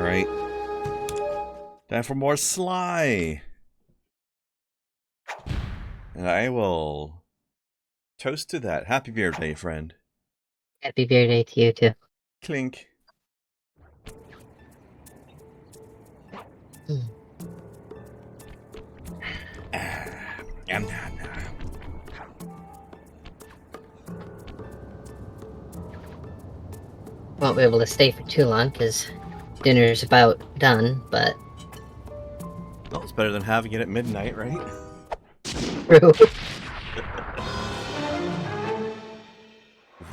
Alright. Time for more Sly. And I will toast to that. Happy beer day, friend. Happy beer day to you, too. Clink. Won't be able to stay for too long, because dinner's about done, but... Well, it's better than having it at midnight, right? True.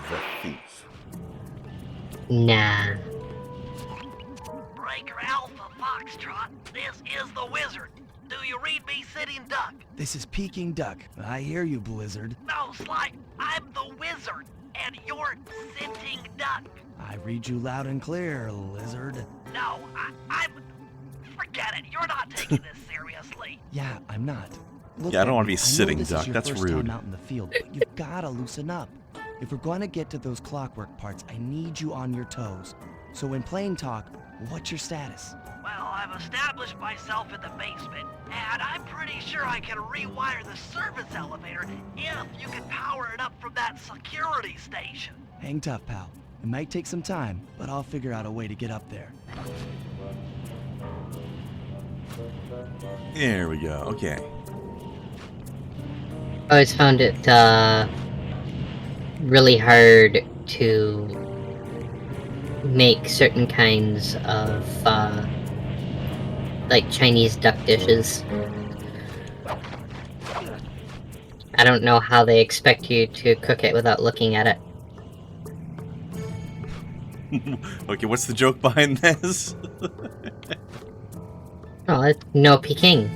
The thief. Nah. Breaker Alpha Foxtrot, this is the Wizard. Do you read me, Sitting Duck? This is Peking Duck. I hear you, Blizzard. No, Sly, I'm the Wizard, and you're Sitting Duck. I read you loud and clear, Lizard. No, I'm... Forget it, you're not taking this seriously. Yeah, I'm not. Look Yeah, I don't at want to me. be Sitting this Duck. is your That's first rude. time out in the field, but you've gotta loosen up. If we're going to get to those clockwork parts, I need you on your toes. So in plain talk, what's your status? Well, I've established myself in the basement, and I'm pretty sure I can rewire the service elevator if you can power it up from that security station. Hang tough, pal. It might take some time, but I'll figure out a way to get up there. There we go. Okay. I always found it, really hard to make certain kinds of, like Chinese duck dishes. I don't know how they expect you to cook it without looking at it. Okay, what's the joke behind this? Oh, it's no Peking.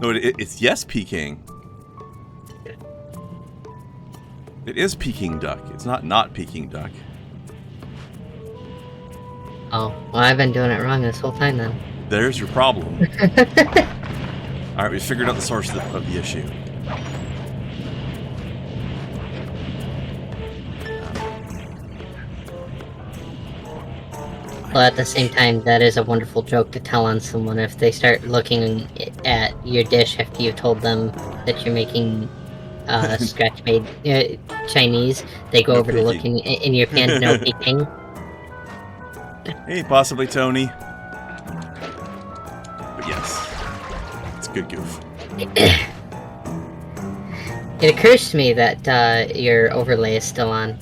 No, it's yes Peking. It is Peking duck. It's not Peking duck. Oh, well, I've been doing it wrong this whole time then. There's your problem. Alright, we figured out the source of the issue. Well, at the same time, that is a wonderful joke to tell on someone if they start looking at your dish after you've told them that you're making scratch-made Chinese. They go No over to look peeking. in your pan, no peeking. Hey, possibly Tony. But yes, it's a good goof. It occurs to me that your overlay is still on.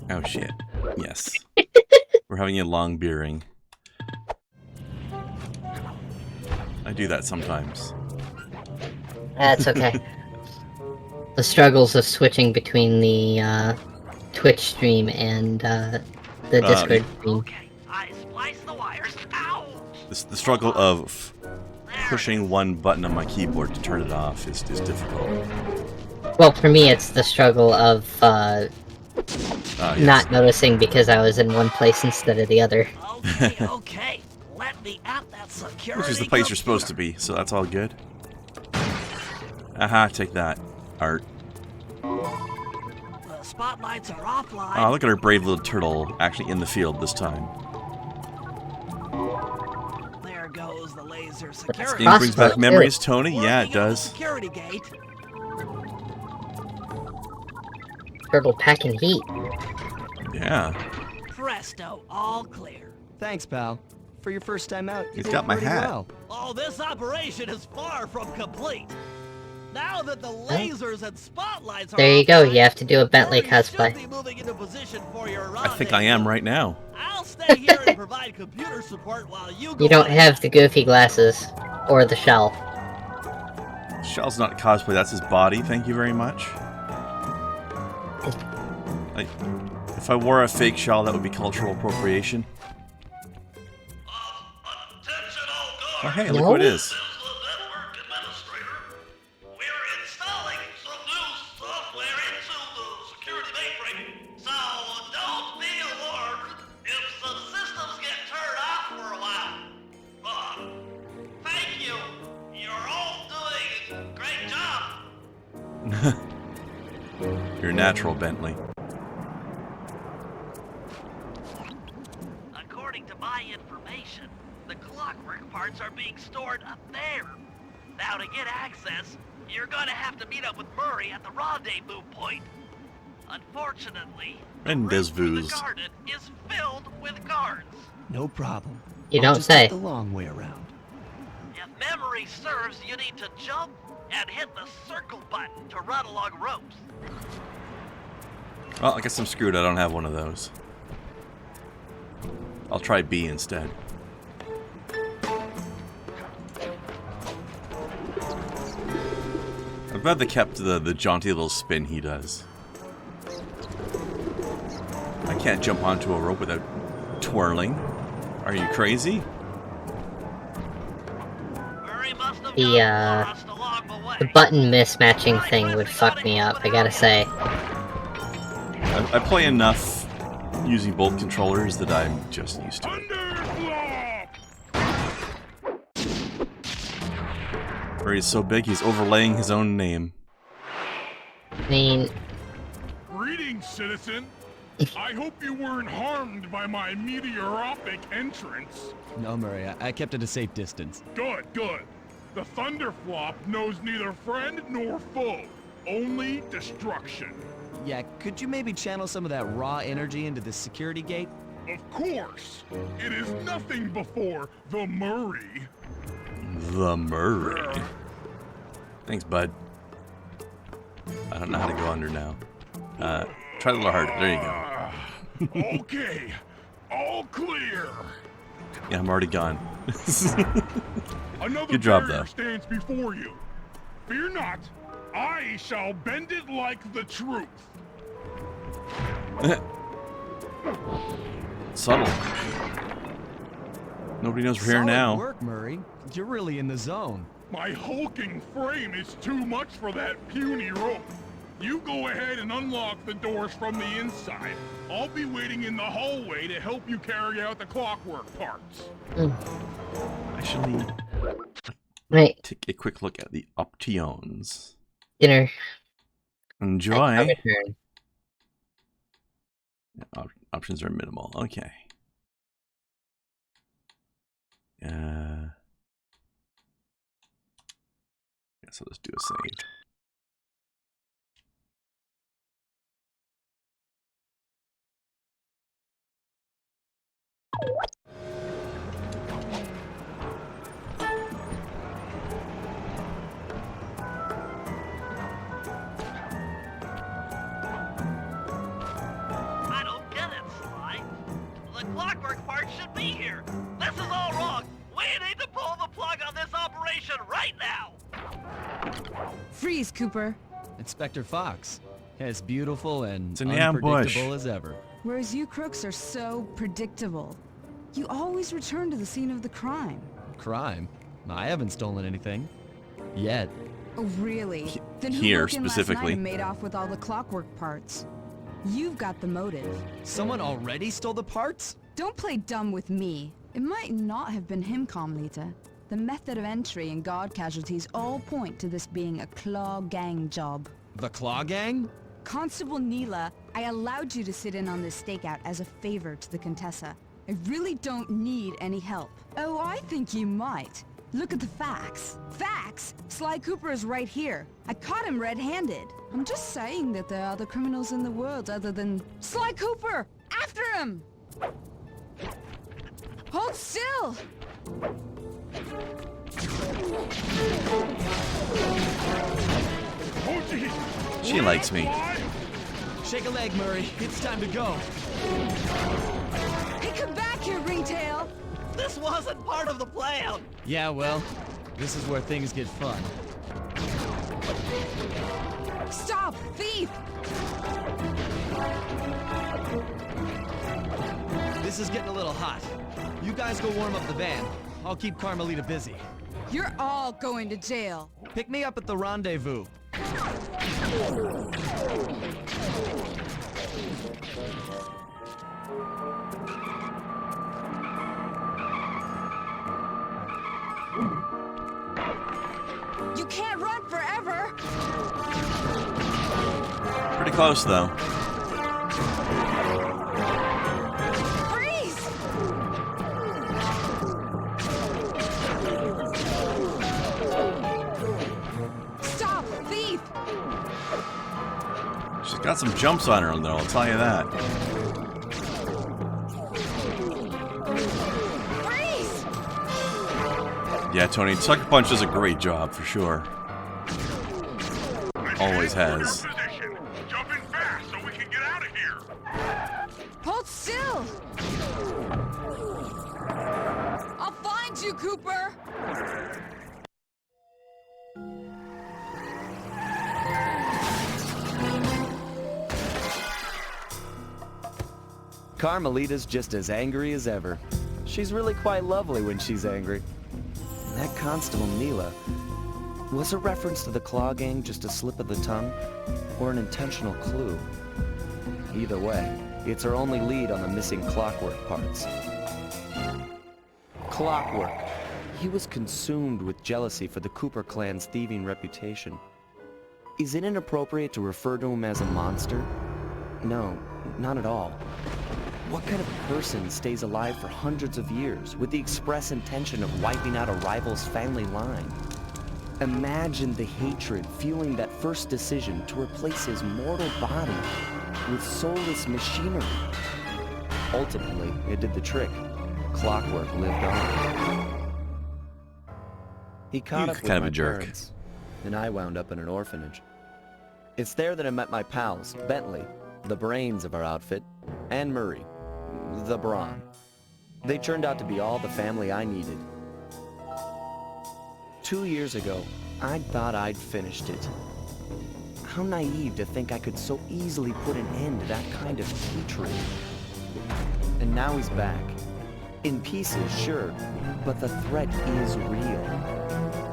Oh shit. Yes. We're having a long beering. I do that sometimes. That's okay. The struggles of switching between the Twitch stream and the Discord stream. Okay, I splice the wires. Ow! The struggle of pushing one button on my keyboard to turn it off is difficult. Well, for me, it's the struggle of Yes. not noticing because I was in one place instead of the other. Okay, okay. Let me at that security. Which is the place you're supposed to be, so that's all good. Aha, take that, Art. The spotlights are offline. Oh, look at our brave little turtle actually in the field this time. There goes the laser security. Game brings back Possible. memories, Tony? Yeah, it Working on the does. Security gate. Turtle packing heat. Yeah. Presto, all clear. Thanks, pal. For your first time out, you He's did got my pretty hat. well. Oh, this operation is far from complete. Now that the lasers and spotlights are There you go, offline, you have to do a Bentley Corey should cosplay. be moving into position for your I think I am right now. I'll stay here and provide computer support while you go. You don't on have the goofy glasses. Or the shell. Shell's not cosplay, that's his body, thank you very much. Like, if I wore a fake shell, that would be cultural appropriation. Oh hey, look who it is. You're natural, Bentley. according to my information, the clockwork parts are being stored up there. Now to get access, you're gonna have to meet up with Murray at the rendezvous point. Unfortunately, the route through the garden is filled with guards. No problem. You I'll don't just say. take the long way around. If memory serves, you need to jump and hit the circle button to run along ropes. Well, I guess I'm screwed. I don't have one of those. I'll try B instead. I'm glad they kept the jaunty little spin he does. I can't jump onto a rope without twirling. Are you crazy? Murray must have The, gotten lost along the way. The button mismatching thing would fuck me up, I gotta say. I play enough using both controllers that I'm just used to it. Murray's so big, he's overlaying his own name. I mean, Greetings, citizen. I hope you weren't harmed by my meteoropic entrance. No, Murray, I kept at a safe distance. Good, good. The Thunderflop knows neither friend nor foe, only destruction. Yeah, could you maybe channel some of that raw energy into the security gate? Of course. It is nothing before the Murray. The Murray. Thanks, bud. I don't know how to go under now. Try a little harder. There you go. Okay, all clear. Yeah, I'm already gone. Another Good job, barrier though. stands before you. Fear not, I shall bend it like the truth. Subtle. Nobody knows we're here Solid now. work, Murray. You're really in the zone. My hulking frame is too much for that puny rope. You go ahead and unlock the doors from the inside. I'll be waiting in the hallway to help you carry out the clockwork parts. Actually, right, take a quick look at the options. dinner. Enjoy. Return. Options are minimal. Okay. Guess I'll just do a save. I don't get it, Sly. The clockwork part should be here. This is all wrong. We need to pull the plug on this operation right now. Freeze, Cooper. Inspector Fox. As beautiful and It's an ambush. unpredictable as ever. Whereas you crooks are so predictable. You always return to the scene of the crime. Crime? I haven't stolen anything. Yet. Oh, really? Then who Here, broke in last specifically. night and made off with all the clockwork parts? You've got the motive. Someone already stole the parts? Don't play dumb with me. It might not have been him, Comlita. The method of entry and guard casualties all point to this being a Claw Gang job. The Claw Gang? Constable Neela, I allowed you to sit in on this stakeout as a favor to the Contessa. I really don't need any help. Oh, I think you might. Look at the facts. Facts? Sly Cooper is right here. I caught him red-handed. I'm just saying that there are other criminals in the world other than... Sly Cooper! After him! Hold still! Oh, geez. She likes me. Fly. Shake a leg, Murray. It's time to go. Hey, come back here, Ringtail! This wasn't part of the plan. Yeah, well, this is where things get fun. Stop, thief! This is getting a little hot. You guys go warm up the van. I'll keep Carmelita busy. You're all going to jail. Pick me up at the rendezvous. You can't run forever! Pretty close, though. Freeze! Got some jumps on her, though, I'll tell you that. Freeze! Yeah, Tony, Sucker Punch does a great job, for sure. Always has. Position. Jump in fast so we can get out of here. Hold still! I'll find you, Cooper! Carmelita's just as angry as ever. She's really quite lovely when she's angry. That Constable Neela, was a reference to the Claw Gang just a slip of the tongue, or an intentional clue? Either way, it's our only lead on the missing Clockwork parts. Clockwork. He was consumed with jealousy for the Cooper clan's thieving reputation. Is it inappropriate to refer to him as a monster? No, not at all. What kind of person stays alive for hundreds of years with the express intention of wiping out a rival's family line? Imagine the hatred fueling that first decision to replace his mortal body with soulless machinery. Ultimately, it did the trick. Clockwork lived on. He caught up with kind of my a jerk. parents, and I wound up in an orphanage. It's there that I met my pals, Bentley, the brains of our outfit, and Murray, the brawn. They turned out to be all the family I needed. 2 years ago, I thought I'd finished it. How naive to think I could so easily put an end to that kind of hatred. And now he's back. In pieces, sure, but the threat is real.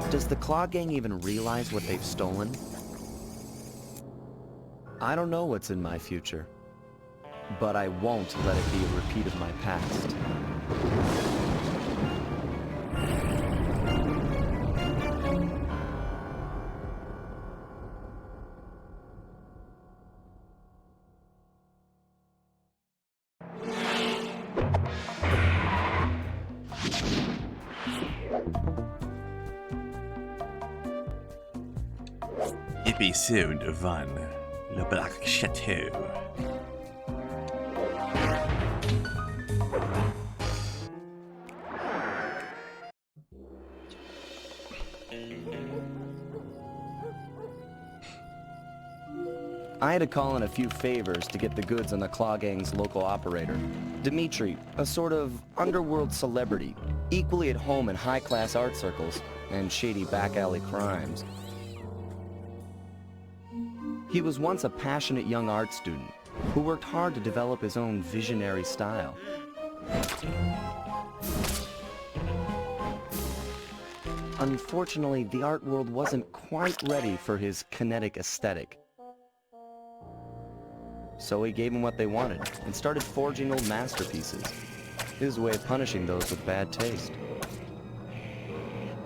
Does the Claw Gang even realize what they've stolen? I don't know what's in my future, but I won't let it be a repeat of my past. Episode 1, Le Black Chateau. I had to call in a few favors to get the goods on the Claw Gang's local operator. Dimitri, a sort of underworld celebrity, equally at home in high-class art circles and shady back-alley crimes. He was once a passionate young art student who worked hard to develop his own visionary style. Unfortunately, the art world wasn't quite ready for his kinetic aesthetic. So he gave them what they wanted and started forging old masterpieces. His way of punishing those with bad taste.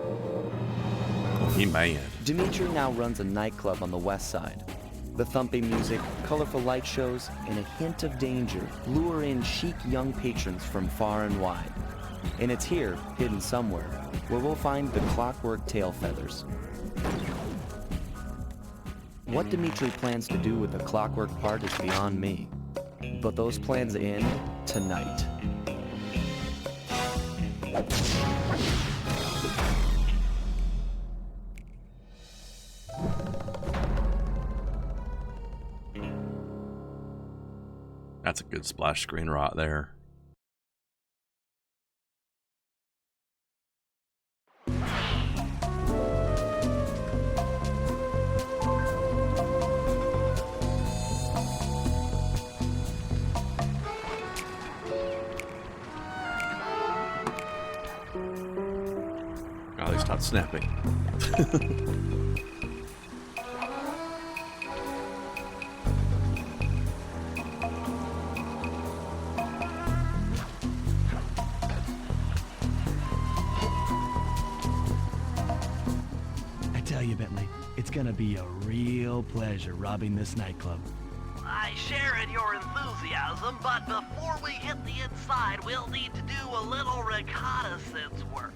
Oh, he mad. Dimitri now runs a nightclub on the west side. The thumping music, colorful light shows, and a hint of danger lure in chic young patrons from far and wide. And it's here, hidden somewhere, where we'll find the Clockwork tail feathers. What Dimitri plans to do with the Clockwork part is beyond me. But those plans end tonight. That's a good splash screen right there. Oh, they stopped snapping. I tell you, Bentley, it's gonna be a real pleasure robbing this nightclub. I share in your enthusiasm, but before we hit the inside, we'll need to do a little reconnaissance work.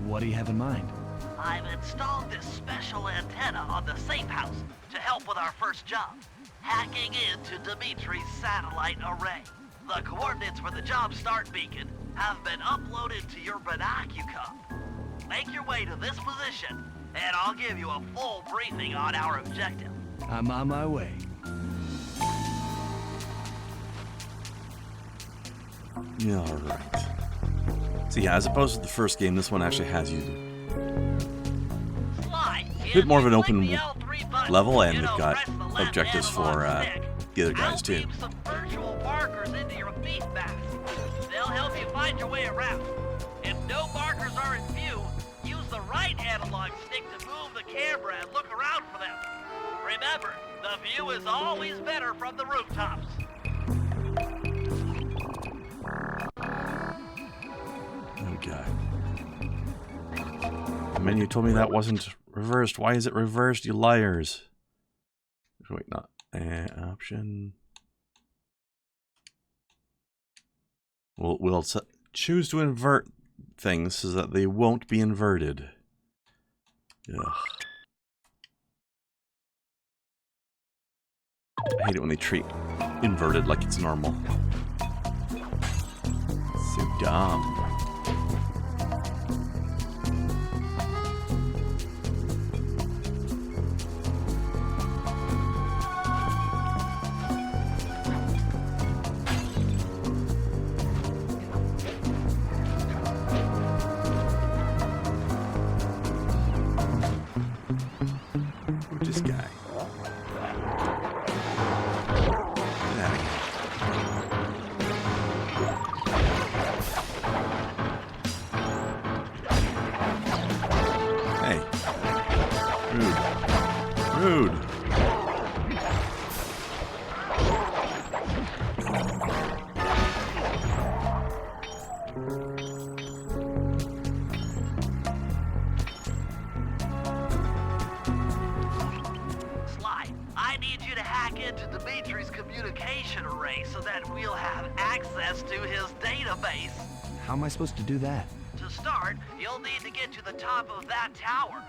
What do you have in mind? I've installed this special antenna on the safe house to help with our first job. hacking into Dimitri's satellite array. The coordinates for the job start beacon have been uploaded to your binocular. Make your way to this position, and I'll give you a full briefing on our objective. I'm on my way. Yeah, alright. So yeah, as opposed to the first game, this one actually has you Slide. a bit more of an Click open the L3 button. level, and You they've know, got press the left objectives for analog stick. the other guys I'll too. beam some virtual markers into your thief mask. They'll help you find your way around. If no markers are in view, use the right analog stick to move the camera and look around for them. Remember, the view is always better from the rooftops. Okay. And then you told me that wasn't reversed. Why is it reversed, you liars? Wait, not option. We'll choose to invert things so that they won't be inverted. Ugh. I hate it when they treat inverted like it's normal. So dumb. Who's this guy? Get out of here. Hey. Rude. Rude. Slide, I need you to hack into Dimitri's communication array so that we'll have access to his database. How am I supposed to do that? To start, you'll need to get to the top of that tower.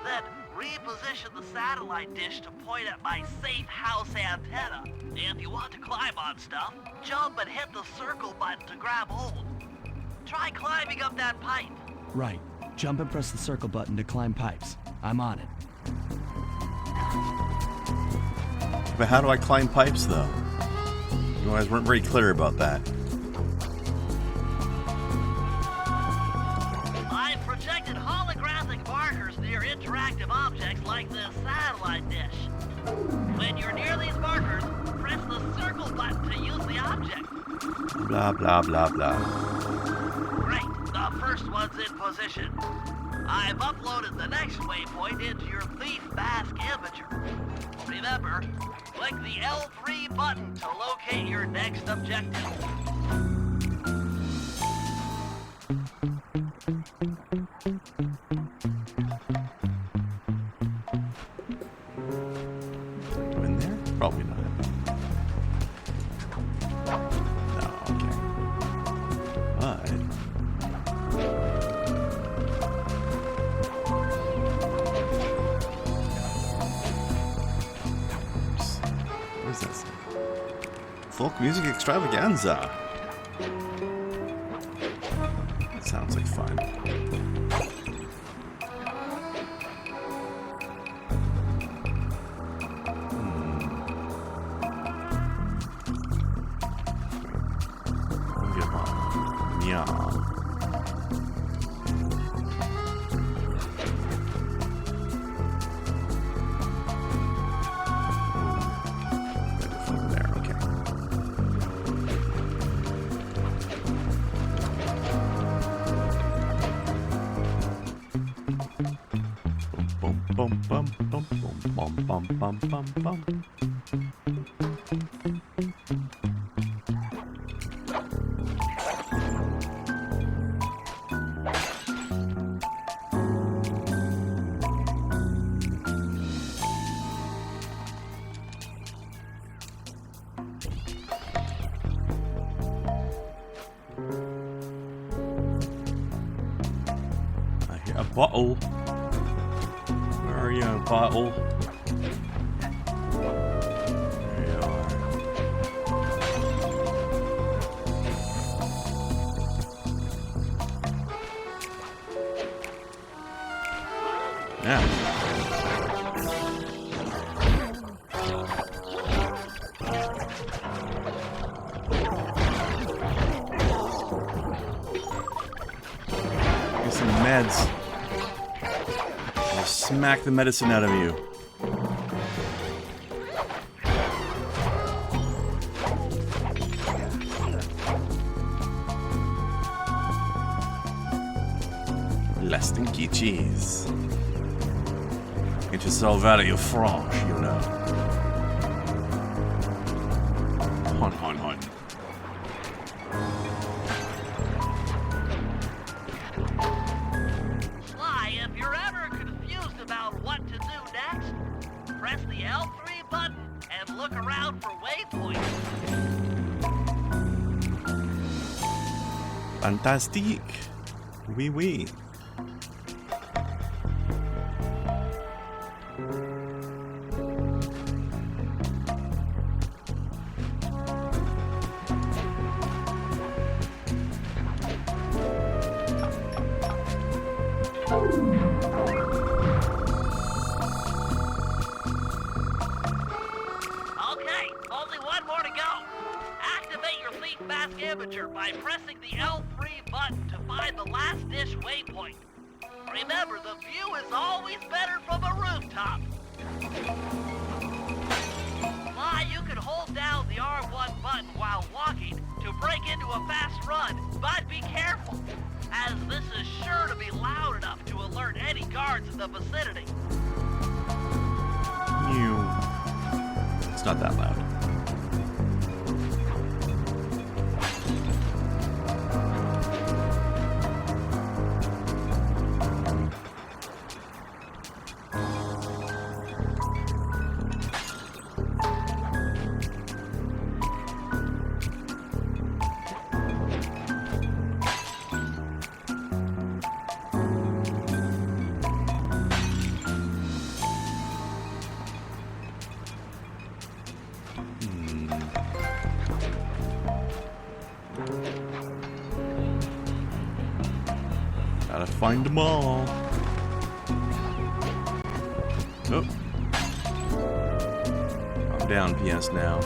Then reposition the satellite dish to point at my safe house antenna. If you want to climb on stuff, jump and hit the circle button to grab hold. Try climbing up that pipe. Right. Jump and press the circle button to climb pipes. I'm on it. But how do I climb pipes, though? You guys weren't very clear about that. I've projected holographic markers near interactive objects like this satellite dish. When you're near these markers, press the circle button to use the object. Blah, blah, blah, blah. Great, the first one's in position. I've uploaded the next waypoint into your thief mask imager. Remember, click the L3 button to locate your next objective. Go in there? Probably not. No, okay. But what is this? Folk music extravaganza. Sounds like fun. Get on. Yeah. From there, okay. Bum bum bum bum bum bum bum bum bum. I hear a bottle. Where are you, bottle? There Yeah. Get some meds. I'll smack the medicine out of you. La stinky cheese. It is so very French, you know. Hon, hon, hon. Sly, if you're ever confused about what to do next, press the L3 button and look around for waypoints. Fantastique. Oui, oui. Okay, only one more to go. Activate your Thief Mask Amateur by pressing the L3 button to find the last dish waypoint. Remember, the view is always better from a rooftop. Sly, you can hold down the R1 button while walking to break into a fast run, but be careful, as this is sure to be loud enough to alert any guards in the vicinity. Mew. It's not that loud. Gotta find them all. Oh. I'm down PS now.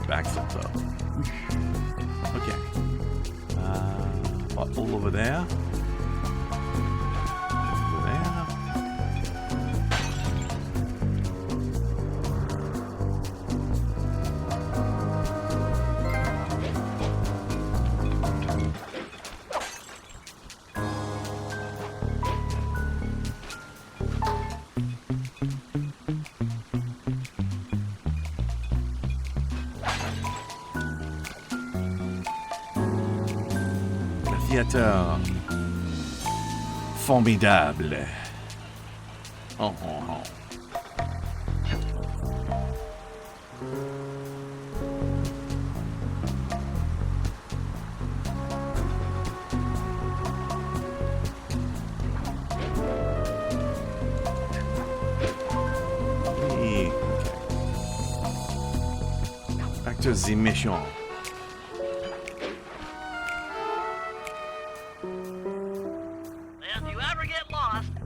Backflip though. Okay. Bottle over there. Over there. Theater formidable. Oh, oh, oh. Okay. Back to the mission.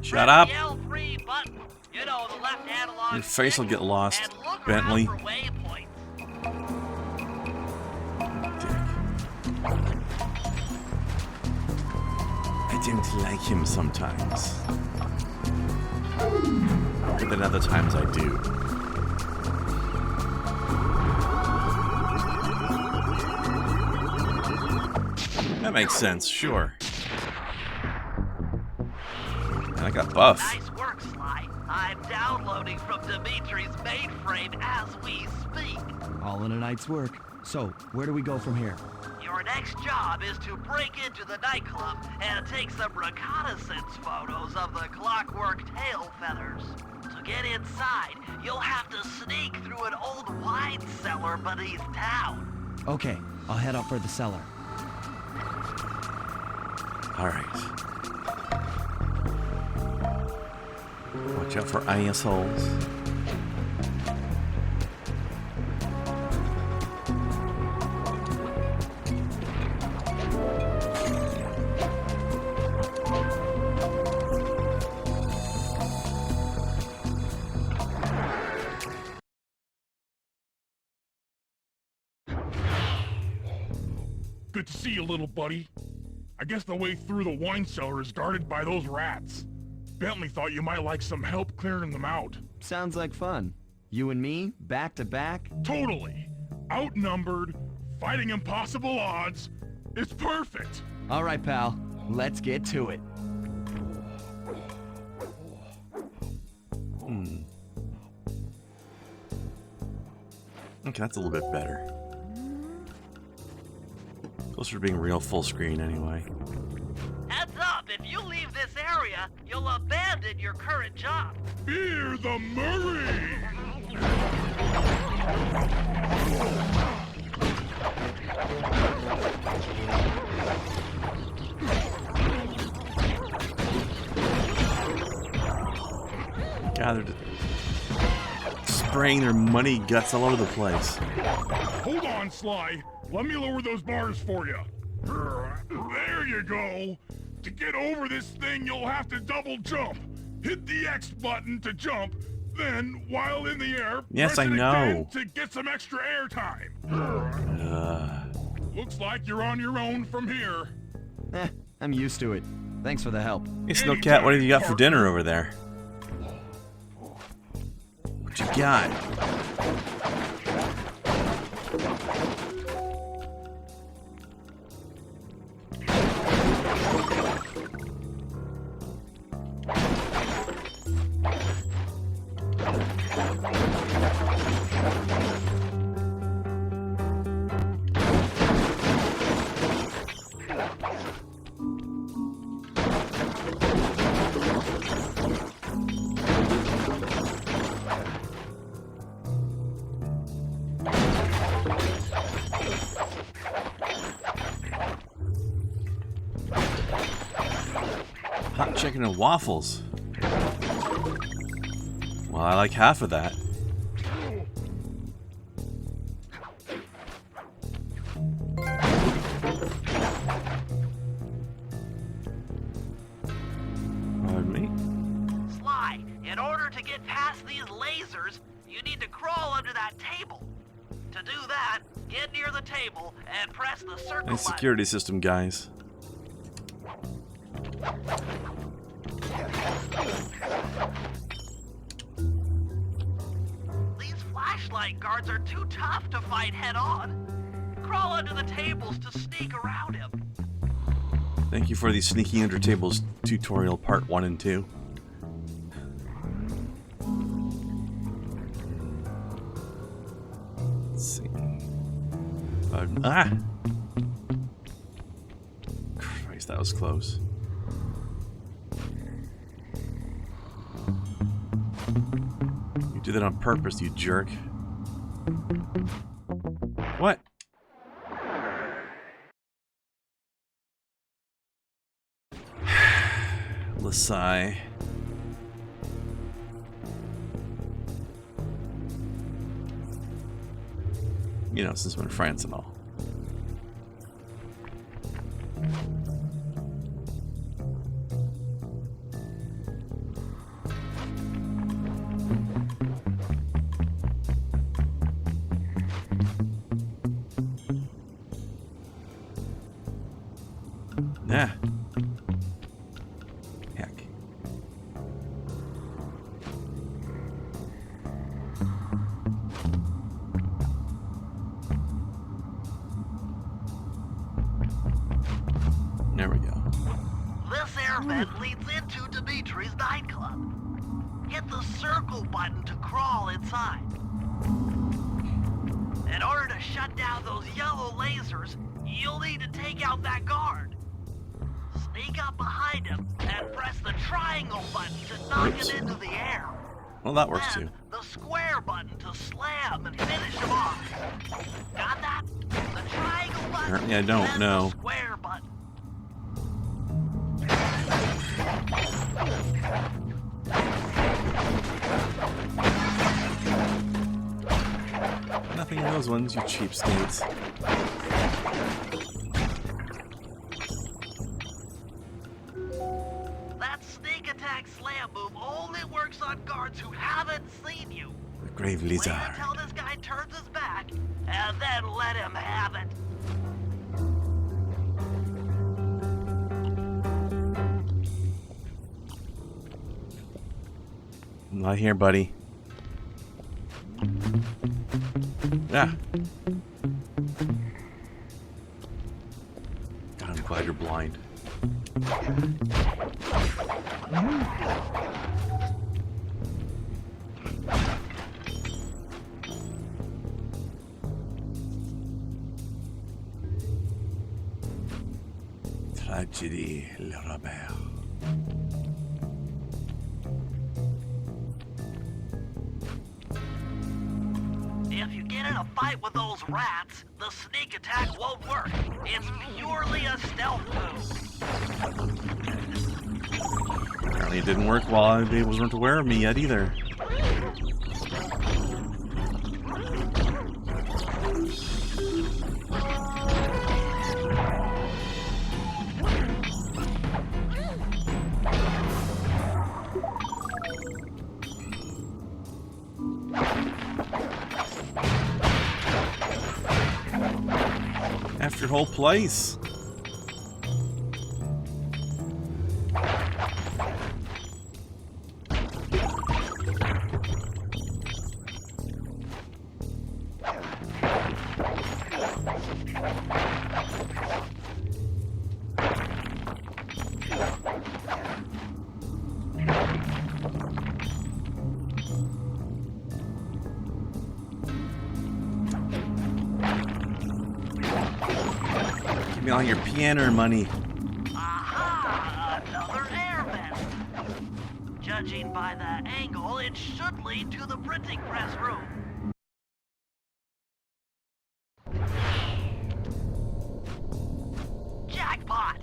Shut up. L3 button. You know, the left analog. Your face will get lost, and look Bentley. around for waypoints. Dick. I don't like him sometimes. But then other times I do. That makes sense, sure. I got buff. Nice work, Sly. I'm downloading from Dimitri's mainframe as we speak. All in a night's work. So, where do we go from here? Your next job is to break into the nightclub and take some reconnaissance photos of the clockwork tail feathers. To get inside, you'll have to sneak through an old wine cellar beneath town. Okay, I'll head up for the cellar. Alright. Watch out for assholes. Good to see you, little buddy. I guess the way through the wine cellar is guarded by those rats. Bentley thought you might like some help clearing them out. Sounds like fun. You and me, back to back? Totally. Outnumbered, fighting impossible odds. It's perfect. All right, pal. Let's get to it. Okay, that's a little bit better. Closer to being real full screen anyway. Heads up, if you leave this area, you'll abandon your current job. Fear the Murray! God, they're just spraying their money guts all over the place. Hold on, Sly. Let me lower those bars for you. There you go. To get over this thing, you'll have to double jump. Hit the X button to jump, then, while in the air, Yes, press I it know. again to get some extra air time. Looks like you're on your own from here. I'm used to it. Thanks for the help. Hey, Snowcat, what have you got for dinner over there? What you got? Hot chicken and waffles. Well, I like half of that. Pardon me? Sly, in order to get past these lasers, you need to crawl under that table. To do that, get near the table and press the circle Nice button. security system, guys. These flashlight guards are too tough to fight head-on. Crawl under the tables to sneak around him. Thank you for the sneaking under tables tutorial part 1 and 2. Let's see. Ah! Christ, that was close. You did that on purpose, you jerk. What? Lasai. You know, since we're in France and all. Yeah. Heck. There we go. This air vent leads into Dimitri's nightclub. Hit the circle button to crawl inside. In order to shut down those yellow lasers, you'll need to take out that guard. Sneak up behind him and press the triangle button to knock it into the air. Well, that works too. Then the square button to slam and finish him off. Got that? The triangle button. Apparently I don't then know. The square button. Nothing in those ones, you cheapskates. That sneak attack slam move only works on guards who haven't seen you. The grave Wait lizard. until this guy turns his back, and then let him have it. I'm not here, buddy. Yeah. God, I'm glad you're blind. Tragedy, le Robert. If you get in a fight with those rats, the sneak attack won't work. It's purely a stealth move. Apparently it didn't work while I wasn't aware of me yet either. After your whole place. Give me all your piano money. Aha! Another air vent. Judging by the angle, it should lead to the printing press room. Jackpot!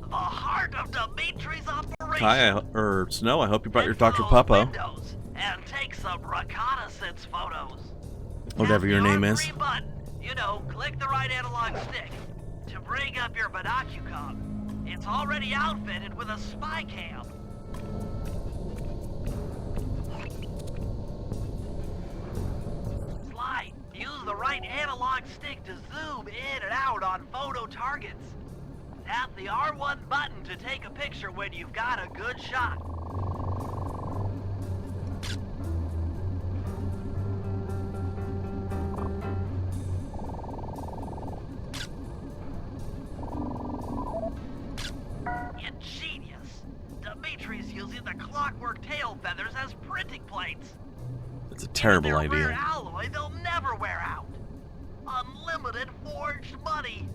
The heart of Dimitri's operation. Kai, or Snow, I hope you brought your Dr. Follow Puppo. windows and take some reconnaissance photos. Whatever Tap your the name is. R3 button. You know, click the right analog stick to bring up your binocucom. It's already outfitted with a spy cam. Slide. Use the right analog stick to zoom in and out on photo targets. Tap the R1 button to take a picture when you've got a good shot. Ingenious. Dimitri's using the clockwork tail feathers as printing plates. It's a terrible They're rare idea. alloy they'll never wear out. Unlimited forged money.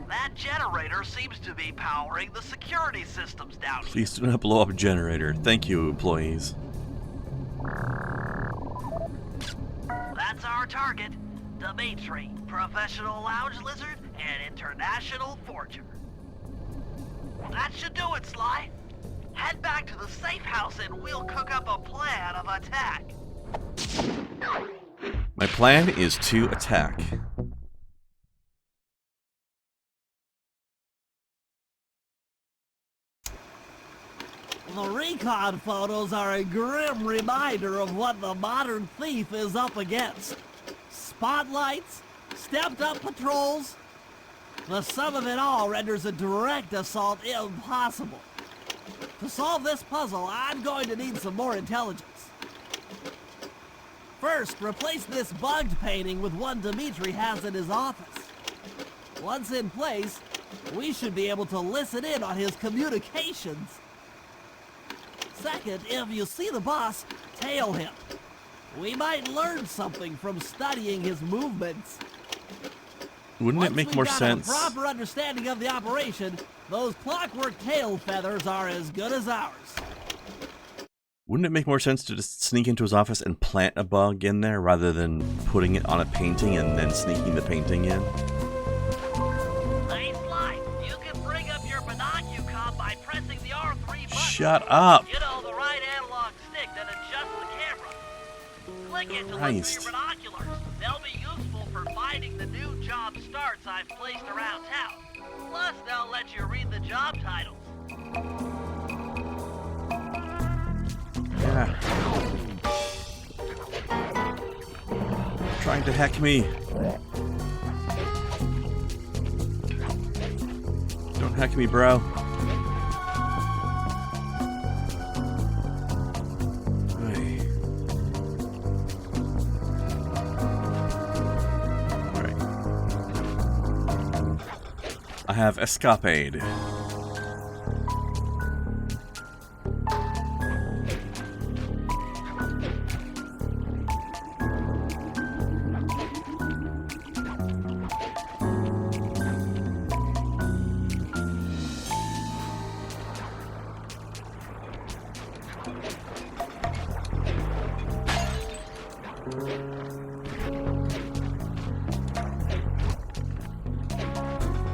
That generator seems to be powering the security systems down here. Please do not blow up a generator. Thank you, employees. That's our target. Dimitri, professional lounge lizard and international forger. That should do it, Sly. Head back to the safe house and we'll cook up a plan of attack. My plan is to attack. The recon photos are a grim reminder of what the modern thief is up against. Spotlights, stepped-up patrols. The sum of it all renders a direct assault impossible. To solve this puzzle, I'm going to need some more intelligence. First, replace this bugged painting with one Dimitri has in his office. Once in place, we should be able to listen in on his communications. Second, if you see the boss, tail him. We might learn something from studying his movements. Wouldn't it make more sense? Once we've got a proper understanding of the operation, those clockwork tail feathers are as good as ours. Wouldn't it make more sense to just sneak into his office and plant a bug in there rather than putting it on a painting and then sneaking the painting in? Nice light. You can bring up your binocular by pressing the R3 button. Shut up! You know, the right analog stick that adjusts the camera. Click it to look Christ. through your binoculars. They'll be useful for finding the new job starts I've placed around town. Plus, they'll let you read the job titles. Yeah. Trying to hack me. Don't hack me, bro. Hey. Alright. I have escapade.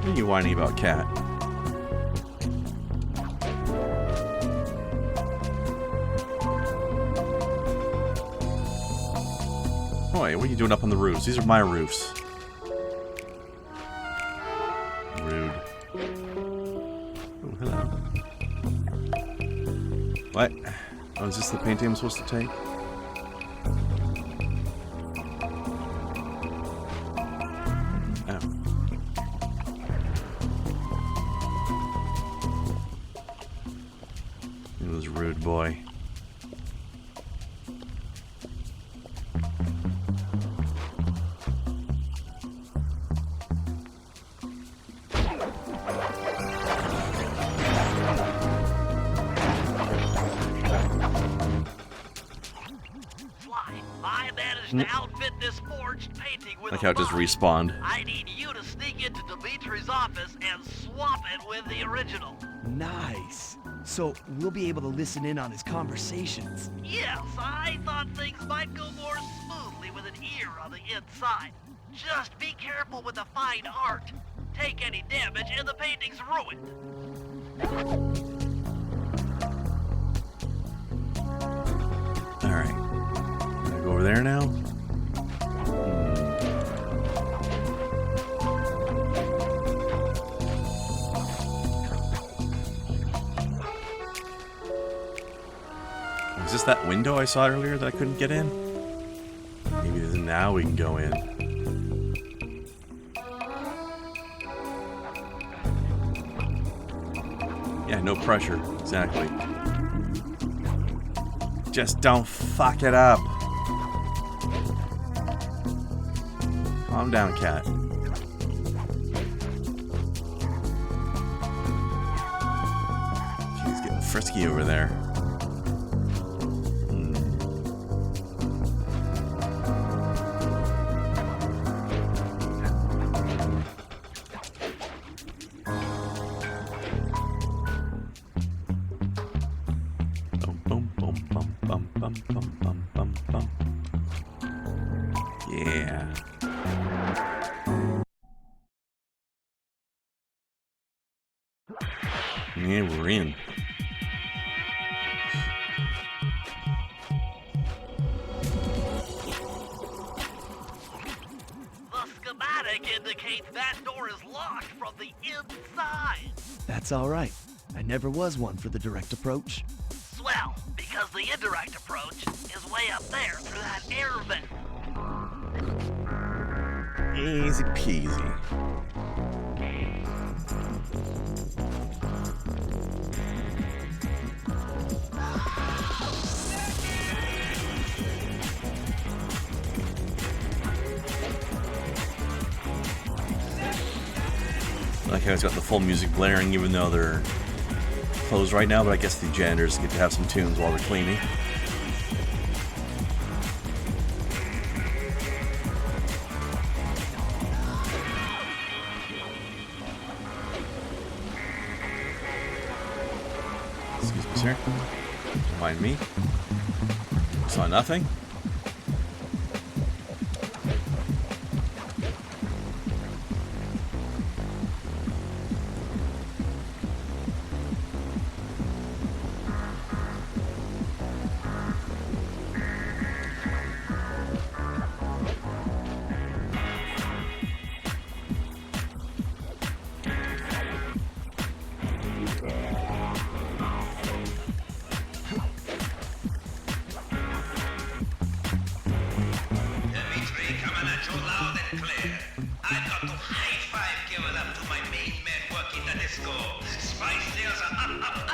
What are you whining about, cat? Boy, what are you doing up on the roofs? These are my roofs. Rude. Oh, hello. What? Oh, is this the painting I'm supposed to take? It was rude, boy. I managed to outfit this forged painting with Like a how it just bug. respawned. I need you to sneak into Dimitri's office and swap it with the original. Nice. So we'll be able to listen in on his conversations. Yes, I thought things might go more smoothly with an ear on the inside. Just be careful with the fine art. Take any damage and the painting's ruined. Alright. Can I go over there now? Is this that window I saw earlier that I couldn't get in? Maybe now we can go in. Yeah, no pressure. Exactly. Just don't fuck it up. Calm down, cat. She's getting frisky over there. Yeah. Yeah, we're in. The schematic indicates that door is locked from the inside. That's all right. I never was one for the direct approach. Swell, because the indirect approach is way up there through that air vent. Easy peasy. Like how it's got the full music blaring even though they're closed right now, but I guess the janitors get to have some tunes while they're cleaning. Excuse me, sir. Don't mind me. Saw nothing. Dimitri, coming at you loud and clear. I've got to high five give it up to my main man working the disco. Spice sales are up.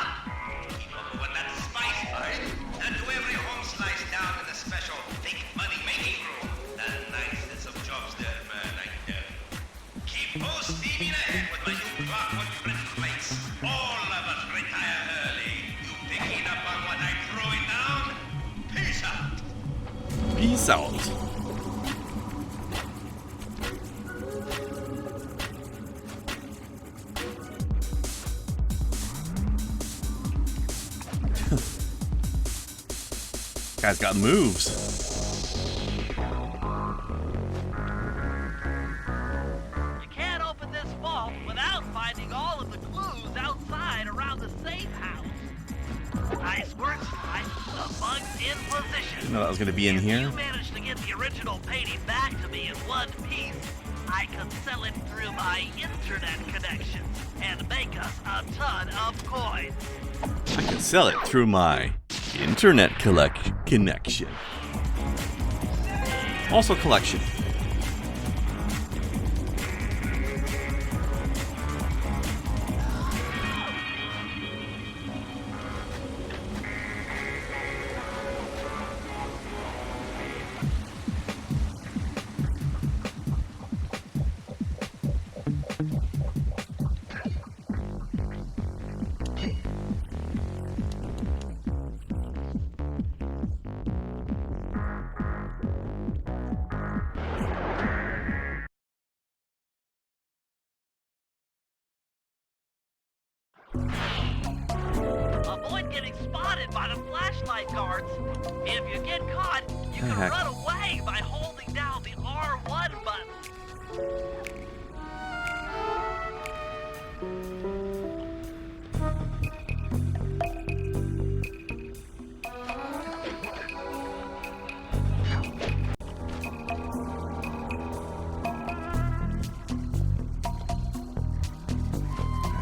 Keep on moving that spice pipe. And to every home slice down in the special big money making room. And nice of jobs there, man, I know. Keep on steaming ahead with my new clockwork French plates. All of us retire early. You picking up on what I'm throwing down? Peace out. Peace out. Guy's got moves. You can't open this vault without finding all of the clues outside around the safe house. Nice work, Sly. The bug's in position. Didn't know that was going to be in here. If you manage to get the original painting back to me in one piece, I could sell it through my internet connection and make us a ton of coins. I can sell it through my internet connection. Also collection. Avoid getting spotted by the flashlight guards. If you get caught, you can Heck. run away by holding down the R1 button.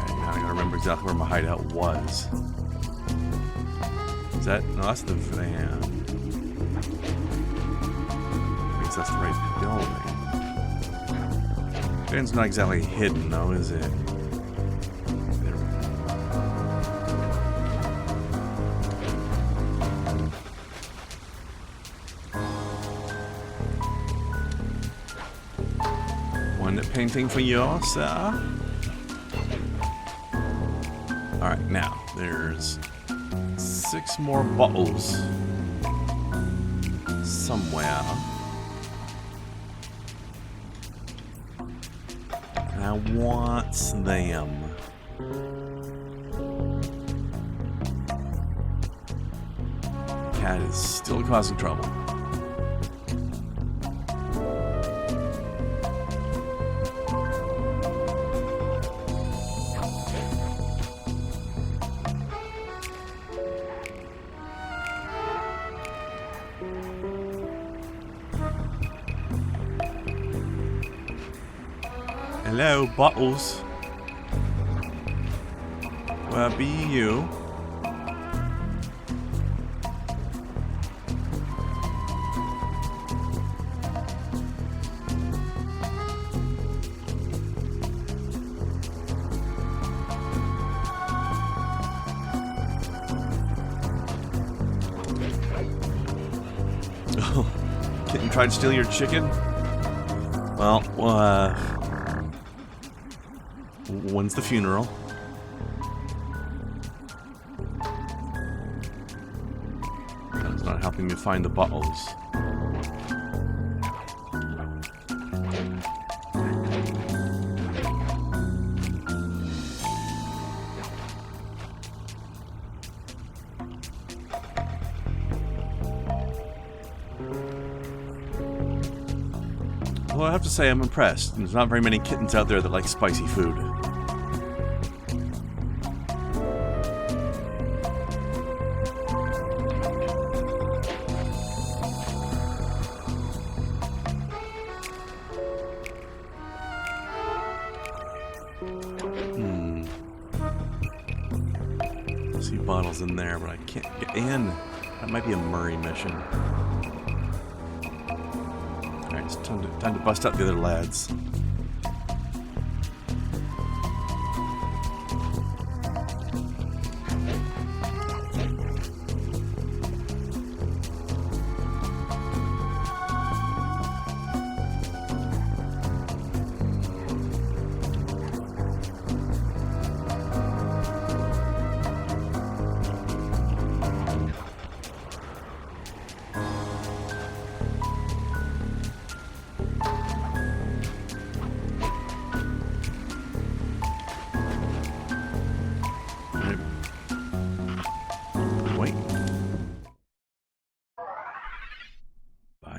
Alright, now I gotta remember exactly where my hideout was. Is that? No, that's the van. I guess that's the right building. Van's not exactly hidden, though, is it? There we go. One painting for you, sir. Alright, now, there's 6 more bottles somewhere. And I want them. Cat is still causing trouble. Hello, bottles. Where be you? Oh, kitten tried to steal your chicken? Well, when's the funeral? That's not helping me find the bottles. Well, I have to say I'm impressed. There's not very many kittens out there that like spicy food. See bottles in there, but I can't get in. That might be a Murray mission. Alright, it's time to bust out the other lads.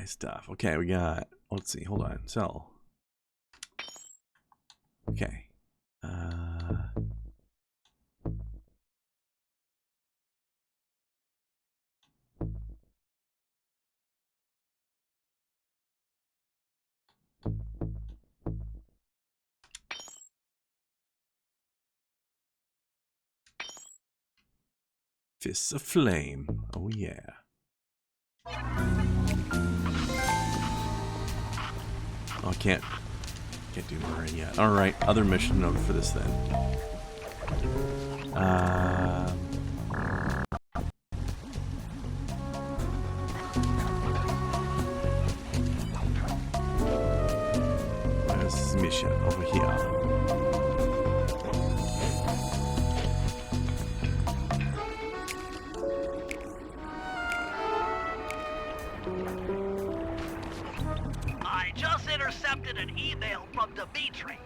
Stuff. Okay, we got, let's see, hold on, sell. Okay. Fists of Flame. Oh yeah. Oh, I can't do Marine yet. Alright, other mission note for this then. Where's this mission? Over here. Intercepted an email from Dimitri.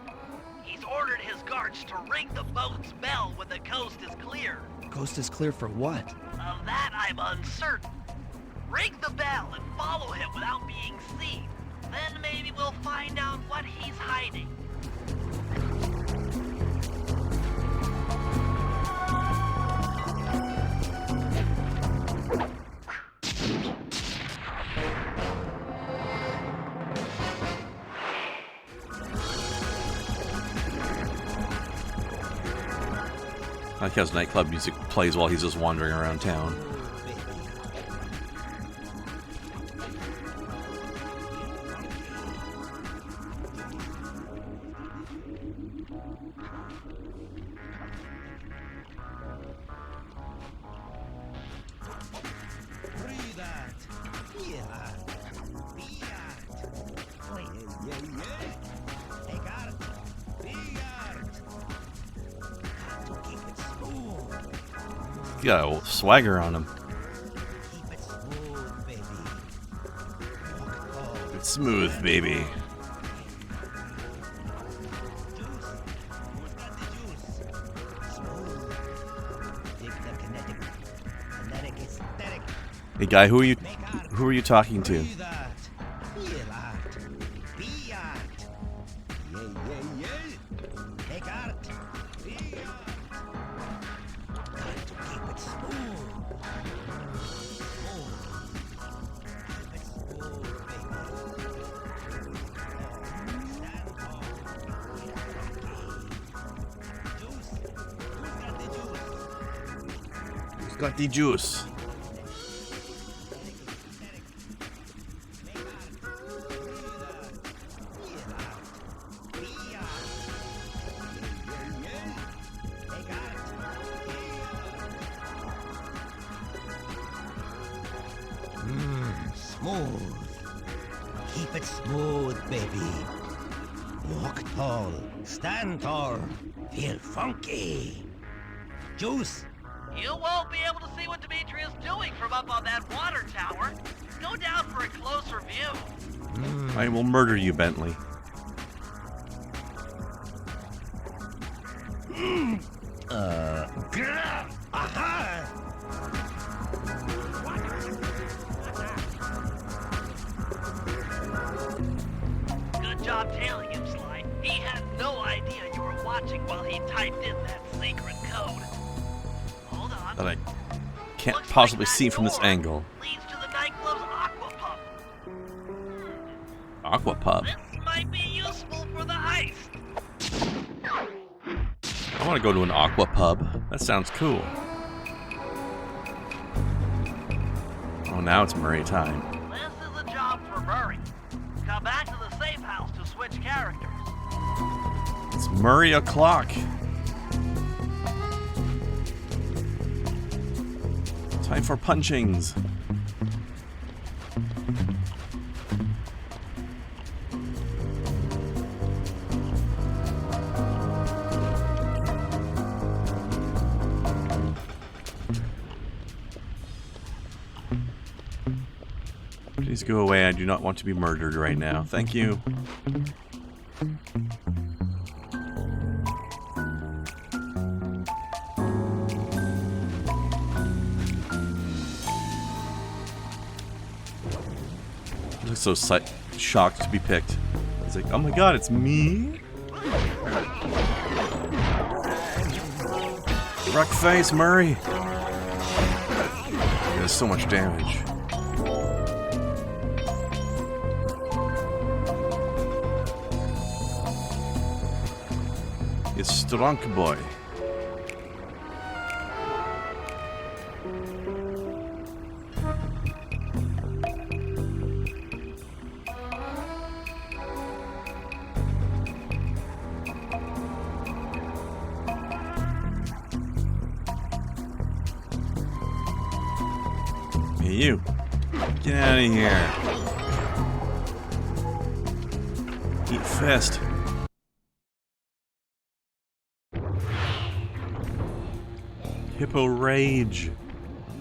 He's ordered his guards to ring the boat's bell when the coast is clear. Coast is clear for what? Of that I'm uncertain. Ring the bell and follow him without being seen. Then maybe we'll find out what he's hiding. I like how his nightclub music plays while he's just wandering around town. He got a swagger on him. It's smooth, baby. Hey guy, who are you talking to? Got the juice. Smooth. Keep it smooth, baby. Walk tall. Stand tall. Feel funky. Juice. You won't be able to see what Dimitri is doing from up on that water tower. Go down for a closer view. I will murder you, Bentley. Aha! job tailing him, Sly. He had no idea you were watching while he typed in that secret code. Hold on. That I can't Looks possibly like that see from this door angle. leads to the nightclub's aqua pump. Aqua pub. This might be useful for the heist. I want to go to an aqua pub. That sounds cool. Oh, now it's Murray time. This is a job for Murray. Come back to the safe house to switch characters. It's Murray o'clock. Time for punchings. Please go away. I do not want to be murdered right now. Thank you. He looks so shocked to be picked. He's like, oh my god, it's me? Wreck face, Murray. He does so much damage. It's Strunk Boy. Hey, you. Get out of here. Eat fist. Hippo Rage.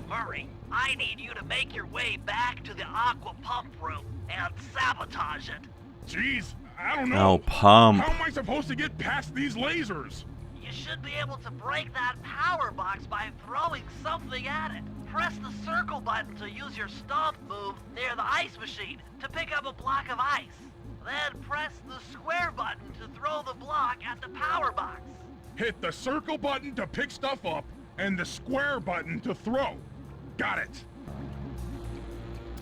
Murray, I need you to make your way back to the aqua pump room and sabotage it. Jeez, I don't know. No, pump. How am I supposed to get past these lasers? You should be able to break that power box by throwing something at it. Press the circle button to use your stomp move near the ice machine to pick up a block of ice. Then press the square button to throw the block at the power box. Hit the circle button to pick stuff up, and the square button to throw. Got it.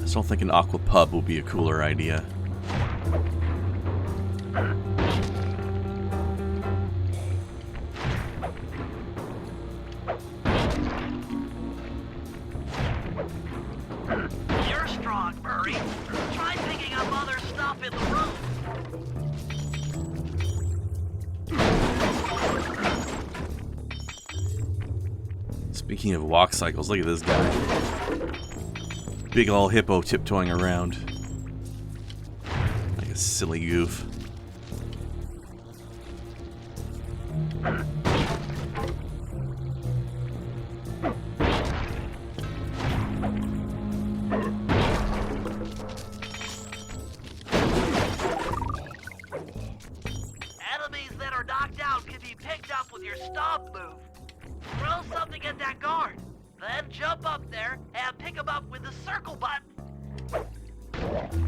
I still think an aqua pub will be a cooler idea. You're strong, Murray. Try picking up other stuff in the room. Speaking of walk cycles, look at this guy. Big ol' hippo tiptoeing around. Like a silly goof. Enemies that are knocked out can be picked up with your stomp move. Throw something at that guard, then jump up there and pick him up with the circle button.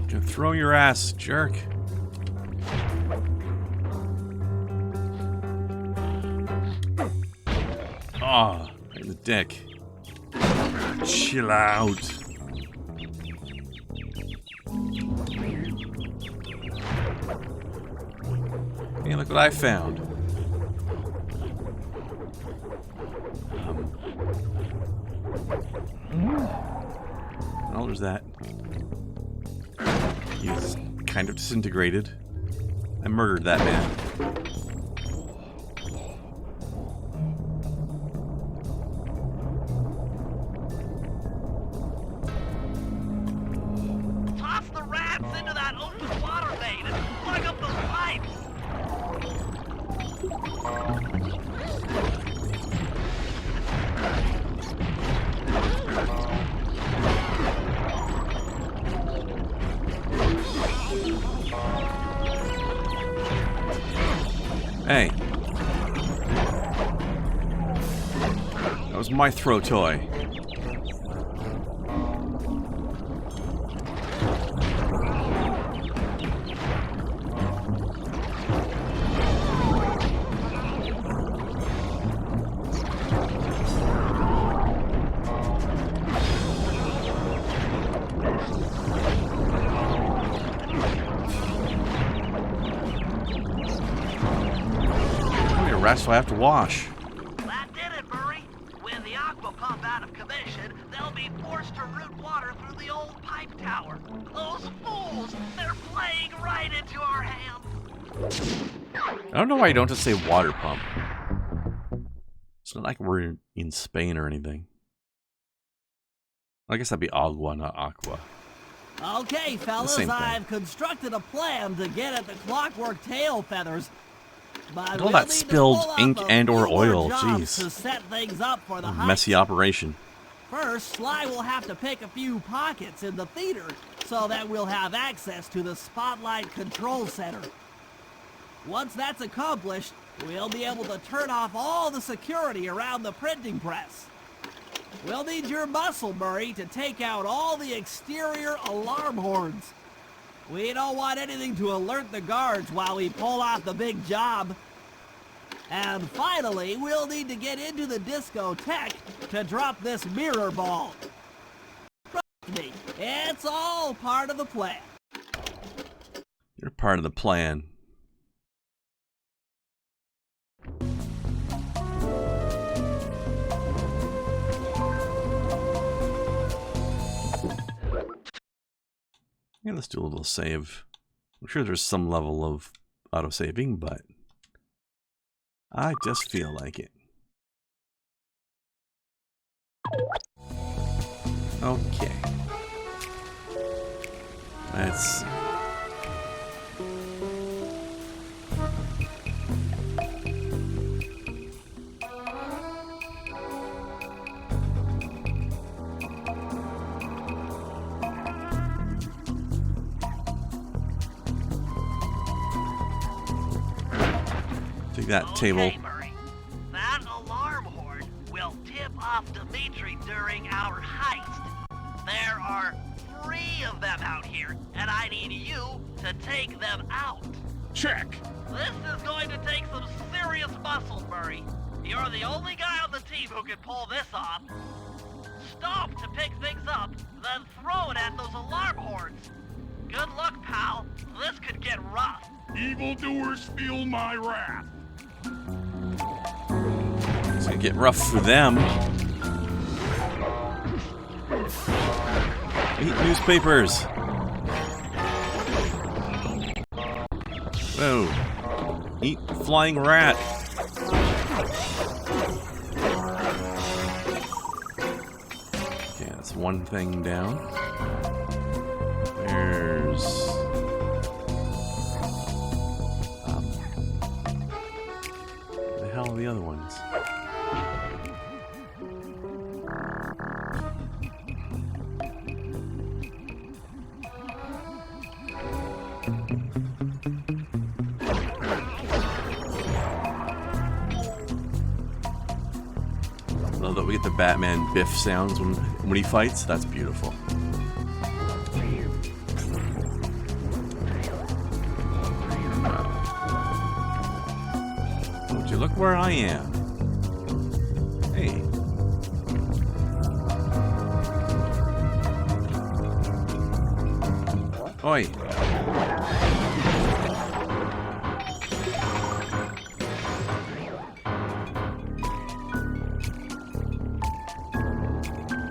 Gonna throw your ass, jerk. Ah, right in the dick. Chill out. Hey, look what I found. Oh, there's that. He's kind of disintegrated. I murdered that man. Toss the rats into that open water main and plug up those pipes. Hey. That was my throw toy. scratched, so I have to wash. That did it, Murray. With the aqua pump out of commission, they'll be forced to route water through the old pipe tower. Those fools, they're playing right into our hands. I don't know why you don't just say water pump. It's not like we're in Spain or anything. I guess that'd be agua, not aqua. Okay, fellas, same thing. I've constructed a plan to get at the clockwork tail feathers. But All we'll that need to spilled pull up ink a and or few more oil, jobs jeez. to set things up for the Messy hikes. operation. First, Sly will have to pick a few pockets in the theater so that we'll have access to the Spotlight Control Center. Once that's accomplished, we'll be able to turn off all the security around the printing press. We'll need your muscle, Murray, to take out all the exterior alarm horns. We don't want anything to alert the guards while we pull off the big job. And finally, we'll need to get into the discotheque to drop this mirror ball. Trust me, it's all part of the plan. You're part of the plan. Yeah, let's do a little save. I'm sure there's some level of auto-saving, but I just feel like it. Okay. Let's see. Take that table. Okay, Murray. That alarm horn will tip off Dimitri during our heist. There are 3 of them out here, and I need you to take them out. Check. This is going to take some serious muscle, Murray. You're the only guy on the team who can pull this off. Stop to pick things up, then throw it at those alarm horns. Good luck, pal. This could get rough. Evildoers feel my wrath. It's gonna get rough for them. Eat newspapers. Whoa. Eat flying rat. Okay, that's one thing down. There's... where the hell are the other ones? Love that we get the Batman Biff sounds when he fights. That's beautiful. Would you look where I am? Hey. Oi.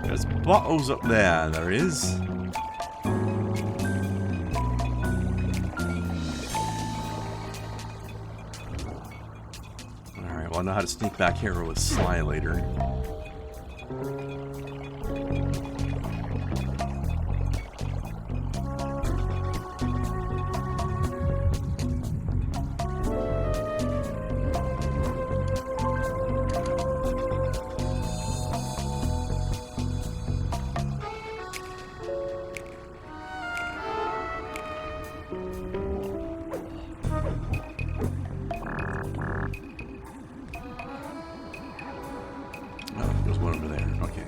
There's bottles up there, there is. Alright, well I know how to sneak back here with Sly later. Oh, there's one over there. Okay.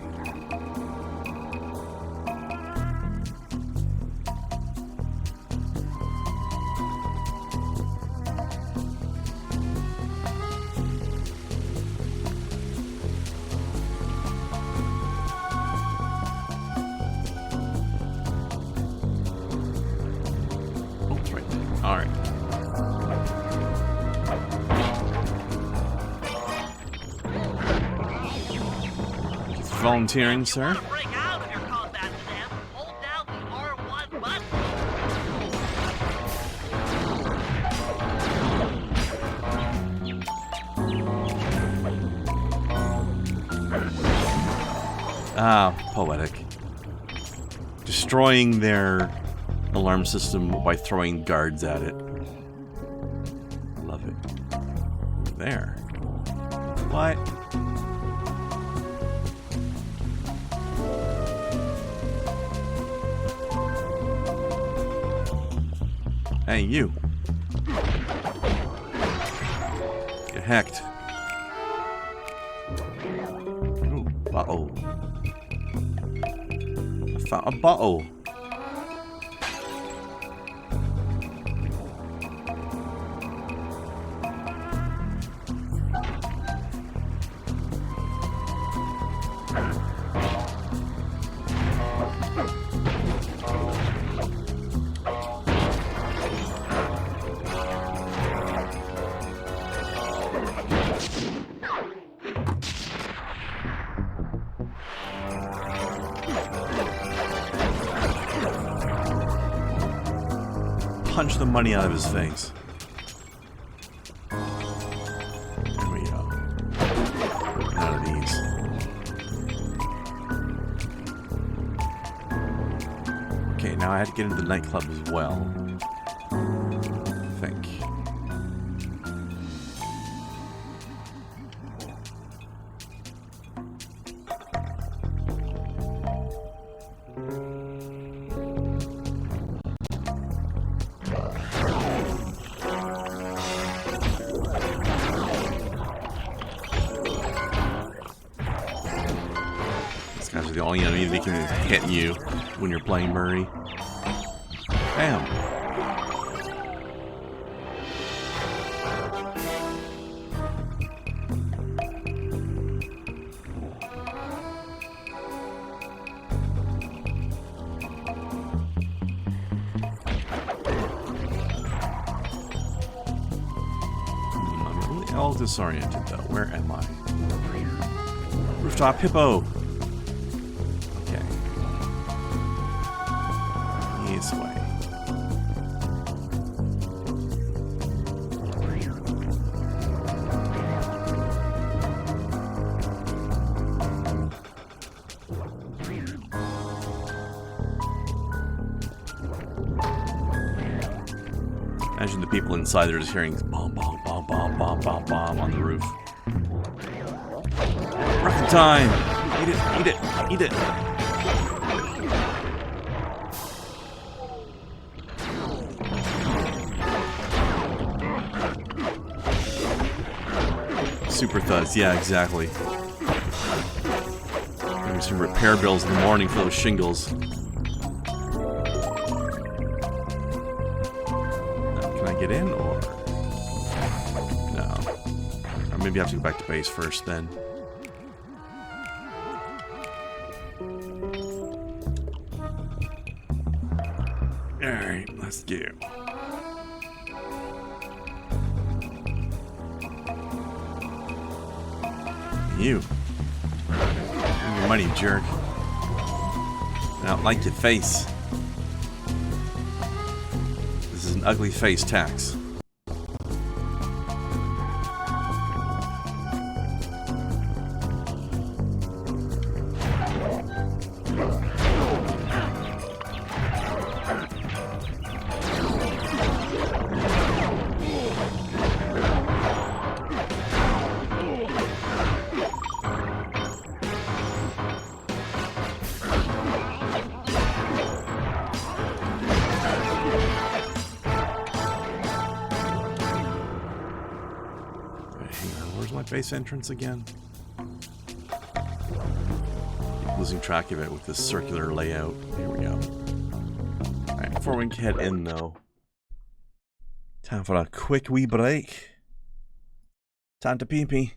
for volunteering, If you sir. want to break out of your combat to them, hold down the R1 button. Ah, poetic. Destroying their alarm system by throwing guards at it. Love it. There. What? Hey, you. Get hacked. Ooh, bottle. I found a bottle. Punch the money out of his face. There we go. Out of these. Okay, now I had to get into the nightclub as well. I think. Guys are the only enemy that can hit you when you're playing Murray. Bam. I'm really all disoriented though. Where am I? Rooftop Hippo. This way. Imagine the people inside, they're just hearing bomb, bomb, bomb, bomb, bomb, bomb, bomb on the roof. Rocket time! Eat it, eat it, eat it! Super thuds, yeah, exactly. Maybe some repair bills in the morning for those shingles. Now, can I get in, or no? Or maybe I have to go back to base first, then. All right, let's go. You. Bring your money, jerk. I don't like your face. This is an ugly face tax. Base entrance again. Keep losing track of it with this circular layout. Here we go. Alright, before we head in though, time for a quick wee break. Time to pee pee.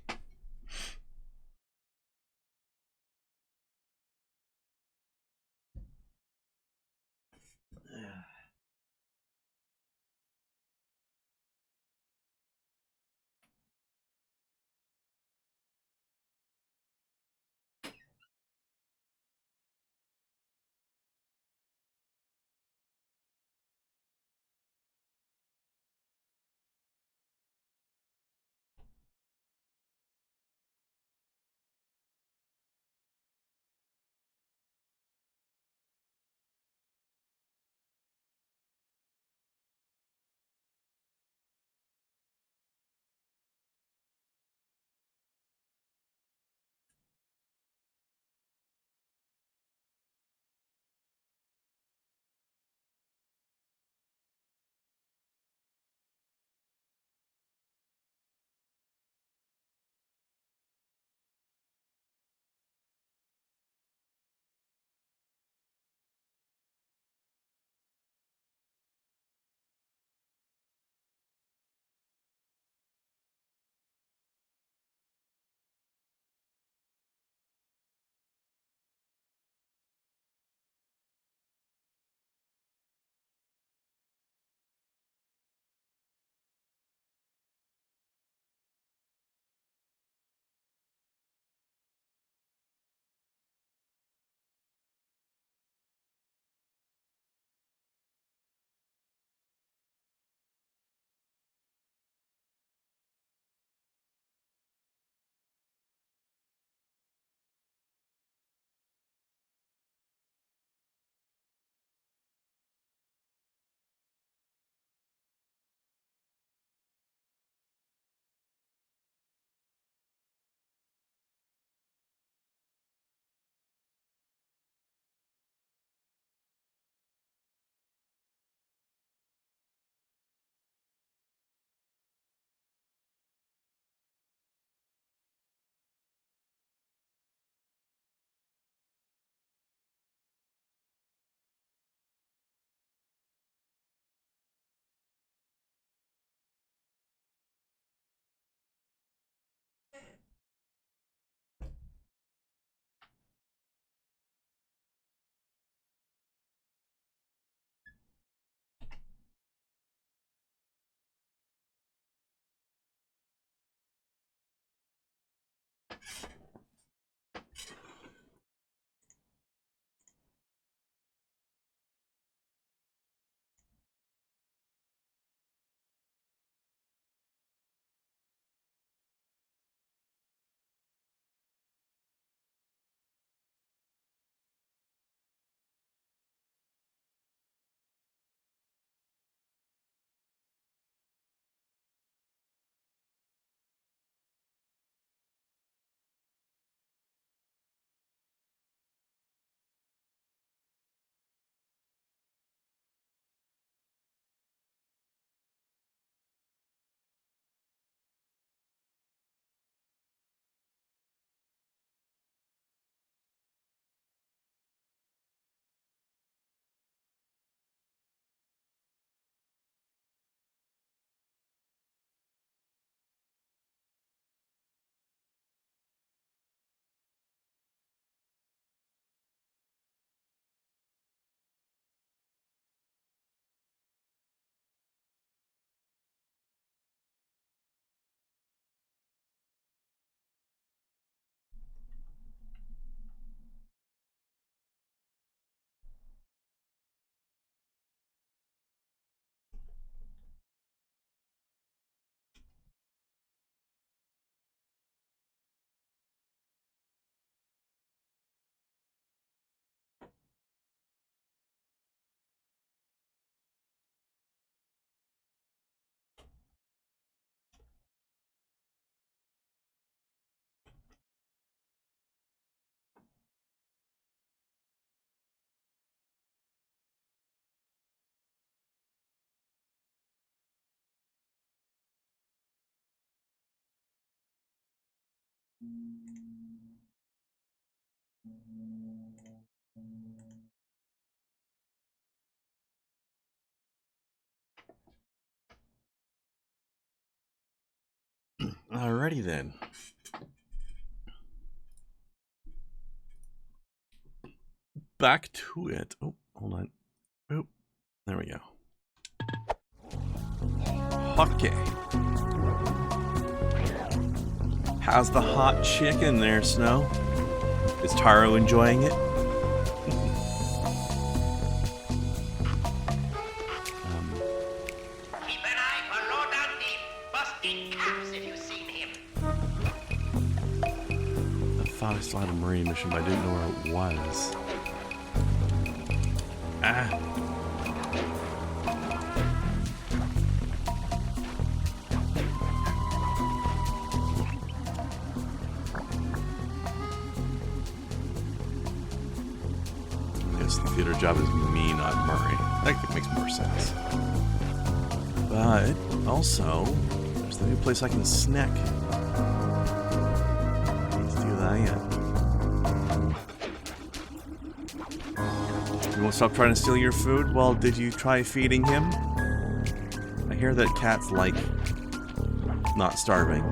Alrighty then. Back to it. Oh, hold on. Oh, there we go. Okay. How's the hot chicken there, Snow? Is Taro enjoying it? Keep an eye for low-down thief. Busting caps if you've seen him. I thought I still had a marine mission, but I didn't know where it was. Ah. I guess the theater job is me, not Murray. That makes more sense. But also, there's the new place I can snack. Need to do that yet. You won't stop trying to steal your food? Well, did you try feeding him? I hear that cats like not starving.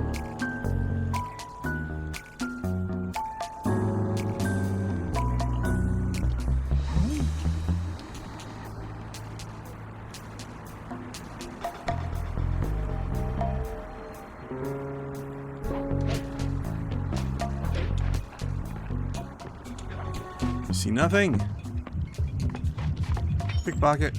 You see nothing? Pickpocket.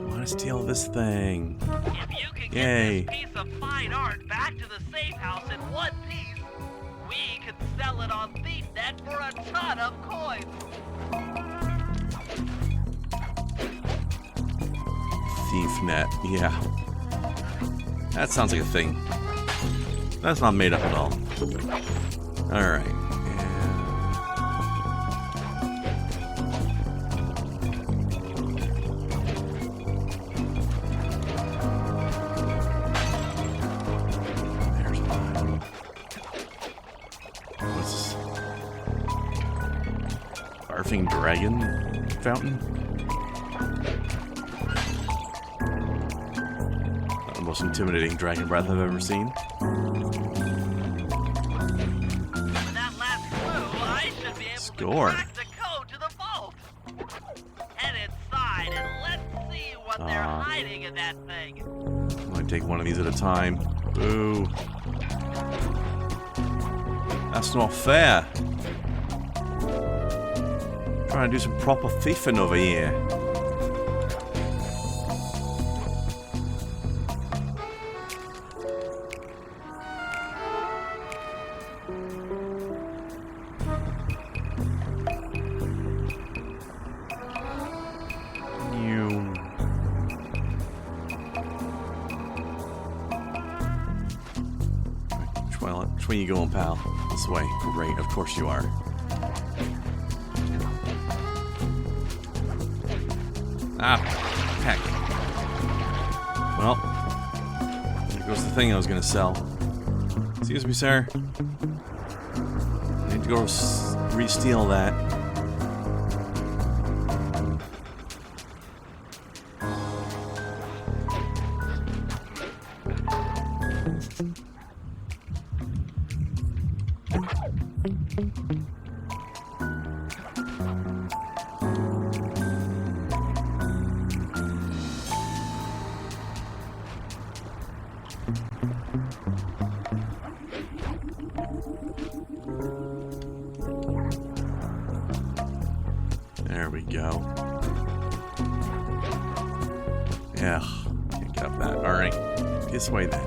Want to steal this thing? If you can Yay. get this piece of fine art back to the safe house in one piece, we could sell it on ThiefNet for a ton of coins. ThiefNet, yeah. That sounds like a thing. That's not made up at all. Alright. There's one. What's this? Barfing Dragon Fountain? Most intimidating dragon breath I've ever seen. With that last clue, I should be able Score. to crack the code to the vault. out there hiding in that thing. I'm gonna take one of these at a time. Boo. That's not fair. Trying to do some proper thieving over here. Which way you going, pal? This way. Great, of course you are. Ah, heck. Well, there goes the thing I was gonna sell. Excuse me, sir. I need to go re-steal that. There we go. Yeah, can't get up that. Alright, this way then.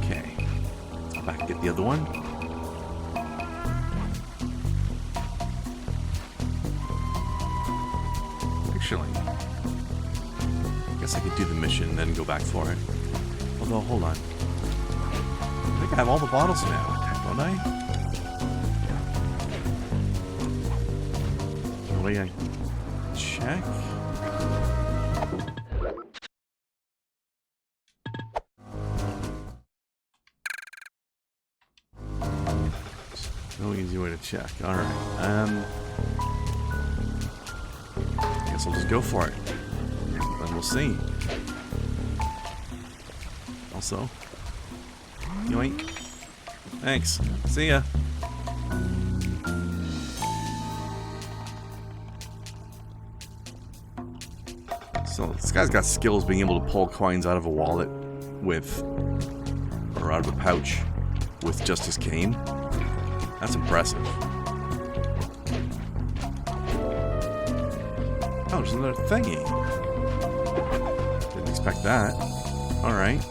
Okay, let's go back and get the other one. Actually, I guess I could do the mission and then go back for it. Although, hold on. I think I have all the bottles now, don't I? What do I check? No easy way to check. Alright. Guess I'll just go for it. Then we'll see. Also, yoink. Thanks. See ya. So this guy's got skills being able to pull coins out of a wallet with, or out of a pouch with just his cane. That's impressive. Oh, there's another thingy. Didn't expect that. Alright.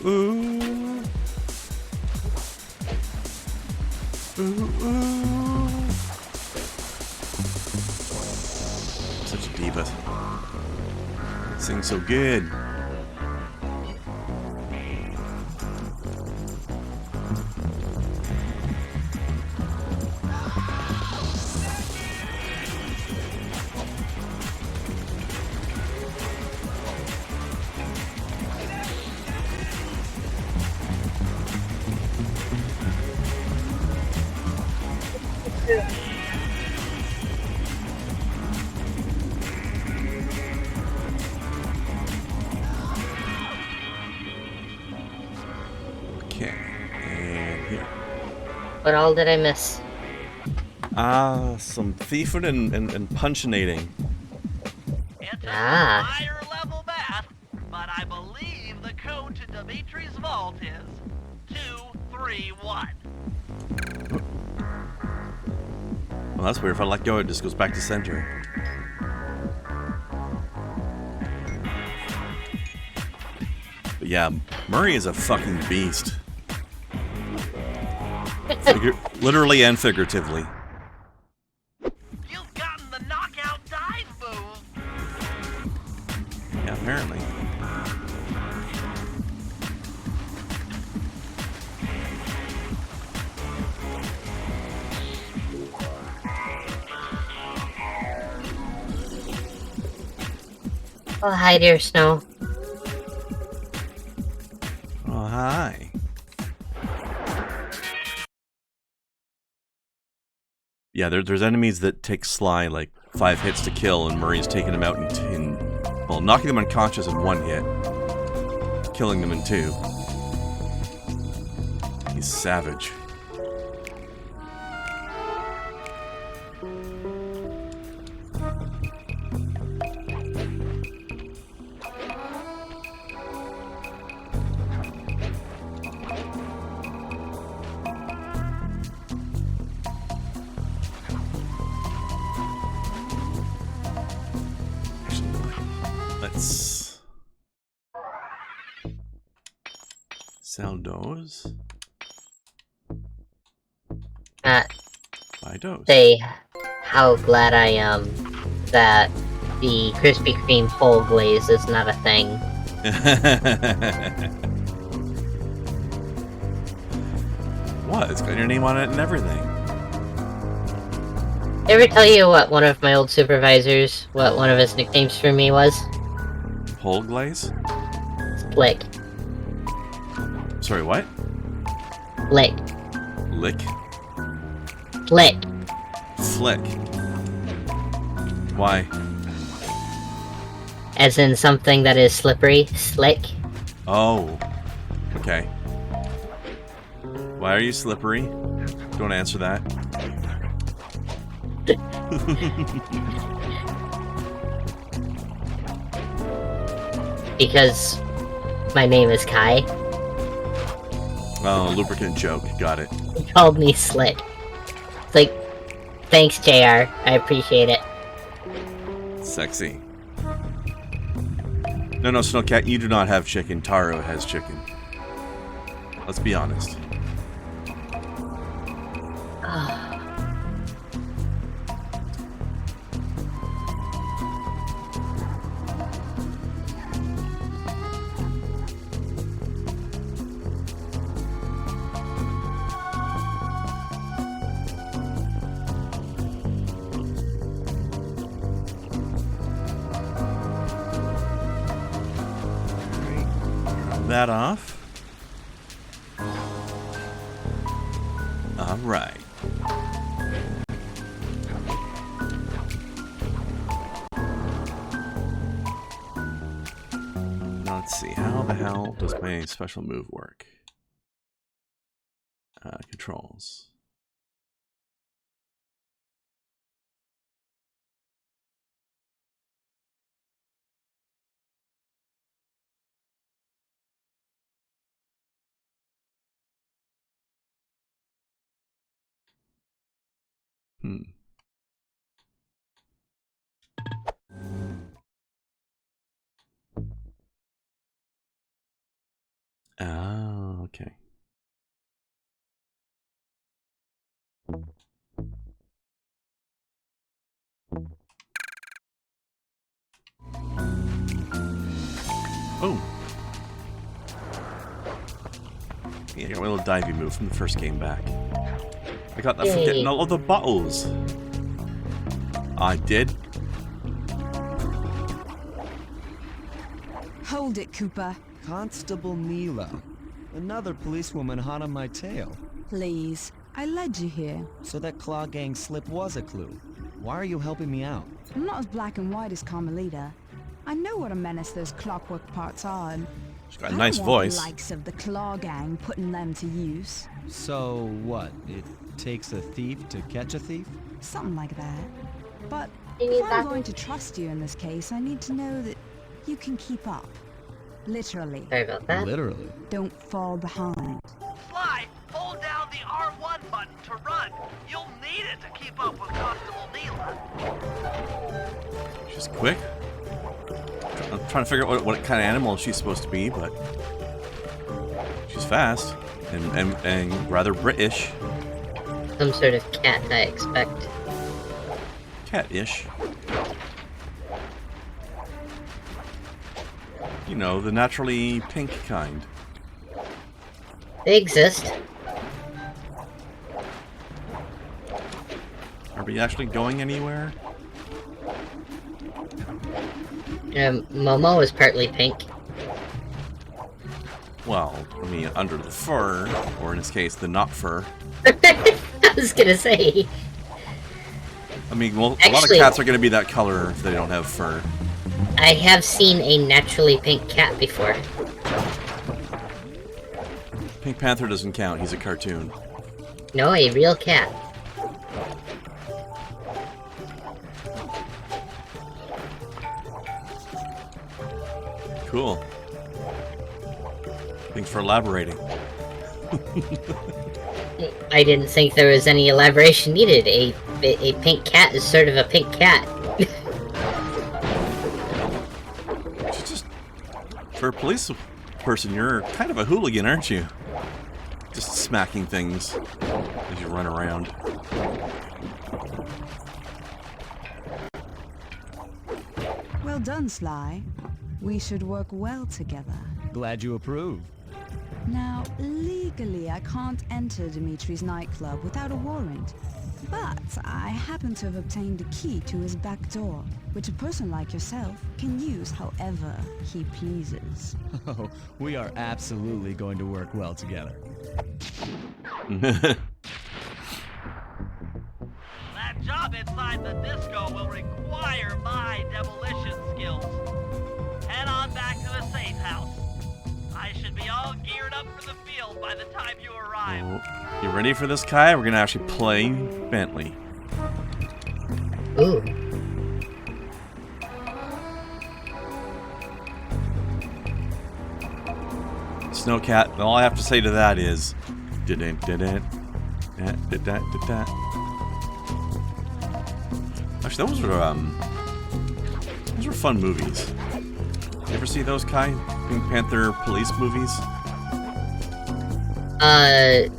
Ooh. Ooh, ooh. Such a diva. Sings so good. Okay, and here. What all did I miss? Some thieving and punchinating. It's a Ah. higher level math, but I believe the code to Dimitri's vault is 231. Well, that's weird. If I let go, it just goes back to center. But yeah, Murray is a fucking beast. Literally and figuratively. You've gotten the knockout dive move. Yeah, apparently. Oh, hi there, Snow. Oh, hi. Yeah, there's enemies that take Sly like 5 hits to kill, and Murray's taking them out well, knocking them unconscious in 1 hit, killing them in 2. He's savage. Let's sell those. Buy those. Say how glad I am that the Krispy Kreme whole glaze is not a thing. What? It's got your name on it and everything. Ever tell you what one of my old supervisors, what one of his nicknames for me was? Whole glaze? Lick. Sorry, what? Lick. Lick? Lick. Flick. Why? As in something that is slippery. Slick. Oh. Okay. Why are you slippery? Don't answer that. Because my name is Kai. Oh, lubricant joke. Got it. He called me Slick. It's like, thanks, JR. I appreciate it. Sexy. No, Snowcat, you do not have chicken. Taro has chicken. Let's be honest. That off. All right. Now let's see. How the hell does my special move work? Controls. Oh, okay. Oh. Yeah, I got my little divey move from the first game back. I got that from getting all of the bottles. I did. Hold it, Cooper. Constable Neela. Another policewoman hot on my tail. Please. I led you here. So that Claw Gang slip was a clue. Why are you helping me out? I'm not as black and white as Carmelita. I know what a menace those clockwork parts are, and She's got a nice voice. the likes of the Claw Gang putting them to use. So what? It takes a thief to catch a thief? Something like that. But You need if I'm that? going to trust you in this case, I need to know that you can keep up. Literally. Sorry about that. Literally. Don't fall behind. Fly, hold down the R1 button to run. You'll need it to keep up with Constable Neela. She's quick. I'm trying to figure out what kind of animal she's supposed to be, but she's fast and rather British. Some sort of cat, I expect. Cat-ish. You know, the naturally pink kind. They exist. Are we actually going anywhere? Momo is partly pink. Well, I mean, under the fur, or in this case, the not fur. I was gonna say. I mean, well, a lot of cats are going to be that color if they don't have fur. I have seen a naturally pink cat before. Pink Panther doesn't count, he's a cartoon. No, a real cat. Cool. Thanks for elaborating. I didn't think there was any elaboration needed. A pink cat is sort of a pink cat. Just for a police person, you're kind of a hooligan, aren't you? Just smacking things as you run around. Well done, Sly. We should work well together. Glad you approve. Now, legally, I can't enter Dimitri's nightclub without a warrant. But I happen to have obtained a key to his back door, which a person like yourself can use however he pleases. Oh, we are absolutely going to work well together. That job inside the disco will require my demolition skills. Head on back to the safe house. I should be all geared up for the field by the time you arrive. Oh, you ready for this, Kai? We're going to actually play Bentley. Ooh. Snowcat, all I have to say to that is... Actually, those were fun movies. You ever see those, Kai? Pink Panther police movies? I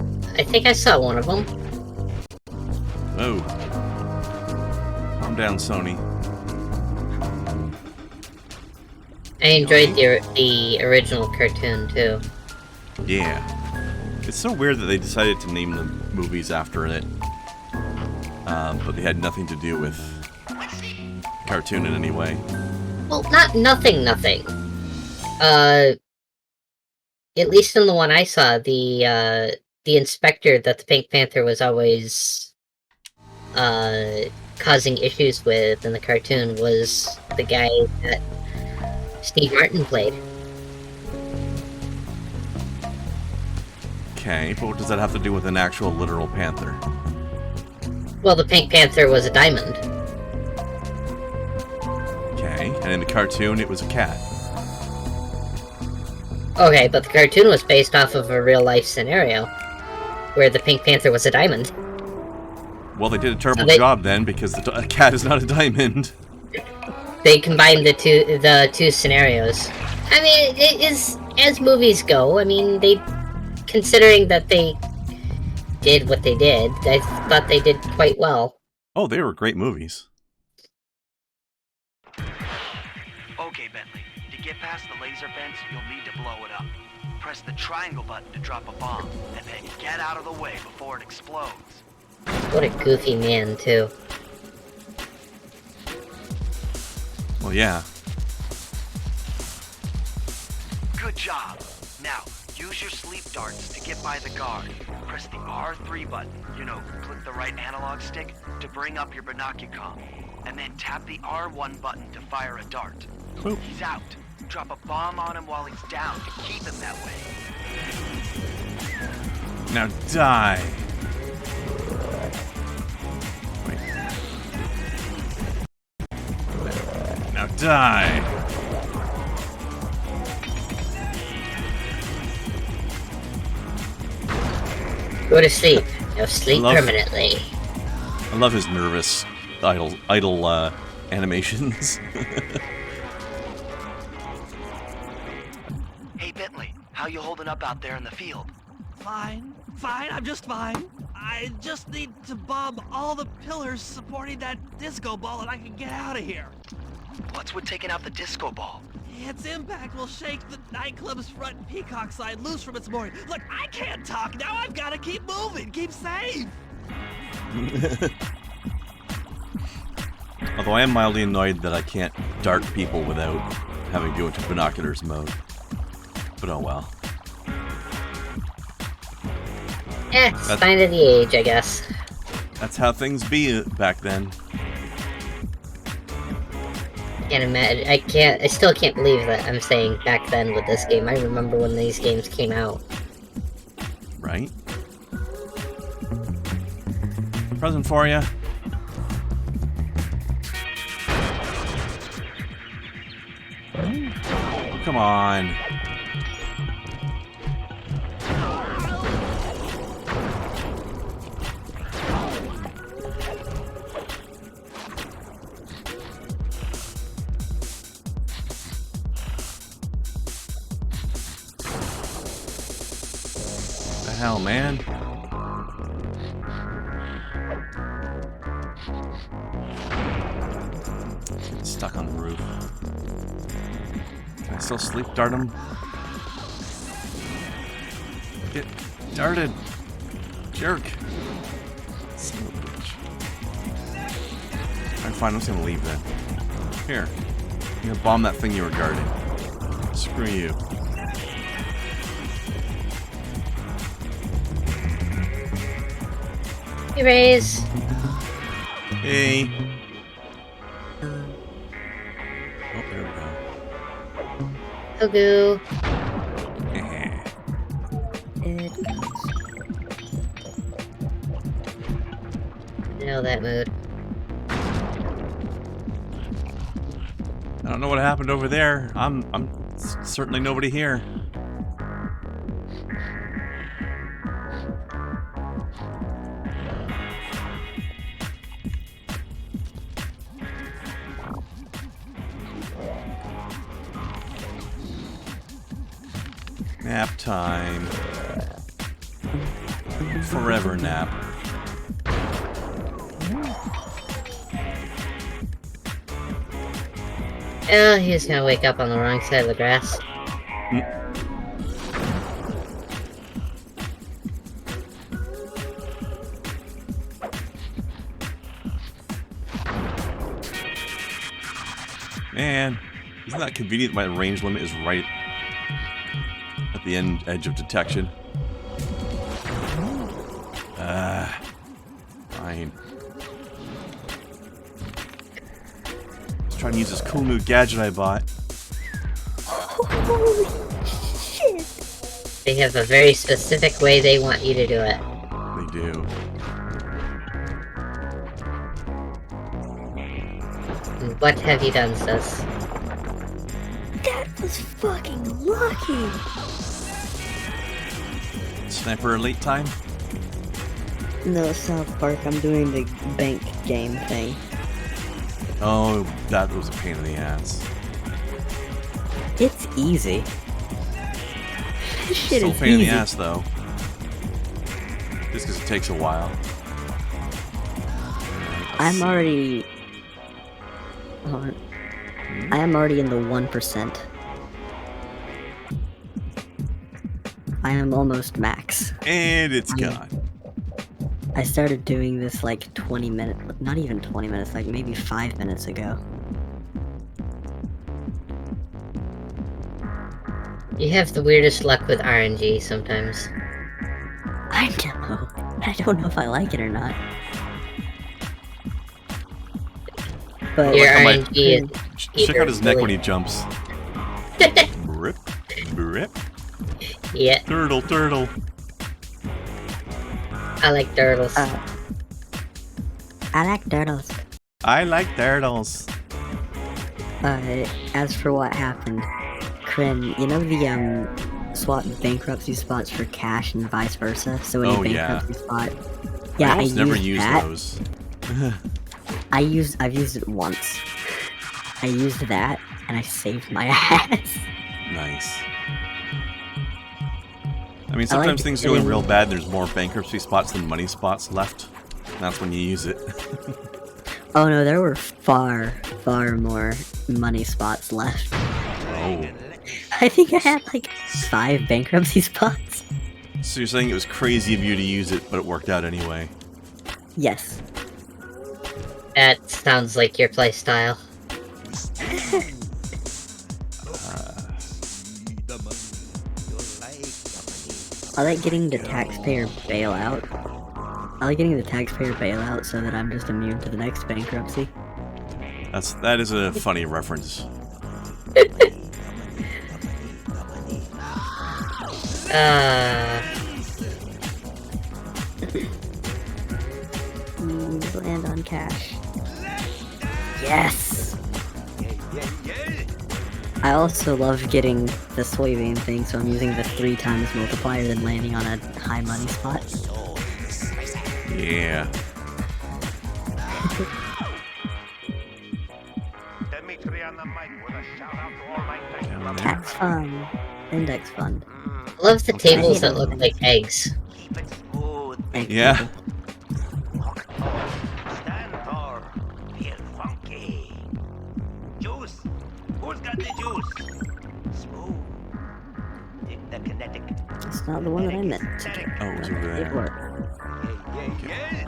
think I saw one of them. Oh. Calm down, Sony. I enjoyed the original cartoon, too. Yeah. It's so weird that they decided to name the movies after it. But they had nothing to do with cartoon in any way. Well, nothing. At least in the one I saw, the inspector that the Pink Panther was always causing issues with in the cartoon was the guy that Steve Martin played. Okay, but what does that have to do with an actual literal panther? Well, the Pink Panther was a diamond. Okay, and in the cartoon it was a cat. Okay, but the cartoon was based off of a real-life scenario, where the Pink Panther was a diamond. Well, they did a terrible job then, because the cat is not a diamond. They combined the two scenarios. I mean, it is, as movies go, I mean, considering that they did what they did, I thought they did quite well. Oh, they were great movies. Okay, Bentley. To get past the laser fence, you'll need to blow it up. Press the triangle button to drop a bomb, and then get out of the way before it explodes. What a goofy man, too. Well, yeah. Good job. Now, use your sleep darts to get by the guard. Press the R3 button, click the right analog stick to bring up your binocucom. And then tap the R1 button to fire a dart. Oop. He's out. Drop a bomb on him while he's down to keep him that way. Now die. Wait. Now die. Go to sleep. You'll sleep permanently. I love his nervous, idle animations. Hey, Bentley, how you holding up out there in the field? Fine, I'm just fine. I just need to bomb all the pillars supporting that disco ball and I can get out of here. What's with taking out the disco ball? Its impact will shake the nightclub's front peacock sign loose from its mooring. Look, I can't talk now. I've got to keep moving. Keep safe. Although I am mildly annoyed that I can't dart people without having to go into binoculars mode. But oh well. It's sign of the age, I guess. That's how things be back then. Can't imagine. I still can't believe that I'm saying back then with this game. I remember when these games came out. Right? Present for you. Come on. The hell, man? Stuck on the roof. Can I still sleep dart him? Get darted! Jerk! Son of a bitch. Alright, fine, I'm just gonna leave then. Here. I'm gonna bomb that thing you were guarding. Screw you. Hey, Raze. Hey. Oh, there we go. Hogu. Know that mood. I don't know what happened over there. I'm certainly nobody here. Nap time. Forever nap. Oh, he's gonna wake up on the wrong side of the grass. Man, isn't that convenient? My range limit is right at the edge of detection. Fine. Just trying to use this cool new gadget I bought. Holy shit! They have a very specific way they want you to do it. They do. And what have you done, sis? That was fucking lucky! Sniper Elite time? No, South Park, I'm doing the bank game thing. Oh, that was a pain in the ass. It's easy. This shit Still a is pain in easy. the ass, though. Just because it takes a while. I'm already... Hold on. I am already in the 1%. I am almost max. And it's gone. I started doing this like 20 minutes, not even 20 minutes, like maybe 5 minutes ago. You have the weirdest luck with RNG sometimes. I know. I don't know if I like it or not. But Your like RNG is check out his neck when he jumps. Brip, brip. Yeah, Turtle, turtle. I like turtles. I like turtles. I like turtles. As for what happened, Kren, you know the swap bankruptcy spots for cash and vice versa? So any bankruptcy spot. Yeah, I almost never used use that. those. I've used it once. I used that and I saved my ass. Nice. I mean, sometimes things are going real bad. There's more bankruptcy spots than money spots left. And that's when you use it. Oh no, there were far more money spots left. Oh. I think I had like 5 bankruptcy spots. So you're saying it was crazy of you to use it, but it worked out anyway? Yes. That sounds like your playstyle. I like getting the taxpayer bailout. So that I'm just immune to the next bankruptcy. That is a funny reference. Land on cash. Yes! I also love getting the soybean thing, so I'm using the 3 times multiplier than landing on a high money spot. Yeah. Tax fund. Index fund. I love the tables that look like eggs. Egg Yeah. table. Stand tall. Feel funky. Juice. Who's got the juice? Smooth. The kinetic. It's not the one that I meant to do. Oh, it was over It there. worked. Yeah.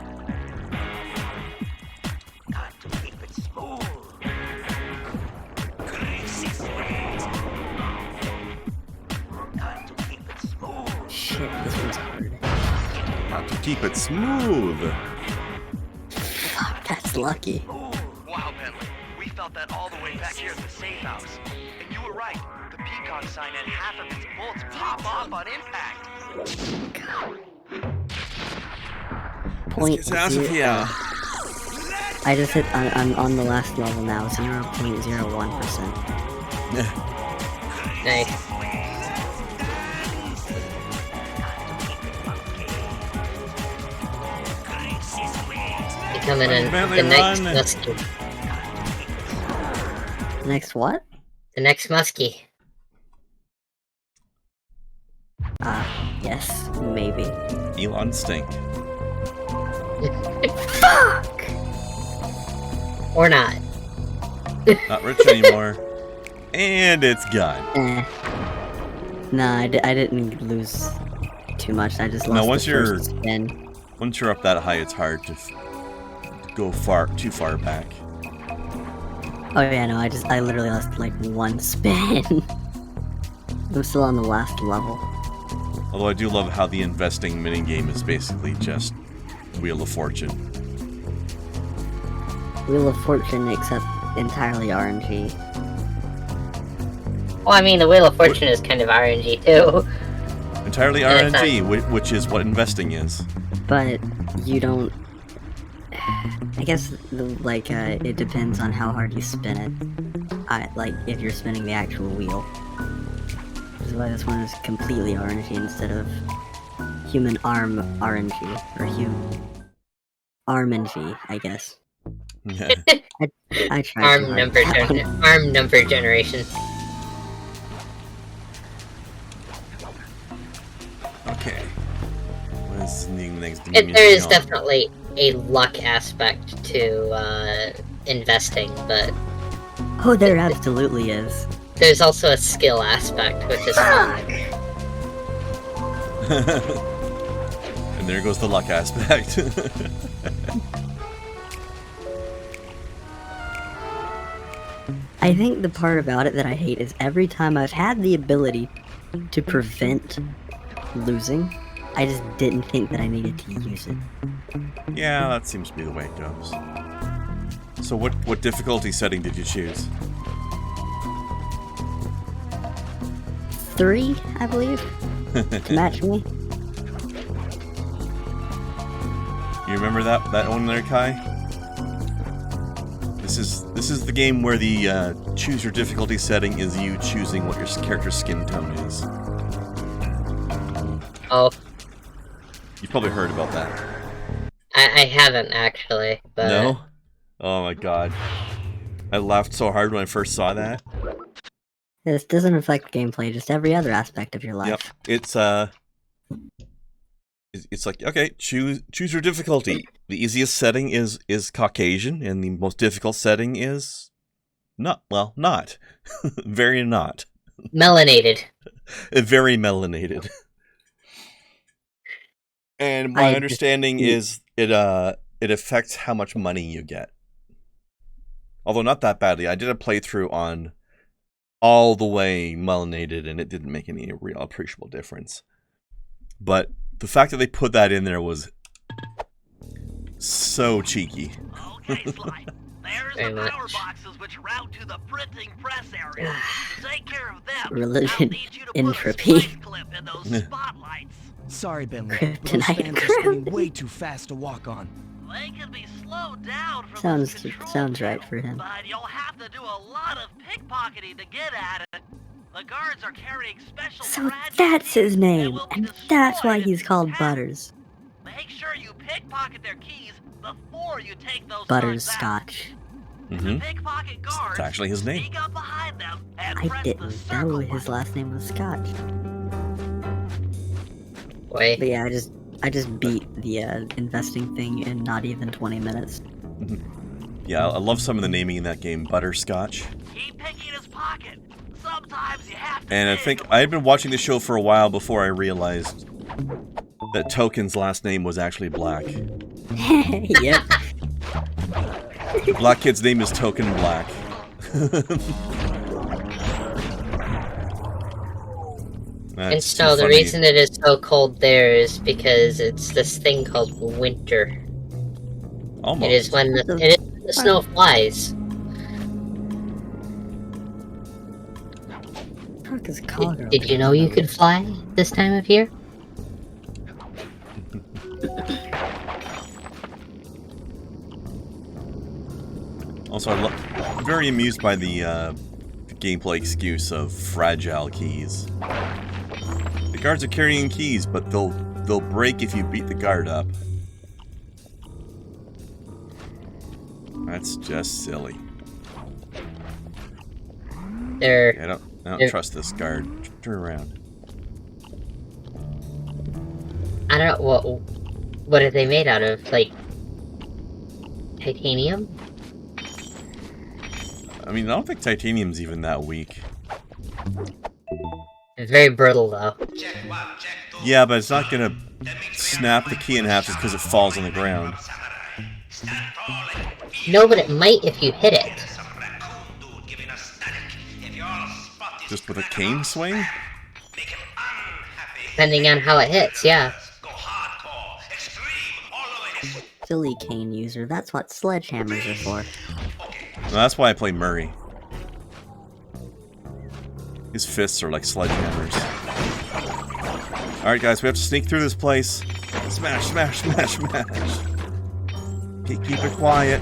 Got to keep it smooth. Crazy sweet. Got to keep it smooth. Shit, this one's hard. Got to keep it smooth. Fuck, that's lucky. Wow, Bentley. We felt that all the way back here at the safe house. And you were right. The peacock sign had half of its bolts pop off on impact. Point zero. I just hit. I'm on the last level now. 0.01%. Nice. Becoming the next muskie. Next what? The next muskie. Yes, maybe. Elon Stink. Fuck! Or not. Not rich anymore. And it's gone. Nah, I didn't lose too much. I just lost No, once the you're first spin. once you're up that high, it's hard to go too far back. Oh yeah, no, I literally lost like 1 spin. I'm still on the last level. Although I do love how the investing minigame is basically just Wheel of Fortune. Wheel of Fortune, except entirely RNG. Well, I mean, the Wheel of Fortune is kind of RNG too. Entirely Yeah, RNG, which is what investing is. But you don't. I guess it depends on how hard you spin it. Like if you're spinning the actual wheel. Which is why this one is completely RNG instead of human arm RNG or arm-NG, I guess. Yeah. I tried. Arm number generation. Okay. What is the next There is definitely a luck aspect to investing, but Oh, there absolutely is. there's also a skill aspect, which is fun. And there goes the luck aspect. I think the part about it that I hate is every time I've had the ability to prevent losing, I just didn't think that I needed to use it. Yeah, that seems to be the way it goes. So what difficulty setting did you choose? 3, I believe, to match me. You remember that one there, Kai? This is the game where the choose your difficulty setting is you choosing what your character's skin tone is. Oh, You've probably heard about that. I haven't actually, but No? Oh my god. I laughed so hard when I first saw that. This doesn't affect gameplay, just every other aspect of your life. Yep. It's it's like, okay, choose your difficulty. The easiest setting is Caucasian, and the most difficult setting is not. Very not. Melanated. Very melanated. And my understanding is it affects how much money you get. Although not that badly. I did a playthrough on all the way melanated, and it didn't make any real appreciable difference. But the fact that they put that in there was so cheeky. Okay, Sly. There's Very the power much. boxes which route to the printing press area. To take care of them, I'll Religion, need you to entropy. put a spice clip in those spotlights. Sorry, Bentley. Kryptonite Those fans are spinning gravity. way too fast to walk on. They can be slowed down from Sounds this control sounds right panel, for him. but you'll have to do a lot of pickpocketing to get at it. The guards are carrying special So fragile that's his keys that name, will be and that's why destroyed he's if called you have- Butters. Make sure you pickpocket their keys before you take those Butters guards out. Scotch. Mm-hmm. Pickpocket guards, It's actually his name. sneak up behind them and I press the didn't circle know his button. last name was Scotch. Boy. But yeah, I just beat the investing thing in not even 20 minutes. Yeah, I love some of the naming in that game. Butterscotch. Keep picking his pocket. Sometimes you have to And I dig think them. I had been watching the show for a while before I realized that Token's last name was actually Black. Yep. The Black kid's name is Token Black. And That's so too the funny. reason it is so cold there is because it's this thing called winter. Almost. It is when the snow flies. Fuck is Colorado? Did you know you could fly this time of year? Also, I'm very amused by the gameplay excuse of fragile keys. The guards are carrying keys, but they'll break if you beat the guard up. That's just silly. They're I don't They're- trust this guard. Turn around. I don't know what are they made out of? Like titanium? I mean, I don't think titanium's even that weak. It's very brittle though. Check 1, check 2. Yeah, but it's not gonna snap the key in half just because it falls on the ground. Stand tall and No, but it might if you hit it. some raccoon dude giving us static. If your spot is Just with a cane swing? make him unhappy. Depending on how it hits, yeah. Go hardcore, extreme, all the way. Silly cane user. That's what sledgehammers are for. Well, that's why I play Murray. His fists are like sledgehammers. Alright guys, we have to sneak through this place. Smash, smash, smash, smash. Keep it quiet.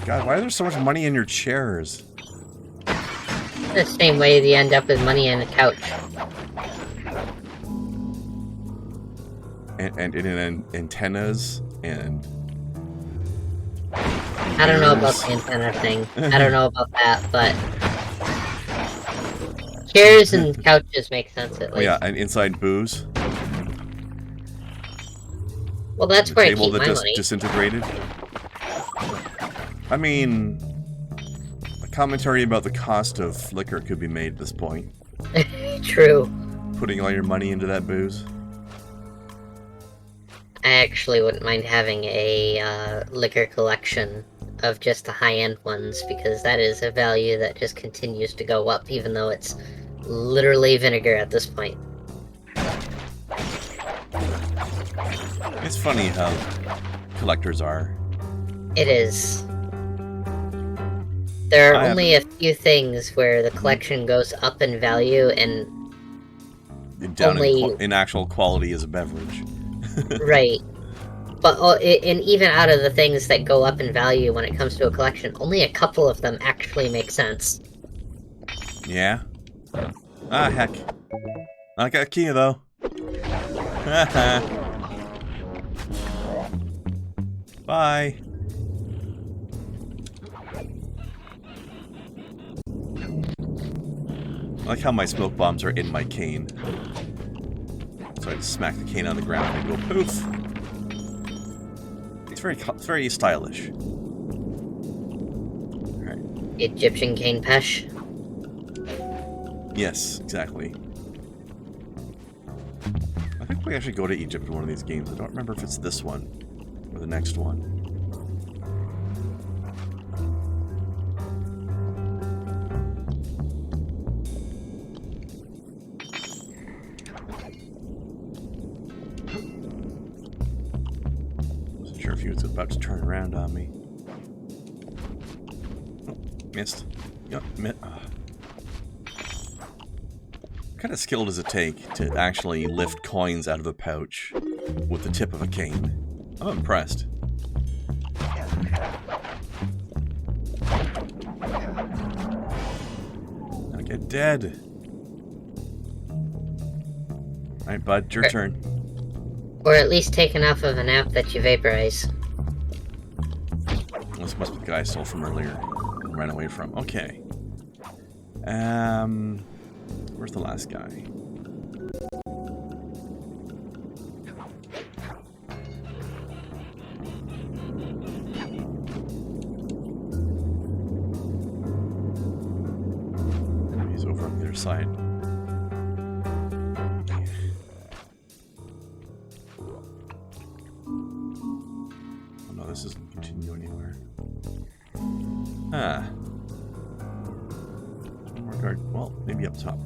God, why is there so much money in your chairs? The same way you end up with money in a couch. And in antennas and... I don't know about the antenna thing. I don't know about that, but chairs and couches make sense at Oh least. yeah, and inside booze. Well, that's The where I table keep that my just money. disintegrated. I mean, a commentary about the cost of liquor could be made at this point. True. Putting all your money into that booze. I actually wouldn't mind having a liquor collection of just the high-end ones, because that is a value that just continues to go up, even though it's literally vinegar at this point. It's funny how collectors are. It is. There are I only a few things where the collection goes up in value, and Down Only- in actual quality as a beverage. right. But and even out of the things that go up in value when it comes to a collection, only a couple of them actually make sense. Yeah? Ah, heck. I got a key, though. Bye. I like how my smoke bombs are in my cane. So I smack the cane on the ground and go poof. It's very stylish. Alright. Egyptian cane pesh. Yes, exactly. I think we actually go to Egypt in one of these games. I don't remember if it's this one or the next one. Wasn't sure if he was about to turn around on me. Oh, missed. Yep, What kind of skill does it take to actually lift coins out of a pouch with the tip of a cane? I'm impressed. I'll get dead. Alright, bud, your turn. Or at least take enough of a nap that you vaporize. This must be the guy I stole from earlier and ran away from. Okay. Where's the last guy? He's over on the other side. Oh no, this doesn't continue anywhere. Ah. More guard. Well, maybe up top.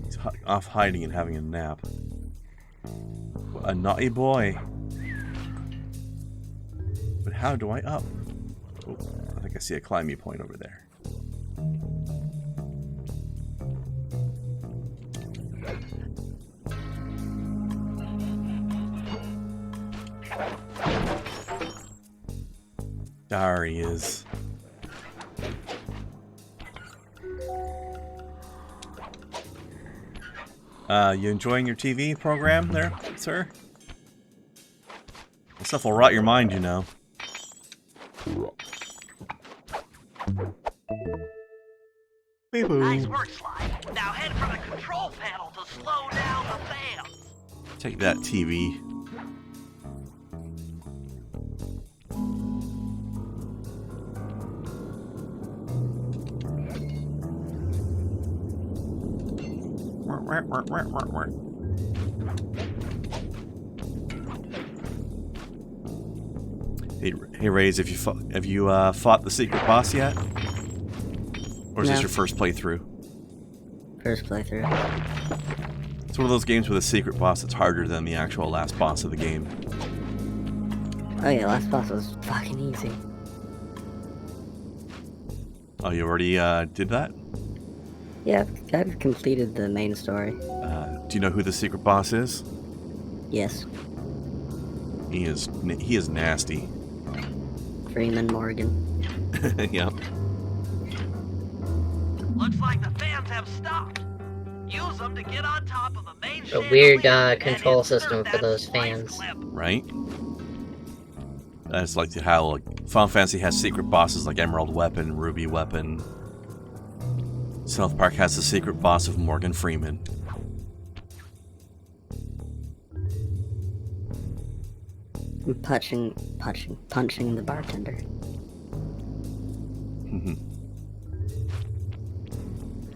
He's off hiding and having a nap. A naughty boy. But how do I up? Oh, I think I see a climbing point over there. There he is. You enjoying your TV program there, sir? That stuff will rot your mind, you know. Nice work, Sly. Now head for the control panel to slow down the fans. Take that, TV. Hey Raze, have you fought the secret boss yet? Or is this your first playthrough? First playthrough. It's one of those games with a secret boss that's harder than the actual last boss of the game. Oh yeah, last boss was fucking easy. Oh, you already did that? Yeah, I've completed the main story. Do you know who the secret boss is? Yes. He is nasty. Freeman Morgan. Yep. Looks like the fans have stopped. Use them to get on top of the main A weird control system for those fans. Right? That's like how Final Fantasy has secret bosses like Emerald Weapon, Ruby Weapon. South Park has the secret boss of Morgan Freeman. Punching the bartender.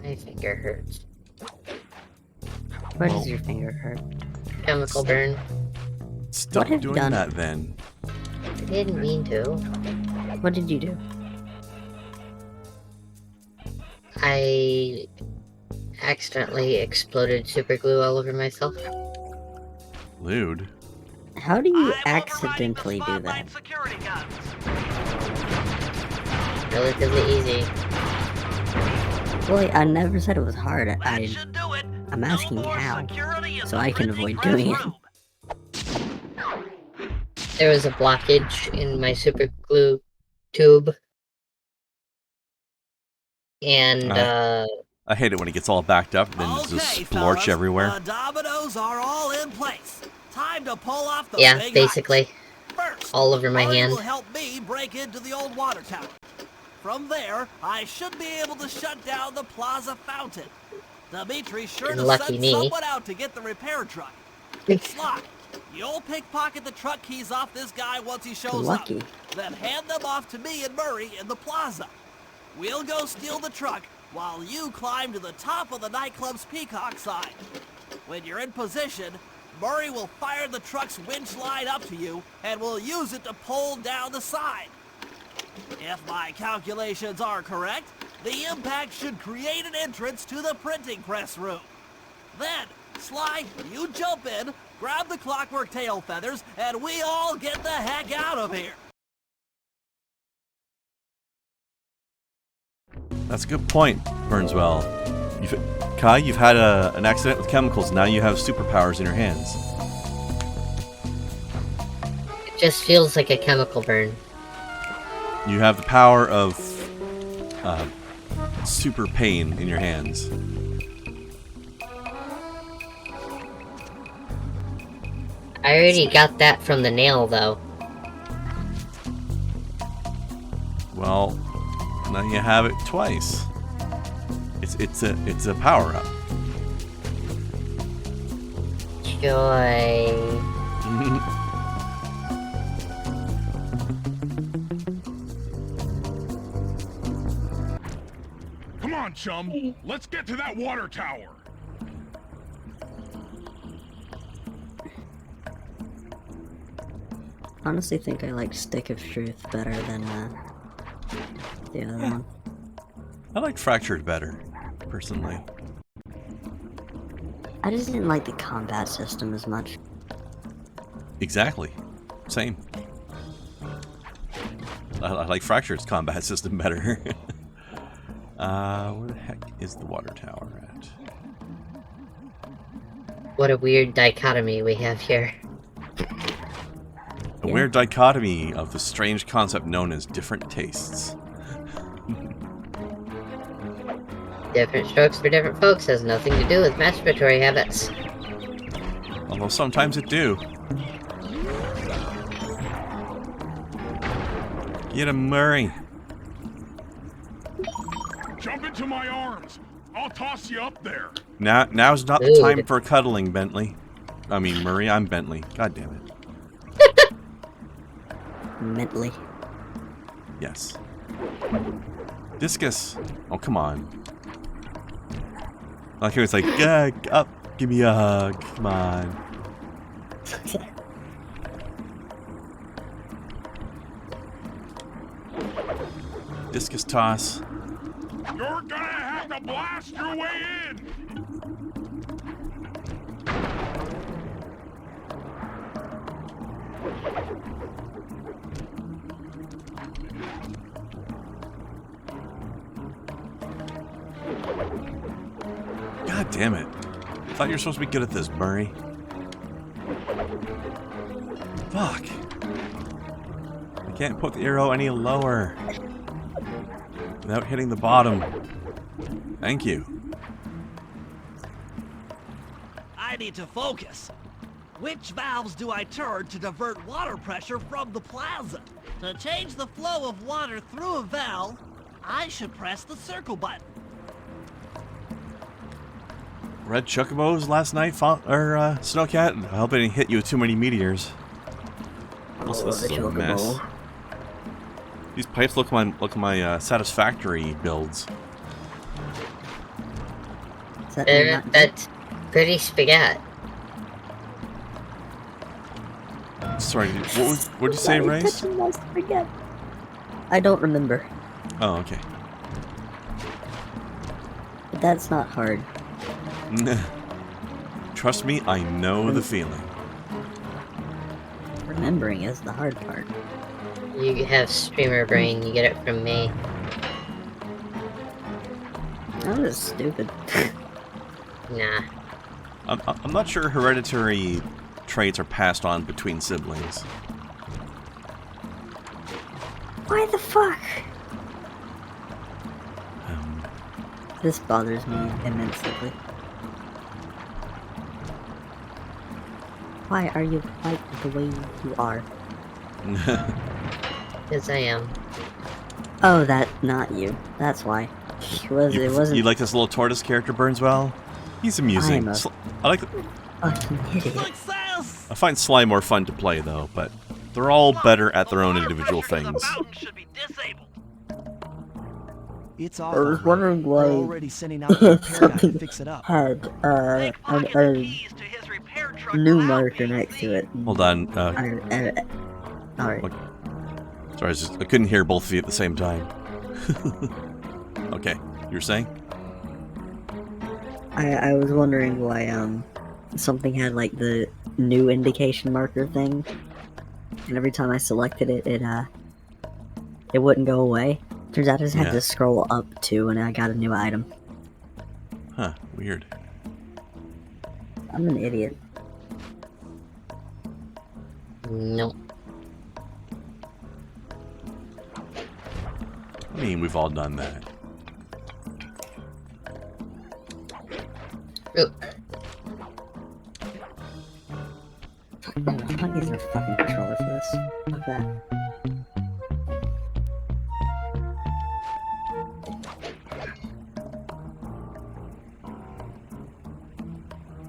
My finger hurts. Where does your finger hurt? Chemical burn. Stop doing that then. I didn't mean to. What did you do? I accidentally exploded super glue all over myself. Lewd. How do you accidentally do that? Relatively easy. Well, I never said it was hard. I'm asking how, so I can avoid doing it. There was a blockage in my super glue tube. And, I hate it when it gets all backed up and then just splorch everywhere. The dominoes are all in place. Time to pull off the basically. First, all over my hand. Will help me break into the old water tower. From there, I should be able to shut down the plaza fountain. Dimitri's sure to Lucky send me. someone out to get the repair truck. Sly, you'll pickpocket the truck keys off this guy once he shows Lucky. up. Then hand them off to me and Murray in the plaza. We'll go steal the truck while you climb to the top of the nightclub's peacock sign. When you're in position, Murray will fire the truck's winch line up to you and will use it to pull down the sign. If my calculations are correct, the impact should create an entrance to the printing press room. Then, Sly, you jump in, grab the clockwork tail feathers, and we all get the heck out of here. That's a good point, Burnswell. Kai, you've had an accident with chemicals. Now you have superpowers in your hands. It just feels like a chemical burn. You have the power of super pain in your hands. I already got that from the nail, though. Well, now you have it twice. It's a power up. Joy. Come on, chum. Let's get to that water tower. Honestly, think I like Stick of Truth better than the other one. I like Fractured better, personally. I just didn't like the combat system as much. Exactly. Same. I like Fractured's combat system better. Where the heck is the water tower at? What a weird dichotomy we have here. A weird dichotomy of the strange concept known as different tastes. Different strokes for different folks has nothing to do with masturbatory habits. Although sometimes it do. Get him, Murray. Jump into my arms. I'll toss you up there. Now's not the time for cuddling, Bentley. I mean, Murray, I'm Bentley. God damn it. Mentally. Yes. Discus. Oh, come on. Like he was like, up, give me a hug. Come on. Discus toss. You're gonna have to blast your way in. God damn it. I thought you were supposed to be good at this, Murray. Fuck. I can't put the arrow any lower without hitting the bottom. Thank you. I need to focus. Which valves do I turn to divert water pressure from the plaza? To change the flow of water through a valve, I should press the circle button. Red chocobos last night, Snowcat. I hope I didn't hit you with too many meteors. Also, this is a mess. These pipes look like my satisfactory builds. That's pretty spaghetti. Sorry, what did you say, Race? I don't remember. Oh, okay. But that's not hard. Trust me, I know the feeling. Remembering is the hard part. You have streamer brain, you get it from me. That was stupid. Nah. I'm not sure hereditary traits are passed on between siblings. Why the fuck? This bothers me immensely. Why are you like the way you are? Because I am. Oh, that not you. That's why. It wasn't. You like this little tortoise character, Burnswell? He's amusing. I'm a I like. fucking idiot. Success! I find Sly more fun to play though, but they're all better at their own individual things. It's I off. was wondering why We're already sending out the repair guy to fix it up. had a new marker next to it. Hold on. Alright. Sorry, I couldn't hear both of you at the same time. Okay, you were saying? I was wondering why something had like the new indication marker thing, and every time I selected it, it wouldn't go away. Turns out I just had to scroll up too, and I got a new item. Huh? Weird. I'm an idiot. Nope. I mean, we've all done that. Ooh. I'm not using a fucking controller for this. Fuck that.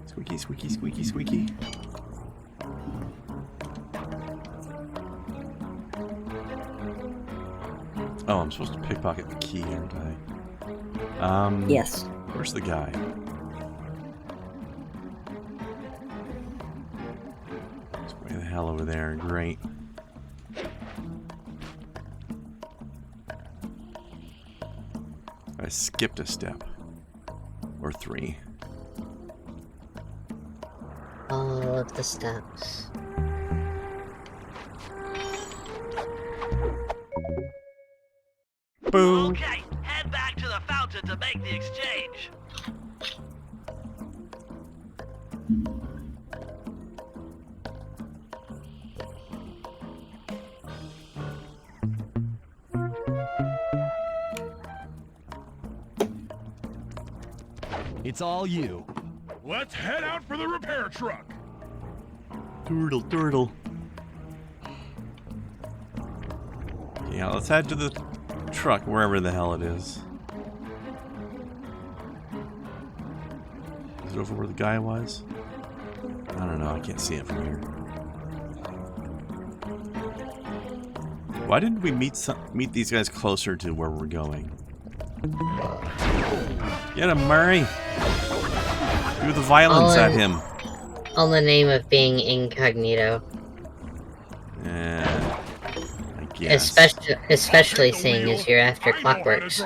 Squeaky, squeaky, squeaky, squeaky. Oh, I'm supposed to pickpocket the key, aren't I? Yes. Where's the guy? He's way the hell over there. Great. I skipped a step. Or 3. All of the steps. Boom. Okay, head back to the fountain to make the exchange. It's all you. Let's head out for the repair truck. Turtle, turtle. Yeah, let's head to the truck, wherever the hell it is. Is it over where the guy was? I don't know, I can't see it from here. Why didn't we meet these guys closer to where we're going? Get him, Murray! Do the violence at him. All in the name of being incognito. Yeah, I guess. Especially seeing as you're after Clockworks.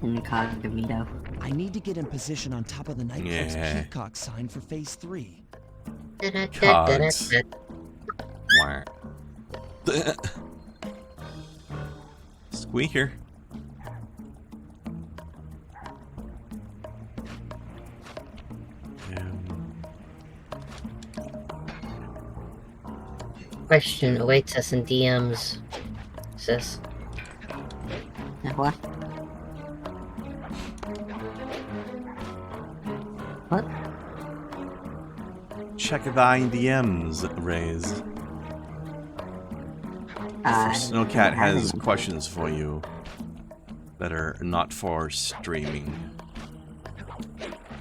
Incognito. I need to get in position on top of the nightclub's Yeah. peacock sign for phase 3. Cogs. Squeaker. Question awaits us in DMs, sis. What? What? Check the IDMs, Raise. Snowcat has questions for you that are not for streaming.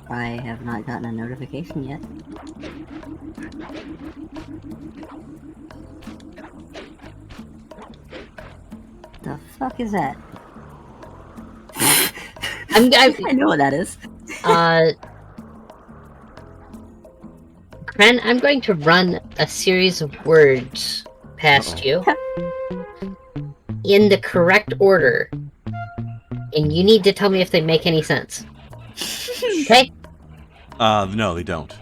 I have not gotten a notification yet. The fuck is that? I know what that is. Kren, I'm going to run a series of words past you in the correct order, and you need to tell me if they make any sense. Okay? No, they don't.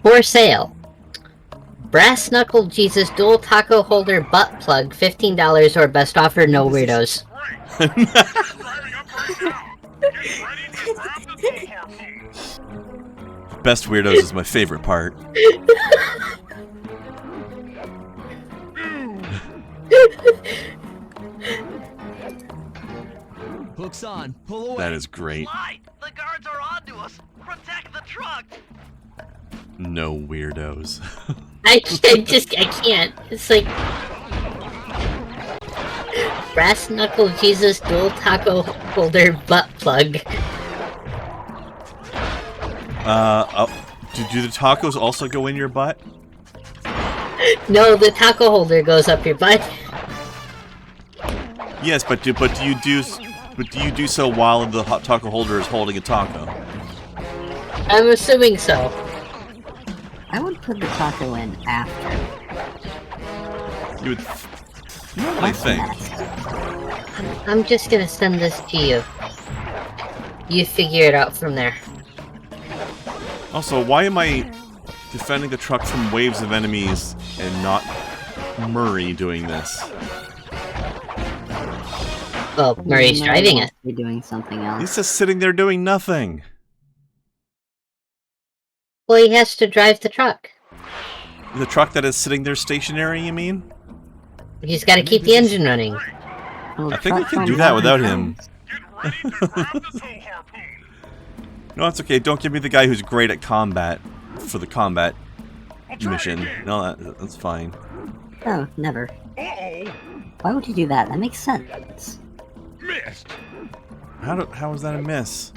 For sale. Brass Knuckle Jesus Dual Taco Holder Butt Plug, $15 or best offer, no weirdos. Best weirdos is my favorite part. Hooks on. Pull away. That is great. Sly, the guards are onto us. Protect the truck. No weirdos. I can't. It's like... Brass Knuckle Jesus Dual Taco Holder Butt Plug. Do the tacos also go in your butt? No, the taco holder goes up your butt. Yes, but do you do so while the hot taco holder is holding a taco? I'm assuming so. I would put the taco in after. You would. I think. I'm just gonna send this to you. You figure it out from there. Also, why am I defending the truck from waves of enemies and not Murray doing this? Well, Murray's driving it. You're doing something else. He's just sitting there doing nothing. Well, he has to drive the truck. The truck that is sitting there stationary, you mean? He's got to keep the engine running. Well, I think we truck can from do that without Harpoon. him. No, it's okay. Don't give me the guy who's great at combat for the combat mission. No, that's fine. Oh, never. Why would you do that? That makes sense. Missed. How was that a miss?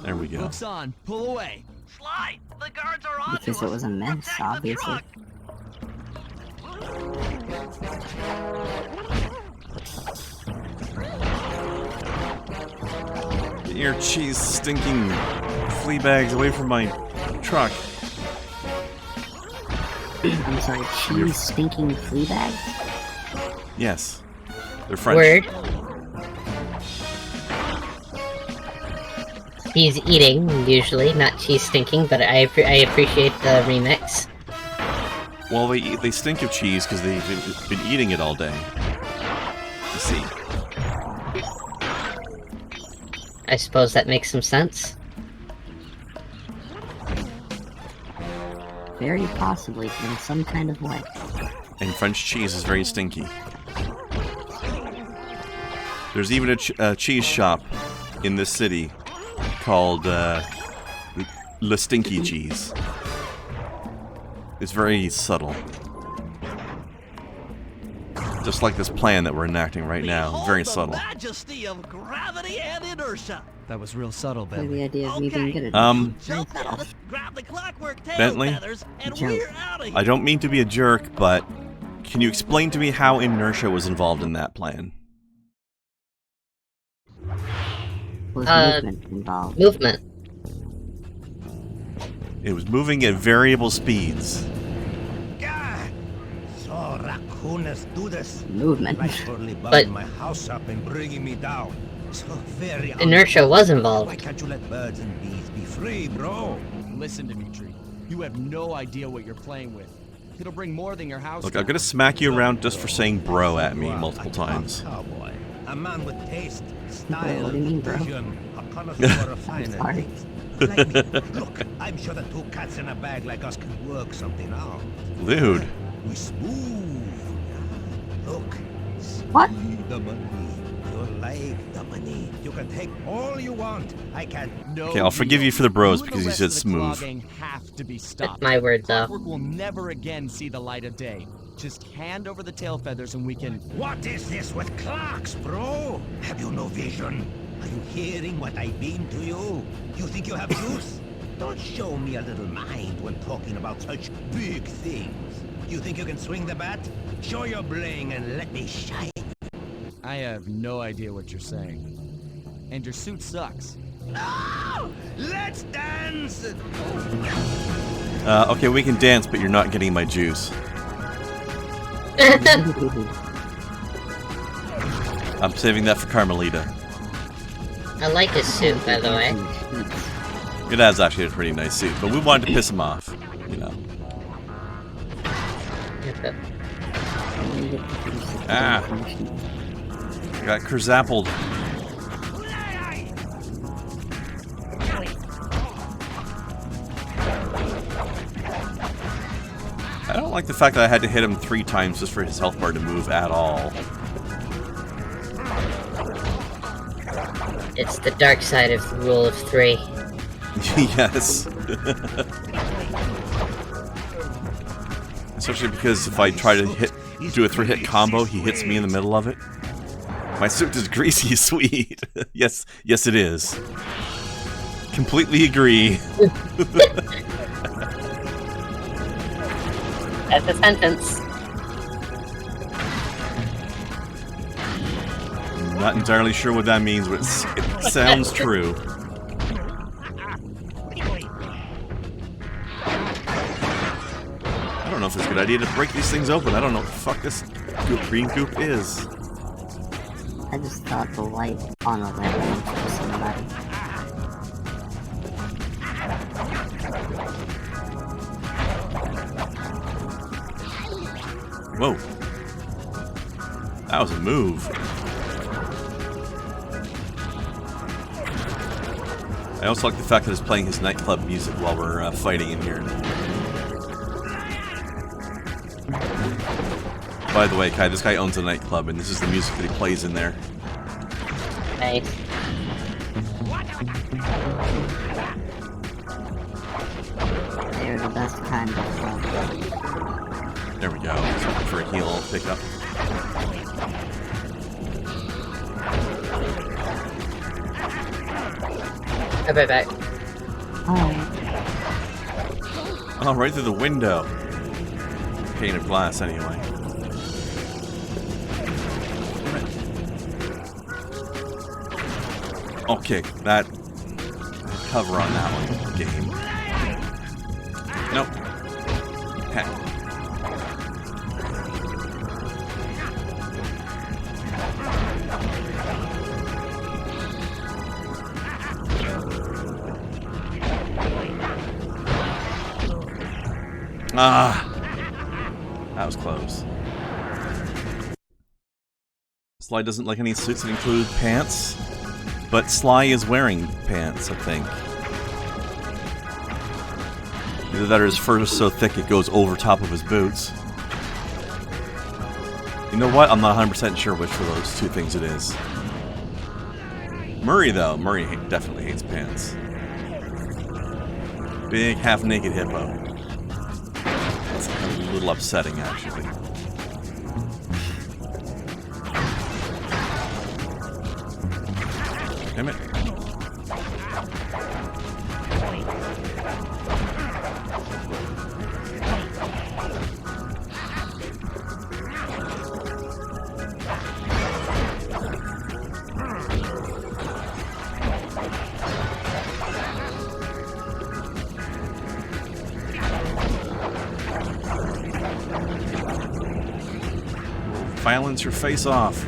There we go. Hook's on. Pull away. Slide! The guards are on Because to it was us. a miss, Protect the obviously. truck. Get your cheese stinking flea bags away from my truck. I'm sorry, cheese stinking flea bags? Yes. They're French. Word. He's eating, usually, not cheese stinking, but I appreciate the remix. Well, they stink of cheese because they've been eating it all day. You see. I suppose that makes some sense. Very possibly, in some kind of way. And French cheese is very stinky. There's even a cheese shop in this city called Le Stinky Cheese. It's very subtle. Just like this plan that we're enacting right now. Behold Very the subtle. majesty of gravity and inertia. That was real subtle, By the Bentley. idea of me being good at Jump in, grab the clockwork tail Bentley? feathers, and Joke. we're out of here. I don't mean to be a jerk, but can you explain to me how inertia was involved in that plan? Was movement involved. Movement. It was moving at variable speeds. God! So raccoons do this. Movement. Rightfully But- bugging my house up and bringing me down. So very Inertia was Why involved. can't you let birds and bees be free, bro? Listen to me, Tree. You have no idea what you're playing with. It'll bring more than your house. Look, I'm gonna smack you around just for saying bro at me multiple times. Cowboy. A man with taste, style, What do you mean, bro? vision, a connoisseur of finer Sorry. things. Like me. Look, I'm sure that two cats in a bag like us can work something out. Dude. We smooth. Look. What? See the money. You like the money. You can take all you want. I can. No, Okay, I'll forgive you for the bros and because the you rest said of the claw smooth. gang have to be That's stopped. my word, though. Clockwork will never again see the light of day. Just hand over the tail feathers and we can... What is this with clocks, bro? Have you no vision? Are you hearing what I beam to you? You think you have juice? Don't show me a little mind when talking about such big things. You think you can swing the bat? Show your bling and let me shine. I have no idea what you're saying. And your suit sucks. No! Let's dance! Okay, we can dance, but you're not getting my juice. I'm saving that for Carmelita. I like his suit, by the way. It has actually a pretty nice suit, but we wanted to piss him off, you know. Ah. Got kerzappled. I don't like the fact that I had to hit him 3 times just for his health bar to move at all. It's the dark side of the rule of 3. Yes. Especially because if I try to do a 3-hit combo, he hits me in the middle of it. My suit is greasy sweet. Yes, yes it is. Completely agree. That's a sentence. Not entirely sure what that means, but it sounds true. I don't know if it's a good idea to break these things open. I don't know what the fuck this green goop is. I just thought the light on a lamp was somebody. Whoa. That was a move. I also like the fact that it's playing his nightclub music while we're fighting in here. By the way, Kai, this guy owns a nightclub, and this is the music that he plays in there. Nice. They're the best kind of fun. There we go. Something for a heal pickup. I'll be back. Oh, right through the window. Pane of glass, anyway. Okay, that cover on that one. Game. Nope. Heck. Ah, that was close. Sly doesn't like any suits that include pants, but Sly is wearing pants, I think. Either that or his fur is so thick it goes over top of his boots. You know what? I'm not 100% sure which of those two things it is. Murray, though. Murray definitely hates pants. Big half-naked hippo. It's a little upsetting, actually. Damn it. Violence your face off.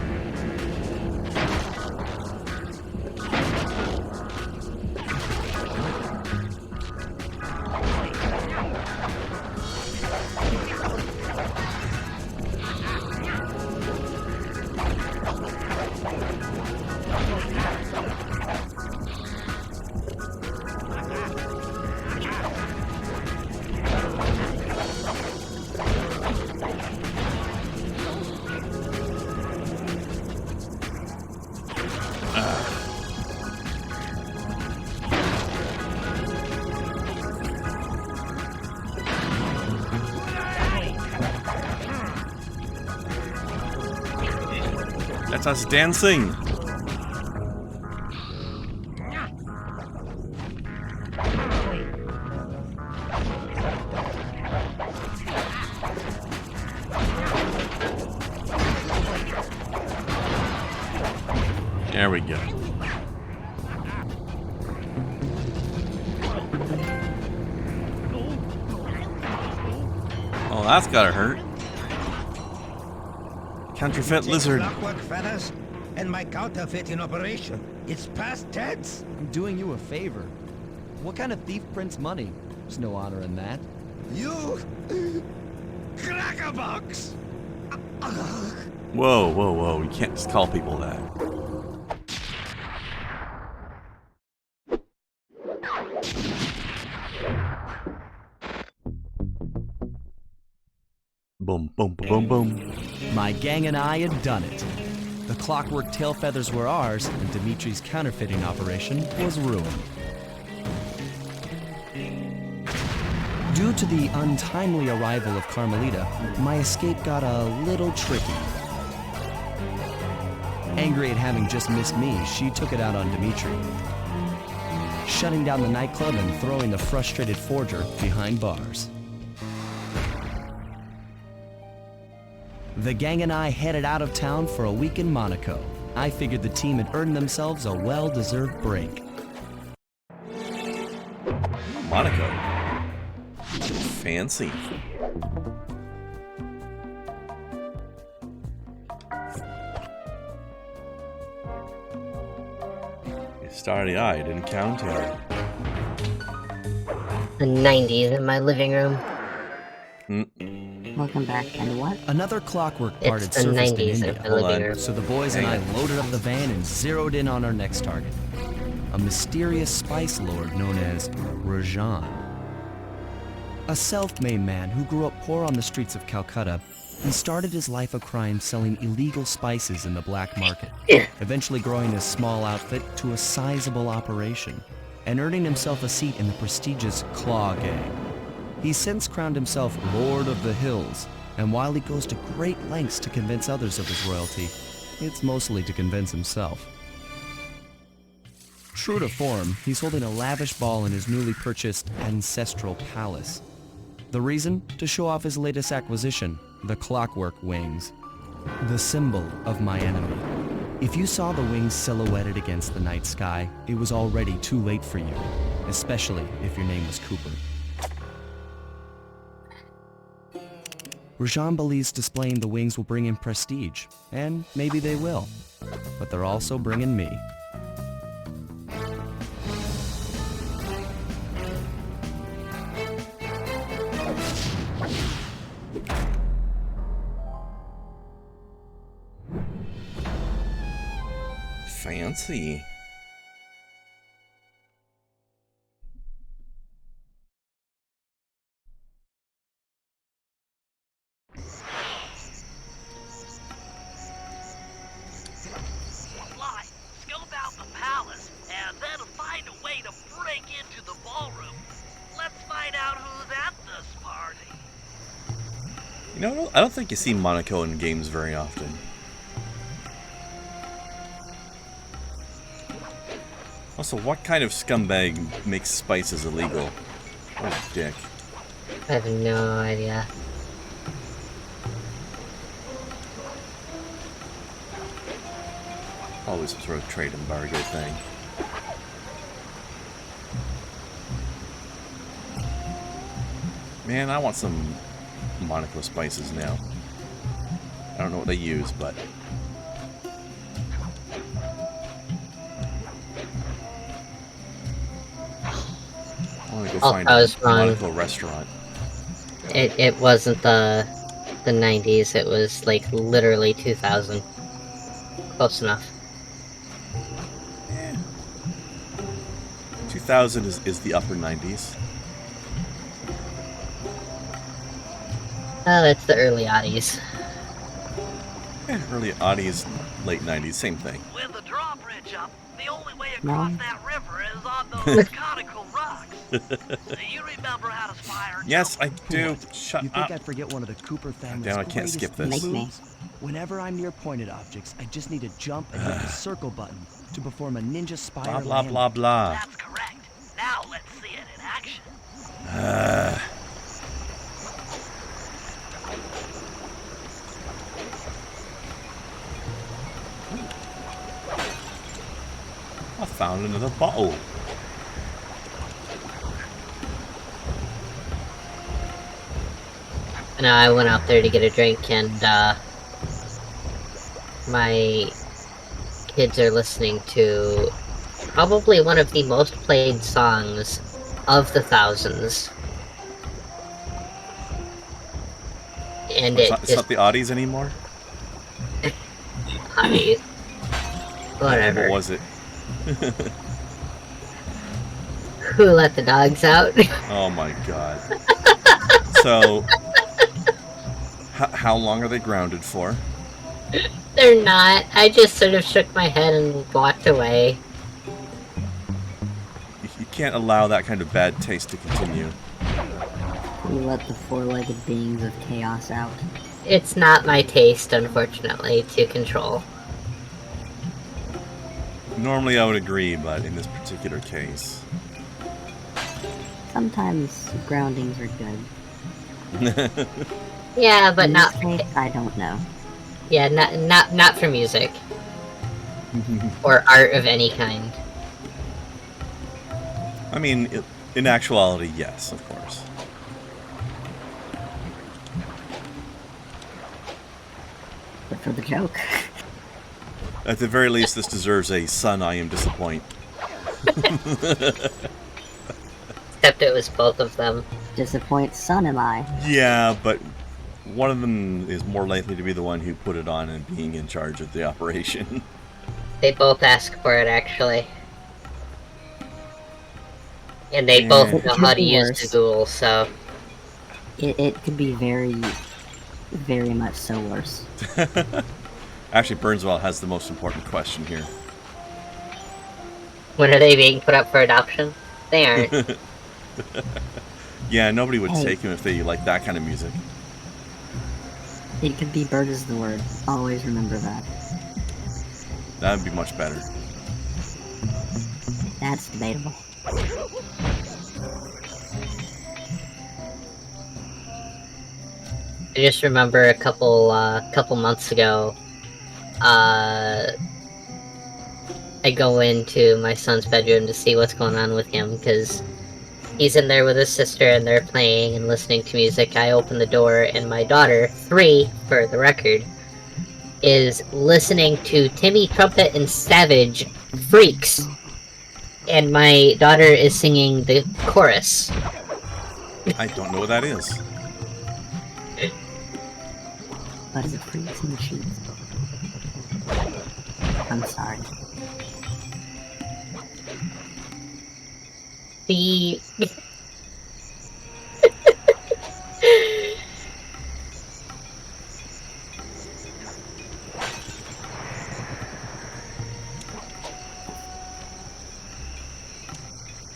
That's us dancing. There we go. Oh, that's gotta hurt. Counterfeit lizard. Clockwork feathers and my counterfeiting operation. It's past tense. I'm doing you a favor. What kind of thief prints money? There's no honor in that. You crackerbox. Whoa, whoa, whoa. You can't just call people that. Boom, boom, boom, boom, boom. My gang and I had done it. The clockwork tail feathers were ours, and Dimitri's counterfeiting operation was ruined. Due to the untimely arrival of Carmelita, my escape got a little tricky. Angry at having just missed me, she took it out on Dimitri, shutting down the nightclub and throwing the frustrated forger behind bars. The gang and I headed out of town for a week in Monaco. I figured the team had earned themselves a well-deserved break. Monaco. Fancy. Starry eye, didn't count it. The 90s in my living room. Welcome back, and what? Another clockwork part had It's the surfaced in 90s in India, my living room. so the boys and I loaded up the van and zeroed in on our next target. A mysterious spice lord known as Rajan. A self-made man who grew up poor on the streets of Calcutta and started his life of crime selling illegal spices in the black market, eventually growing his small outfit to a sizable operation and earning himself a seat in the prestigious Claw Gang. He's since crowned himself Lord of the Hills, and while he goes to great lengths to convince others of his royalty, it's mostly to convince himself. True to form, he's holding a lavish ball in his newly purchased ancestral palace. The reason? To show off his latest acquisition, the Clockwork Wings, the symbol of my enemy. If you saw the wings silhouetted against the night sky, it was already too late for you, especially if your name was Cooper. Rajan believes displaying the wings will bring him prestige, and maybe they will, but they're also bringing me. Fancy. Fly, scope out the palace, and then find a way to break into the ballroom. Let's find out who's at this party. You know, I don't think you see Monaco in games very often. Also, what kind of scumbag makes spices illegal? What a dick. I have no idea. Always some sort of trade embargo thing. Man, I want some Monaco spices now. I don't know what they use, but... I want to go find I was a wrong. Monaco restaurant. It wasn't the 90s, it was like literally 2000. Close enough. 2000 is the upper 90s. Oh, it's the early oddies. Early 80s, late 90s, same thing. With the drawbridge up, the only way No. across that river is on those conical rocks. You remember how to spy or Yes, jump? I do. Shut You think up. I'd forget one of the Cooper family's Damn, I can't skip this. Make me. moves? Whenever I'm near pointed objects, I just need to jump and hit the circle button to perform a ninja spire Blah, blah, landing. blah, blah. That's correct. Now let's see it in action. I found another bottle. And I went out there to get a drink, and my kids are listening to probably one of the most played songs of the thousands. And It's it not, it's just not the Audis anymore? honey. Whatever. What was it? Who let the dogs out? Oh my god. So, how long are they grounded for? They're not. I just sort of shook my head and walked away. You can't allow that kind of bad taste to continue. We let the four-legged beings of chaos out. It's not my taste, unfortunately, to control. Normally I would agree, but in this particular case... Sometimes groundings are good. Yeah, but not. I don't know. Yeah, not for music or art of any kind. I mean, in actuality, yes, of course. But for the joke. At the very least, this deserves a "Son, I am disappoint." Except it was both of them. Disappoint, son am I. Yeah, but one of them is more likely to be the one who put it on and being in charge of the operation. They both ask for it, actually. And they both know how to use the Google, so... It could be very, very much so worse. Actually, Burnswell has the most important question here. When are they being put up for adoption? They aren't. Yeah, nobody would take him if they like that kind of music. It could be bird is the word. Always remember that. That'd be much better. That's debatable. I just remember a couple months ago, I go into my son's bedroom to see what's going on with him, because he's in there with his sister and they're playing and listening to music. I open the door and my daughter, 3 for the record, is listening to Timmy Trumpet and Savage Freaks. And my daughter is singing the chorus. I don't know what that is. What is it, Freaks in the Sheets? I'm sorry. The...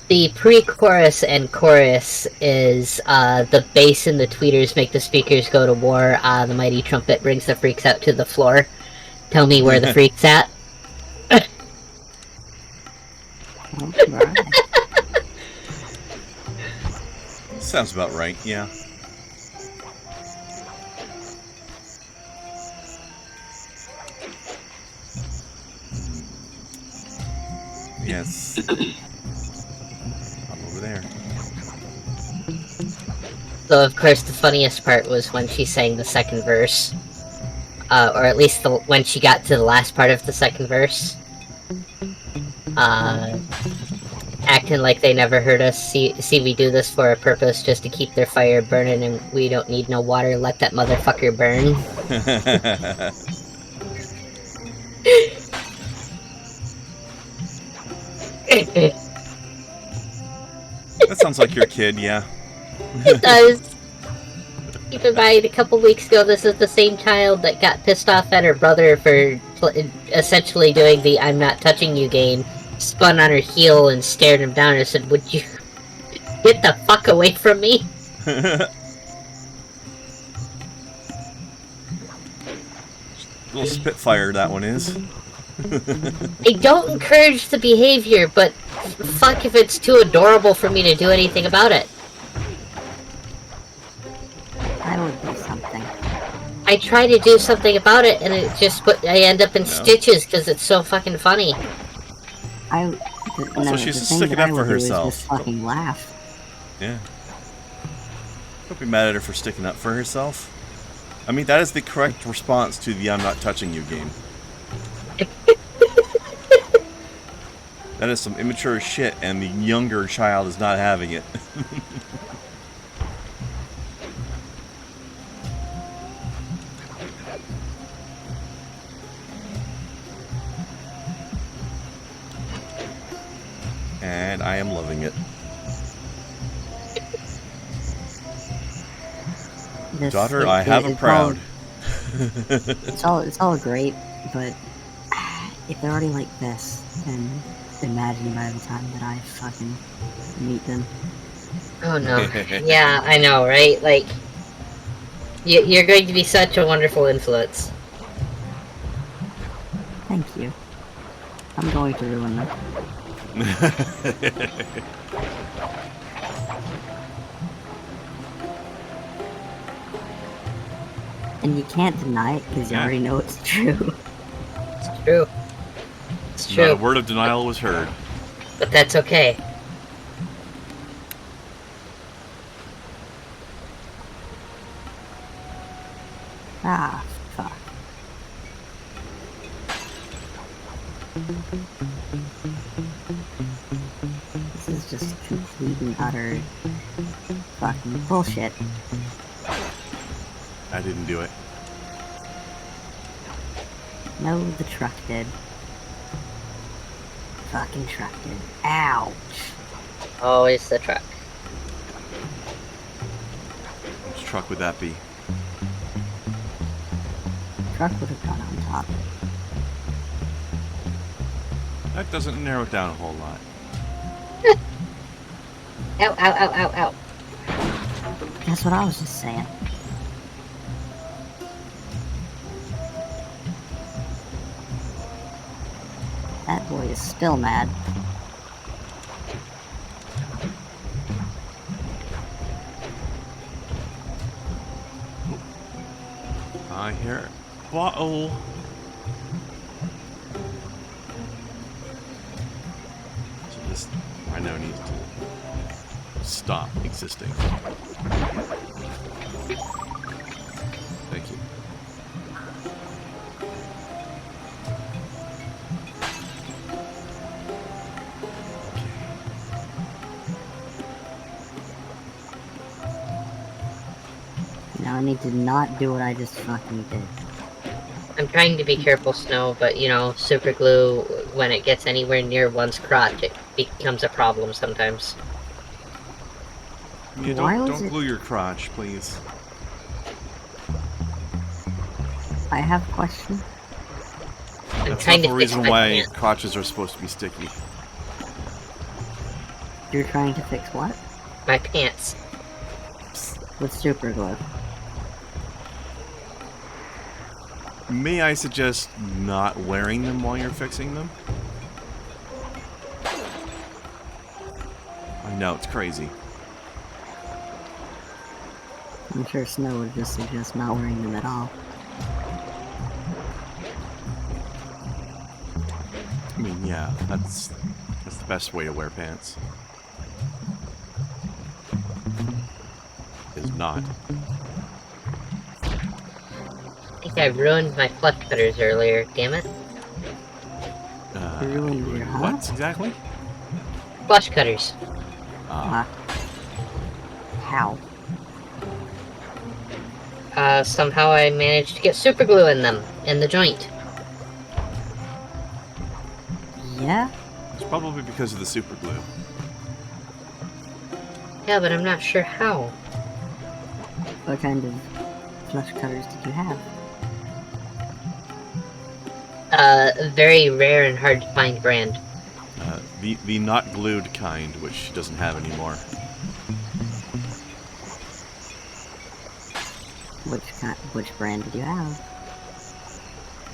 The pre-chorus and chorus is, the bass and the tweeters make the speakers go to war, the mighty trumpet brings the freaks out to the floor. Tell me where the freak's at. Sounds about right, yeah. Yes. Over there. So, of course, the funniest part was when she sang the second verse. Or at least when she got to the last part of the second verse. Acting like they never heard us. See, we do this for a purpose, just to keep their fire burning, and we don't need no water, let that motherfucker burn. That sounds like your kid, yeah. It does. Keep in mind, a couple weeks ago, this is the same child that got pissed off at her brother for essentially doing the "I'm not touching you" game, spun on her heel and stared him down and said, "Would you get the fuck away from me?" Little spitfire that one is. I don't encourage the behavior, but fuck if it's too adorable for me to do anything about it. I would do something. I try to do something about it, and it just I end up in stitches because it's so fucking funny. So she's just sticking up for herself. Just fucking laugh. Yeah. Don't be mad at her for sticking up for herself. I mean, that is the correct response to the "I'm not touching you" game. That is some immature shit, and the younger child is not having it. And I am loving it. Daughter, I have a proud. It's all great, but if they're already like this, then imagine by the time that I fucking meet them. Oh no. Yeah, I know, right? Like, you're going to be such a wonderful influence. Thank you. I'm going to ruin them. And you can't deny it because you Yeah. already know it's true. It's true. It's Not a true. word of denial was heard. But that's okay. Ah, fuck. This is just complete and utter fucking bullshit. I didn't do it. No, the truck did. Fucking truck did. Ouch. Always the truck. Which truck would that be? Truck would have gone on top. That doesn't narrow it down a whole lot. Ow, ow, ow, ow, ow. That's what I was just saying. That boy is still mad. I hear it. Bottle. So this I know needs to stop existing. Thank you. Now I need to not do what I just fucking did. I'm trying to be careful, Snow, but you know, super glue, when it gets anywhere near one's crotch, it becomes a problem sometimes. Yeah, Why was don't it- glue your crotch, please. I have a question. I'm That's trying not to the fix reason my why pants. crotches are supposed to be sticky. You're trying to fix what? My pants. With super glue. May I suggest not wearing them while you're fixing them? I know, it's crazy. I'm sure Snow would just suggest not wearing them at all. I mean, yeah, that's the best way to wear pants. Is not. I think I ruined my flush cutters earlier, damn it. Ruined your what huh? exactly? Flush cutters. How? Somehow I managed to get super glue in them, in the joint. Yeah? It's probably because of the super glue. Yeah, but I'm not sure how. What kind of flush cutters did you have? Very rare and hard to find brand. The not glued kind, which she doesn't have anymore. Which brand did you have?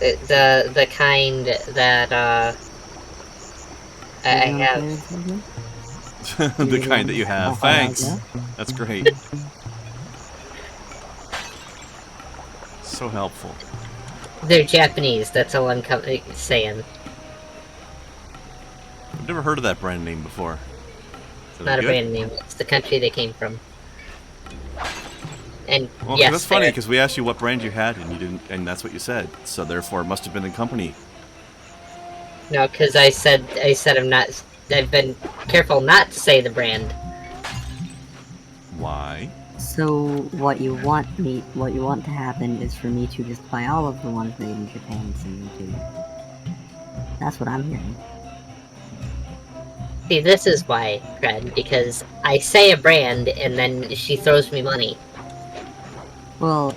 The kind that, I have. The kind that you have. Thanks. That's great. So helpful. They're Japanese, that's all I'm saying. I've never heard of that brand name before. Is Not a good? brand name, it's the country they came from. And Well, yes, that's funny they're- because we asked you what brand you had, and you didn't, and that's what you said. So therefore, it must have been the company. No, because I said I've been careful not to say the brand. Why? So what you want to happen is for me to just buy all of the ones made in Japan and send them to you. That's what I'm hearing. See, this is why, Fred, because I say a brand and then she throws me money. Well,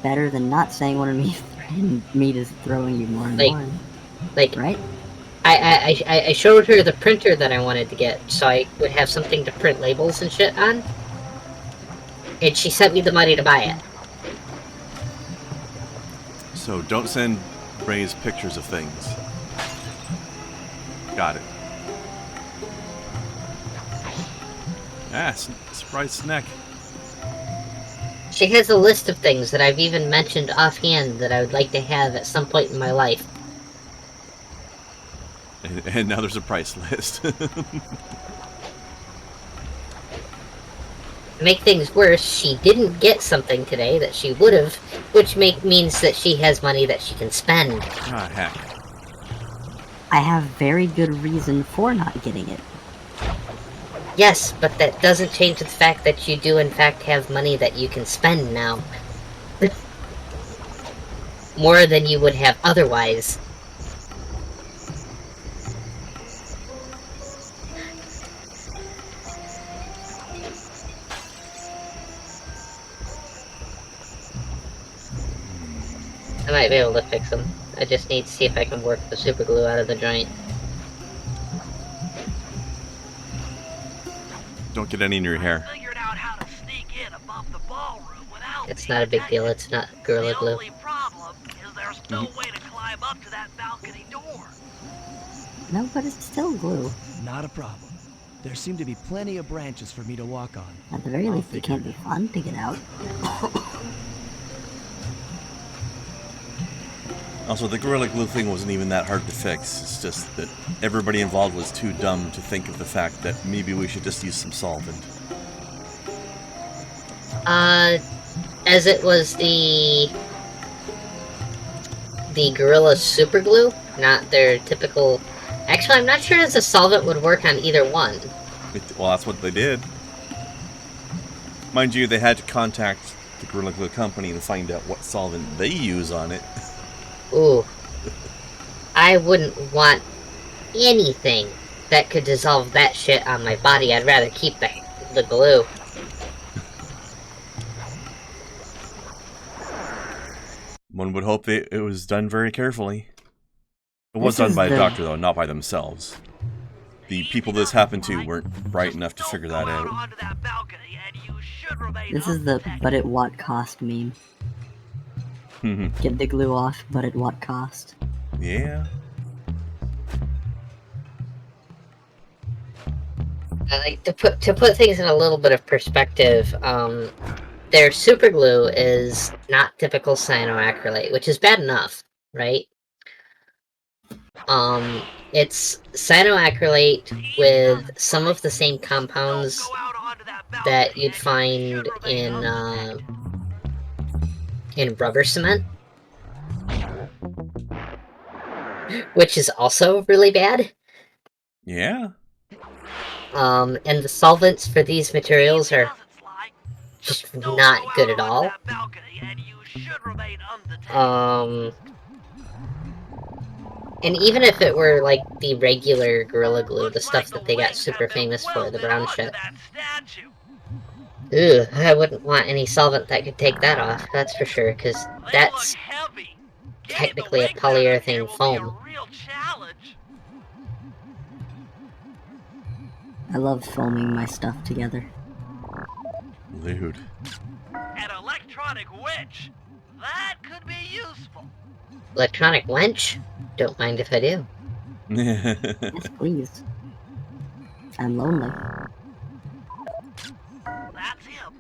better than not saying one of me and me just throwing you more and Like- more. Like, Right? I showed her the printer that I wanted to get, so I would have something to print labels and shit on. And she sent me the money to buy it. So don't send Ray's pictures of things. Got it. Ah, surprise snack. She has a list of things that I've even mentioned offhand that I would like to have at some point in my life. And now there's a price list. To make things worse, she didn't get something today that she would have, which means that she has money that she can spend. Ah, heck. I have very good reason for not getting it. Yes, but that doesn't change the fact that you do in fact have money that you can spend now. More than you would have otherwise. I might be able to fix them. I just need to see if I can work the super glue out of the joint. Don't get any in your hair. Figured out how to sneak in above the ballroom without It's not a big deal, it's not Gorilla The Glue. only problem is there's no way to climb up to that balcony door. No, but it's still glue. Not a problem. There seem to be plenty of branches for me to walk on. At the very least, it can't be fun to get out. Also, the Gorilla Glue thing wasn't even that hard to fix. It's just that everybody involved was too dumb to think of the fact that maybe we should just use some solvent. As it was the Gorilla Super Glue, not their typical... Actually, I'm not sure as a solvent would work on either one. Well, that's what they did. Mind you, they had to contact the Gorilla Glue company and find out what solvent they use on it. Ooh. I wouldn't want anything that could dissolve that shit on my body. I'd rather keep the glue. One would hope that it was done very carefully. It was done by a doctor, though, not by themselves. The people this happened to weren't bright enough to figure that out. This is the but at what cost meme. Get the glue off, but at what cost? Yeah. Like to put things in a little bit of perspective, their super glue is not typical cyanoacrylate, which is bad enough, right? It's cyanoacrylate with some of the same compounds that you'd find in rubber cement, which is also really bad. Yeah. And the solvents for these materials are just not good at all. And even if it were like the regular Gorilla Glue, the stuff that they got super famous for, the brown shit. Ugh, I wouldn't want any solvent that could take that off, that's for sure, because that's technically a polyurethane foam. I love foaming my stuff together. Lewd. An electronic winch. That could be useful. Electronic wench? Don't mind if I do. Yes, please. I'm lonely. That's him.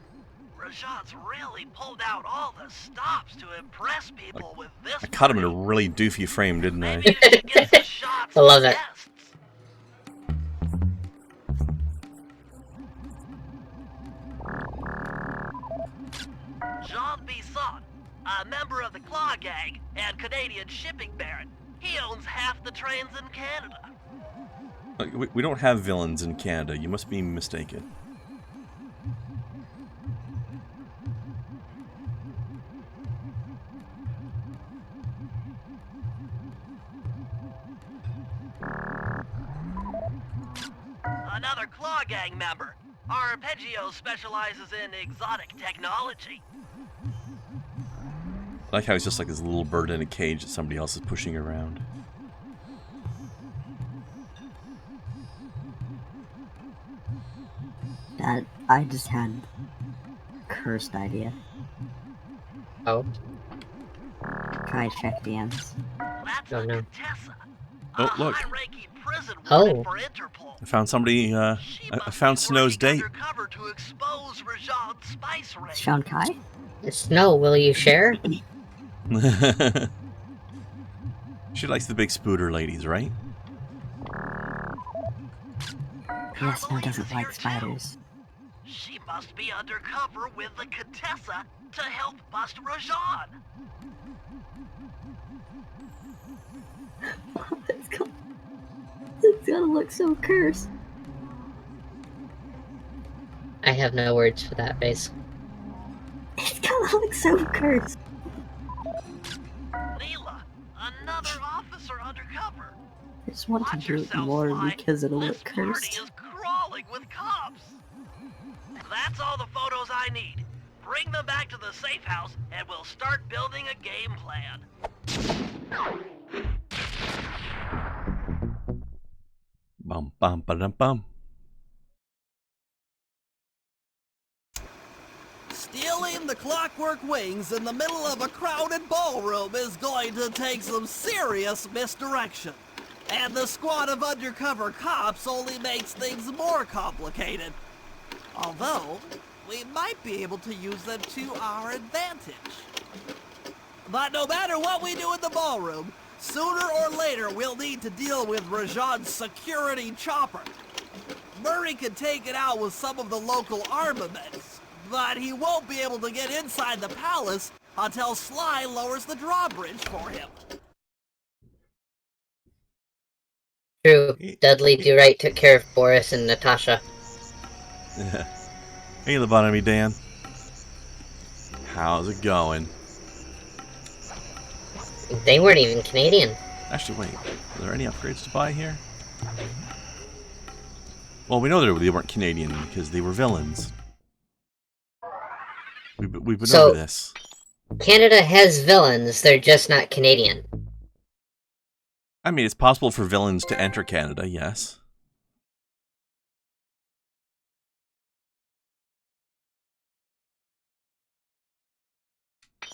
Rajan's really pulled out all the stops to impress people with this. I caught him in a really doofy frame, didn't I? I love it. Jean Bisson, a member of the Claw Gang and Canadian shipping baron. He owns half the trains in Canada. We don't have villains in Canada. You must be mistaken. Another Claw Gang member. Arpeggio specializes in exotic technology. I like how he's just like this little bird in a cage that somebody else is pushing around. That I just had a cursed idea. Oh. Try check the ends. That's Oh no. Tessa. Oh, look. High-ranking prison Oh. wanted for Interpol. I found somebody, I found Snow's date. Undercover to expose Rajan's spice ring. Sean Kai? Snow, will you share? She likes the big spooter ladies, right? Yes, Snow doesn't like spiders. She must be undercover with the Contessa to help bust Rajan. It's gonna look so cursed. I have no words for that face. It's gonna look so cursed. Leela, another officer undercover. I just want to Watch do it yourself, more Sly. because it'll This look party cursed. is crawling with cops. That's all the photos I need. Bring them back to the safe house, and we'll start building a game plan. Bum bum ba dum bum. Stealing the clockwork wings in the middle of a crowded ballroom is going to take some serious misdirection. And the squad of undercover cops only makes things more complicated. Although, we might be able to use them to our advantage. But no matter what we do in the ballroom, sooner or later we'll need to deal with Rajan's security chopper. Murray can take it out with some of the local armaments, but he won't be able to get inside the palace until Sly lowers the drawbridge for him. True. Dudley Do Right took care of Boris and Natasha. Hey, Lobotomy Dan. How's it going? They weren't even Canadian. Actually, wait. Are there any upgrades to buy here? Well, we know they weren't Canadian because they were villains. We've been over this. Canada has villains, they're just not Canadian. I mean, it's possible for villains to enter Canada, yes.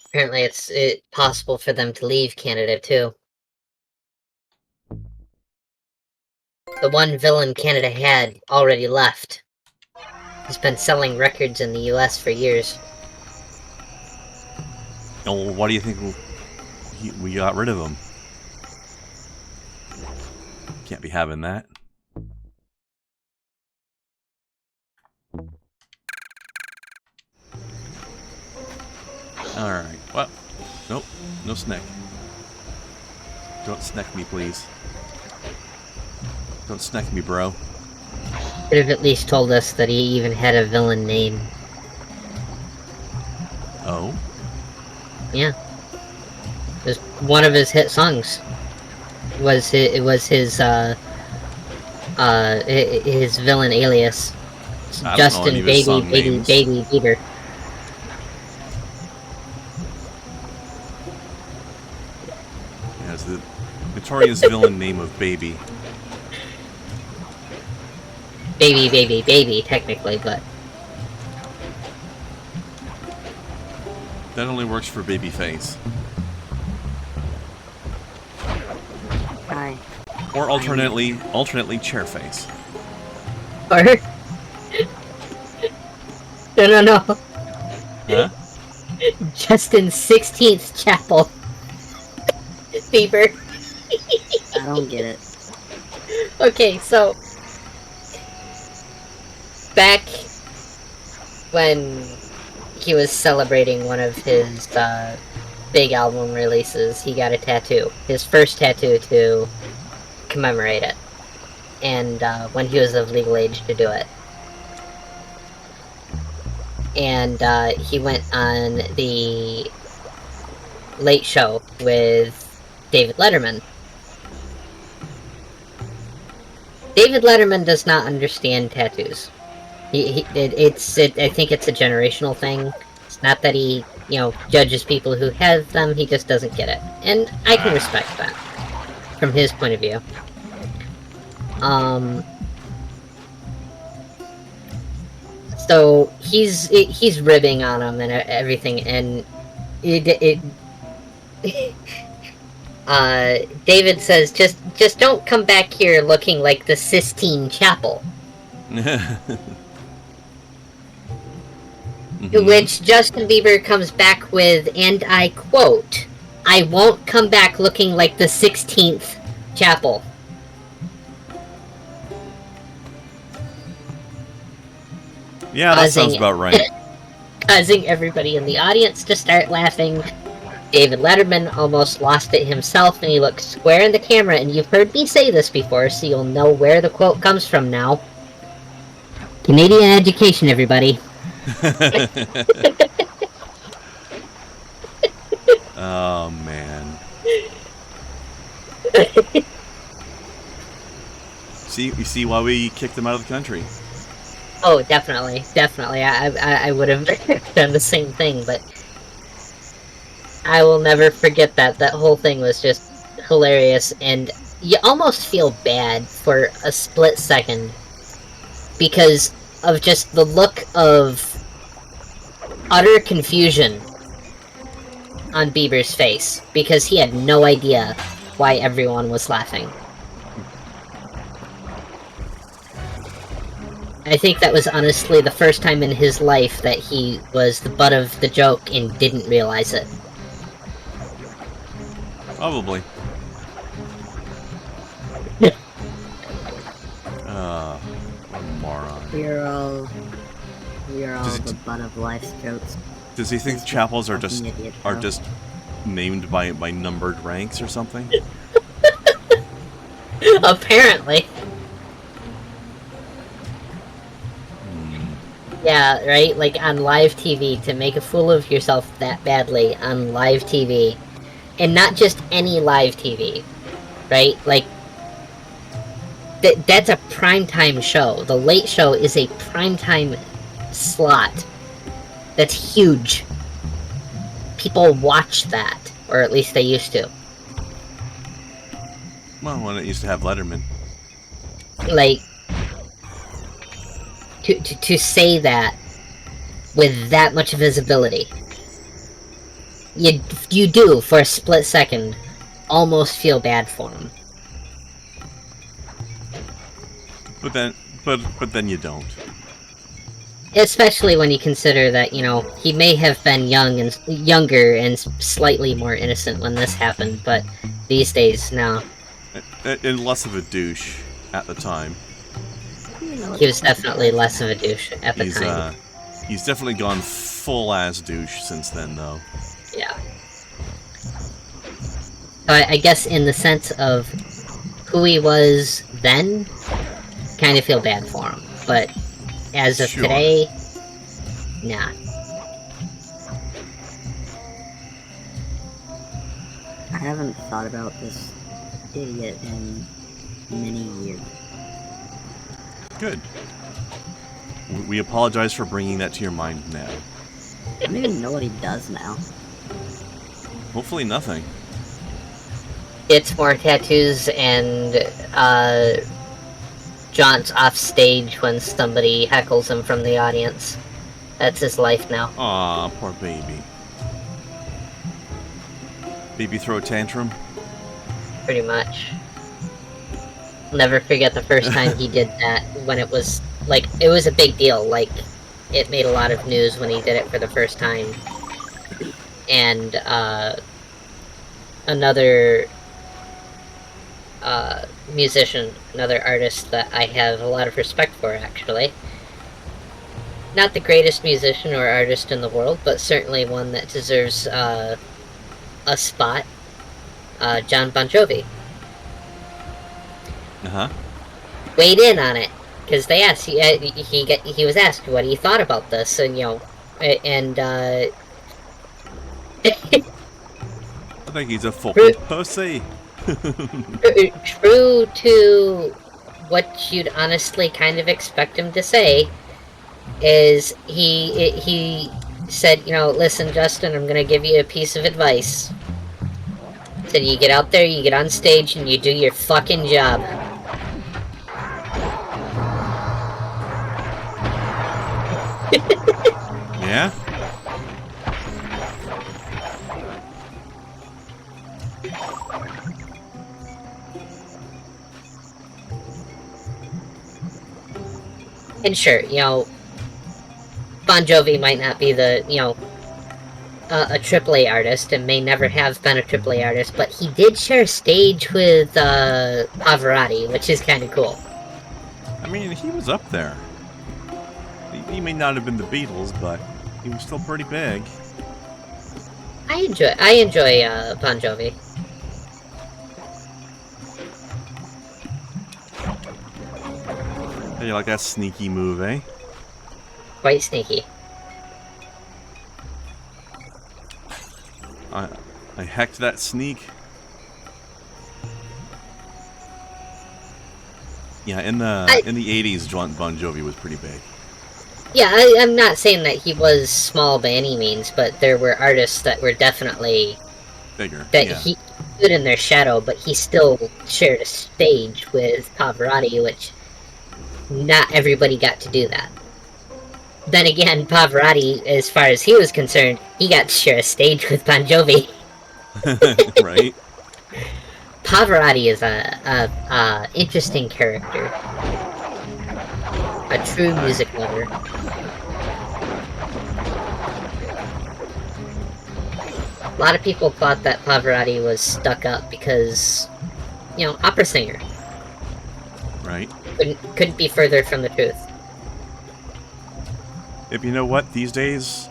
Apparently it's possible for them to leave Canada, too. The one villain Canada had already left. He's been selling records in the US for years. Oh, why do you think we got rid of him? Can't be having that. Alright, well, nope, no snack. Don't snack me, please. Don't snack me, bro. Could have at least told us that he even had a villain name. Oh? Yeah. It was one of his hit songs. It was his villain alias. Justin Baby Beater. Has the notorious villain name of Baby. Baby, technically, but... That only works for Babyface. Hi. Or alternately Chairface. Or... No. Huh? Justin's 16th Chapel. Bieber. I don't get it. Okay, so... Back when he was celebrating one of his big album releases, he got a tattoo. His first tattoo to commemorate it. And when he was of legal age to do it. And he went on the Late Show with David Letterman. David Letterman does not understand tattoos. I think it's a generational thing. It's not that he, judges people who have them, he just doesn't get it. And I can respect that, from his point of view. So, he's ribbing on him and everything, and David says, just don't come back here looking like the Sistine Chapel. To which Justin Bieber comes back with, and I quote, "I won't come back looking like the 16th chapel." Yeah, that sounds about right. Causing everybody in the audience to start laughing. David Letterman almost lost it himself, and he looked square in the camera, and you've heard me say this before, so you'll know where the quote comes from now. Canadian education, everybody. Oh, man. You see why we kicked them out of the country. Oh, definitely. I would have done the same thing, but I will never forget that. That whole thing was just hilarious, and you almost feel bad for a split second because of just the look of utter confusion on Bieber's face, because he had no idea why everyone was laughing. I think that was honestly the first time in his life that he was the butt of the joke and didn't realize it. Probably. What a moron. We are all the butt of life's jokes. Does he think chapels are just idiot, named by numbered ranks or something? Apparently. Yeah, right? Like on live TV, to make a fool of yourself that badly on live TV. And not just any live TV, right? Like, that's a primetime show. The Late Show is a primetime slot. That's huge. People watch that, or at least they used to. Well, when it used to have Letterman. Like, to say that with that much visibility, you do, for a split second, almost feel bad for him. But then you don't. Especially when you consider that, you know, he may have been younger and slightly more innocent when this happened, but these days, no. And less of a douche at the time. He was definitely less of a douche at the time. He's definitely gone full-ass douche since then, though. Yeah. So I guess in the sense of who he was then, kind of feel bad for him. But as of today, nah. I haven't thought about this idiot in many years. Good. We apologize for bringing that to your mind now. I don't even know what he does now. Hopefully nothing. It's more tattoos and jaunts off stage when somebody heckles him from the audience. That's his life now. Aw, poor baby. Baby throw a tantrum? Pretty much. Never forget the first time he did that, when it was, like, it was a big deal. Like, it made a lot of news when he did it for the first time. And, another musician, another artist that I have a lot of respect for, actually. Not the greatest musician or artist in the world, but certainly one that deserves a spot. John Bon Jovi. Uh-huh. Weighed in on it, because they asked, he was asked what he thought about this, and, you know, and, I think he's a fucking pussy. True to what you'd honestly kind of expect him to say, is he said, you know, listen, Justin, I'm gonna give you a piece of advice. Said you get out there, you get on stage, and you do your fucking job. Yeah? And sure, Bon Jovi might not be the, a AAA artist and may never have been a AAA artist, but he did share stage with Pavarotti, which is kind of cool. I mean, he was up there. He may not have been the Beatles, but he was still pretty big. I enjoy Bon Jovi. Hey, you like that sneaky move, eh? Quite sneaky. I hecked that sneak. Yeah, in the 80s, Bon Jovi was pretty big. Yeah, I'm not saying that he was small by any means, but there were artists that were definitely bigger. That yeah. he stood in their shadow, but he still shared a stage with Pavarotti, which not everybody got to do that. Then again, Pavarotti, as far as he was concerned, he got to share a stage with Bon Jovi. Right. Pavarotti is a interesting character. A true music lover. A lot of people thought that Pavarotti was stuck up because, opera singer. Right. Couldn't be further from the truth. If you know what, these days,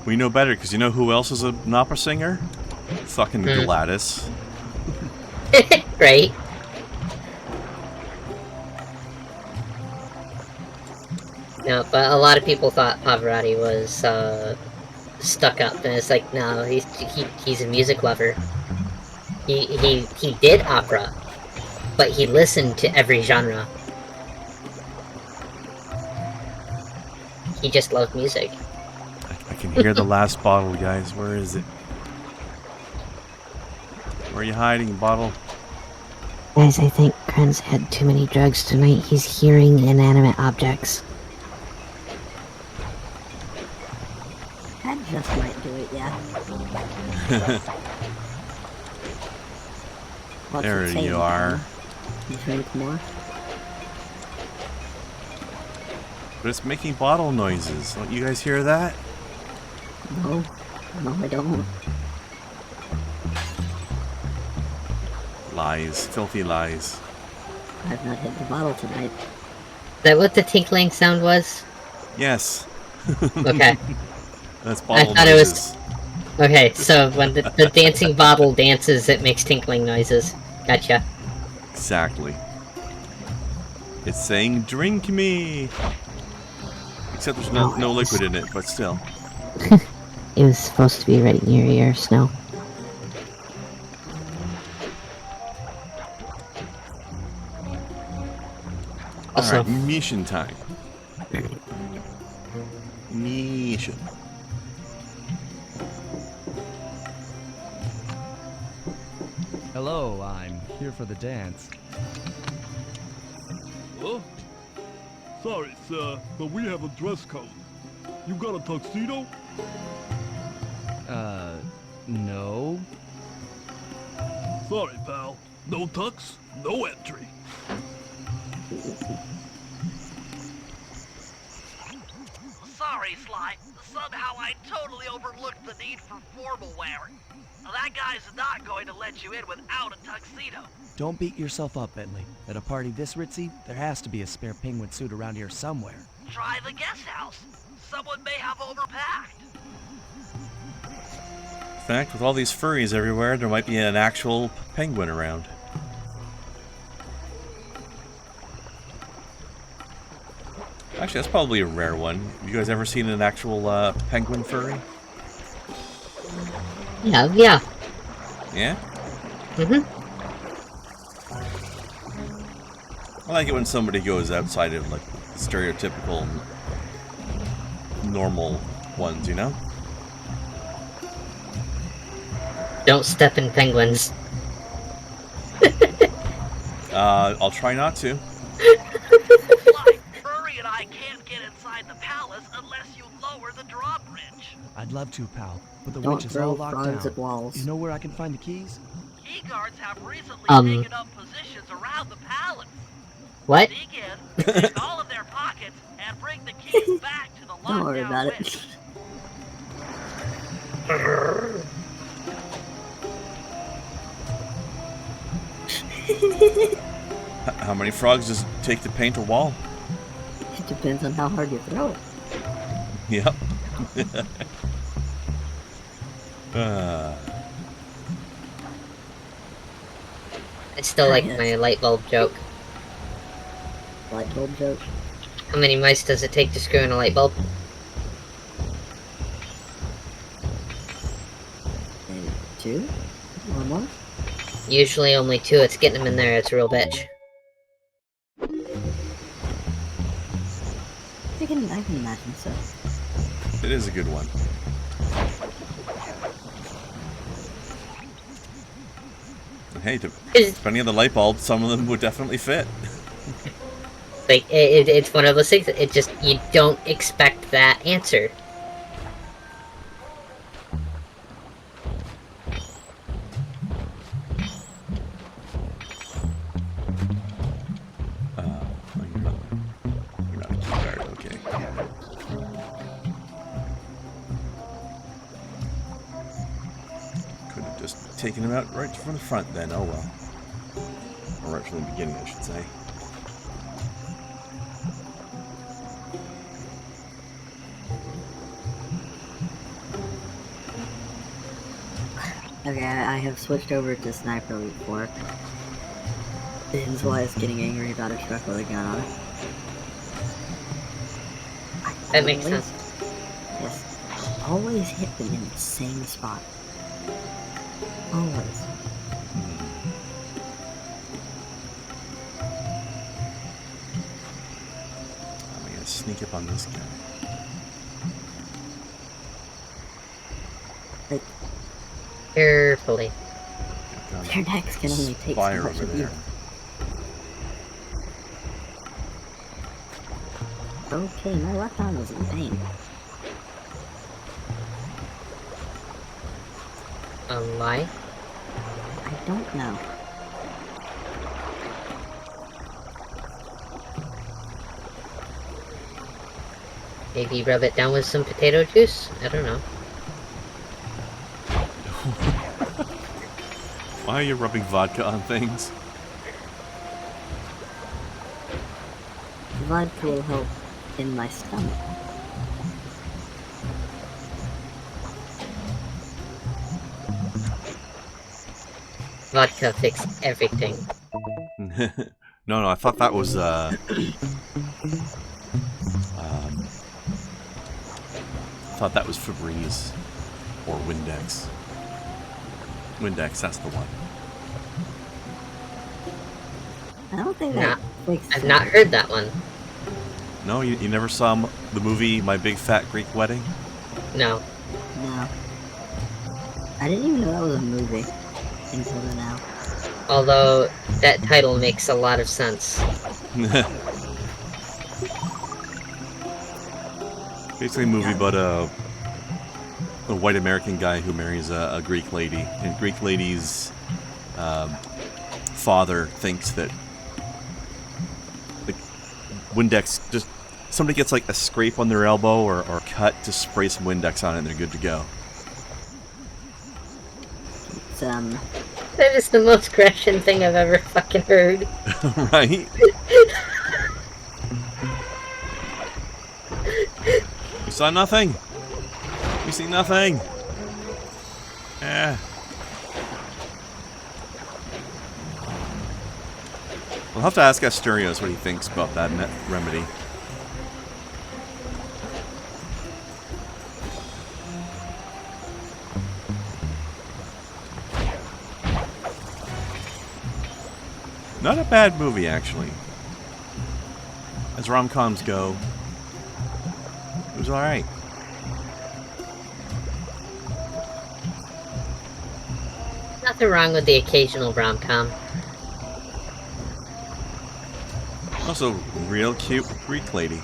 we know better, because you know who else is an opera singer? Fucking Gladys. Right. No, but a lot of people thought Pavarotti was stuck up, and it's like, no, he's a music lover. He did opera, but he listened to every genre. He just loved music. I can hear the last bottle, guys. Where is it? Where are you hiding, bottle? Guys, I think Kren's had too many drugs tonight. He's hearing inanimate objects. That just might do it, yeah. There you are. You drink more? But it's making bottle noises. Don't you guys hear that? No. No, I don't. Lies. Filthy lies. I've not hit the bottle tonight. Is that what the tinkling sound was? Yes. Okay. That's bottle I thought noises. it was... Okay, so when the dancing bottle dances, it makes tinkling noises. Gotcha. Exactly. It's saying, drink me! Except there's no liquid in it, but still. It was supposed to be right in your ear, Snow. Alright, mission time. Mission. Hello, I'm here for the dance. Huh? Sorry, sir, but we have a dress code. You got a tuxedo? No. Sorry, pal. No tux, no entry. Sorry, Sly. Somehow I totally overlooked the need for formal wear. That guy's not going to let you in without a tuxedo. Don't beat yourself up, Bentley. At a party this ritzy, there has to be a spare penguin suit around here somewhere. Try the guest house. Someone may have overpacked. In fact, with all these furries everywhere, there might be an actual penguin around. Actually, that's probably a rare one. Have you guys ever seen an actual penguin furry? Yeah. Yeah? Mm-hmm. I like it when somebody goes outside of, like, stereotypical normal ones, you know? Don't step in penguins. I'll try not to. Sly, Furry and I can't get inside the palace unless you lower the drawbridge. I'd love to, pal, but the Don't witch is throw all locked frogs down. at walls. You know where I can find the keys? Key guards have recently taken up positions around the palace. What? Dig in, check all of their pockets, back to the Don't worry lockdown about it. witch. How many frogs does it take to paint a wall? It depends on how hard you throw it. Yep. I still like my light bulb joke. Light bulb joke? How many mice does it take to screw in a light bulb? Maybe 2? Or more? Usually only 2. It's getting them in there. It's a real bitch. I can imagine so. It is a good one. Hey, depending on the light bulb, some of them would definitely fit. Like, it's one of those things that it just, you don't expect that answer. You're not a key guard, okay. Could have just taken him out right from the front then, oh well. Or right from the beginning, I should say. Okay, I have switched over to Sniper Elite 4. This is why I was getting angry about a truck with a gun on it. That makes sense. Yes. Always hit them in the same spot. Always. I'm gonna sneak up on this guy. Like, Carefully. their necks can only take so much of you. Okay, my left arm was in pain. Why? I don't know. Maybe rub it down with some potato juice? I don't know. Why are you rubbing vodka on things? Vodka will help in my stomach. Vodka fixes everything. No, I thought that was, I thought that was Febreze. Or Windex. Windex, that's the one. I don't think that fixes I've not heard that one. No, you never saw the movie My Big Fat Greek Wedding? No. No. I didn't even know that was a movie until now. Although, that title makes a lot of sense. Basically a movie about a white American guy who marries a Greek lady. And Greek lady's father thinks that like, Windex, just somebody gets like a scrape on their elbow or cut, to spray some Windex on it and they're good to go. It's, That is the most Grecian thing I've ever fucking heard. Right? You saw nothing? You see nothing? Yeah. We'll have to ask Asterios what he thinks about that remedy. Not a bad movie, actually. As rom-coms go, it was alright. Nothing wrong with the occasional rom-com. Also, real cute Greek lady.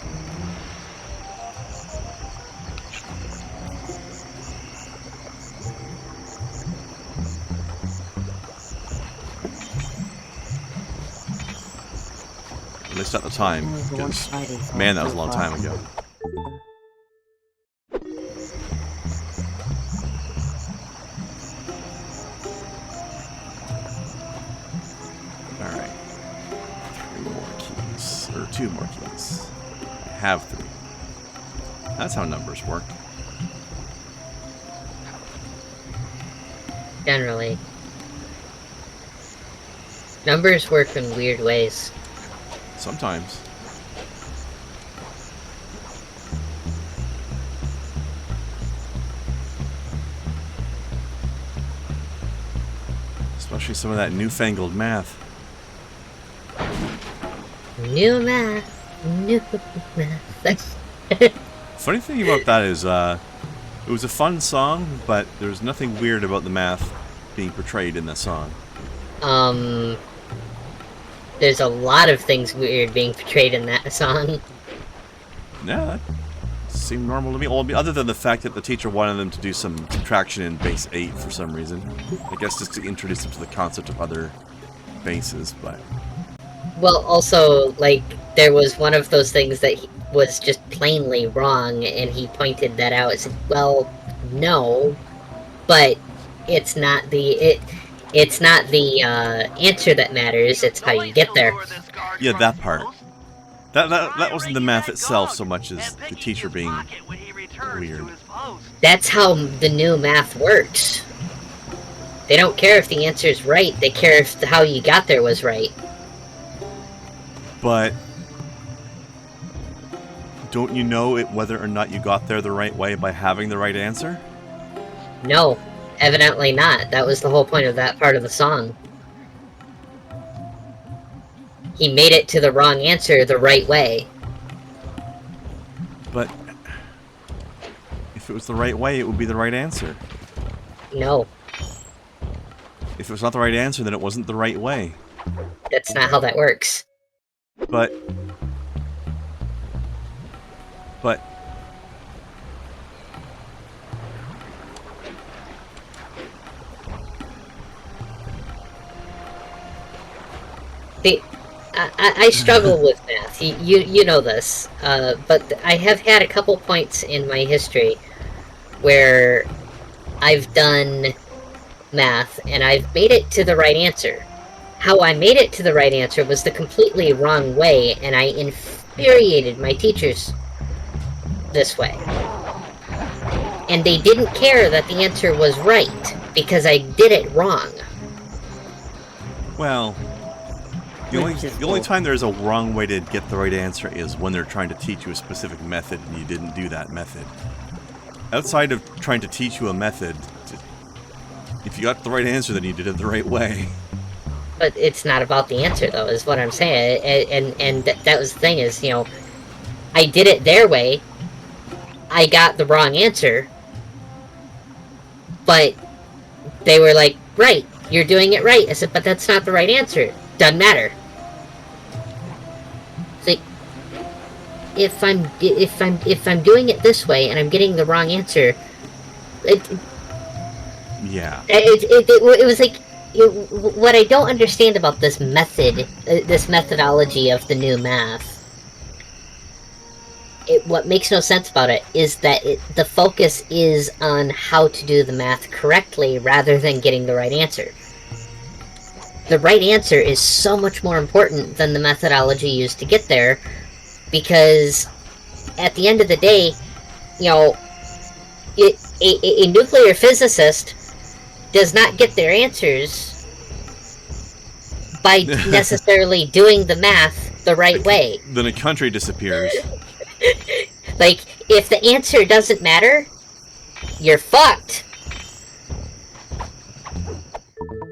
At least at the time, because, man, that was a long time ago. Alright. 3 more keys. Or 2 more keys. I have 3. That's how numbers work. Generally. Numbers work in weird ways. Sometimes. Especially some of that newfangled math. New math. New math. Funny thing about that is, it was a fun song, but there's nothing weird about the math being portrayed in that song. There's a lot of things weird being portrayed in that song. Yeah, that seemed normal to me. Well, other than the fact that the teacher wanted them to do some subtraction in base 8 for some reason. I guess just to introduce them to the concept of other bases, but... Well, also, like, there was one of those things that was just plainly wrong, and he pointed that out and said, well, no, but it's not the... It's not the answer that matters, it's how you get there. Yeah, that part. That wasn't the math itself so much as the teacher being weird. That's how the new math works. They don't care if the answer's right, they care if how you got there was right. But don't you know whether or not you got there the right way by having the right answer? No, evidently not. That was the whole point of that part of the song. He made it to the wrong answer the right way. But if it was the right way, it would be the right answer. No. If it was not the right answer, then it wasn't the right way. That's not how that works. But I struggle with math. You know this. But I have had a couple points in my history where I've done math and I've made it to the right answer. How I made it to the right answer was the completely wrong way, and I infuriated my teachers this way. And they didn't care that the answer was right, because I did it wrong. well, the only time there's a wrong way to get the right answer is when they're trying to teach you a specific method and you didn't do that method. Outside of trying to teach you a method, if you got the right answer, then you did it the right way. But it's not about the answer, though, is what I'm saying. And that was the thing, is, you know, I did it their way. I got the wrong answer. But they were like, right, you're doing it right. I said, but that's not the right answer. Doesn't matter. It's like, if I'm doing it this way and I'm getting the wrong answer, Yeah. It was like, what I don't understand about this method, this methodology of the new math, what makes no sense about it is that the focus is on how to do the math correctly rather than getting the right answer. The right answer is so much more important than the methodology used to get there, because at the end of the day, you know, a nuclear physicist does not get their answers by necessarily doing the math the right way. Then a country disappears. Like, if the answer doesn't matter, you're fucked.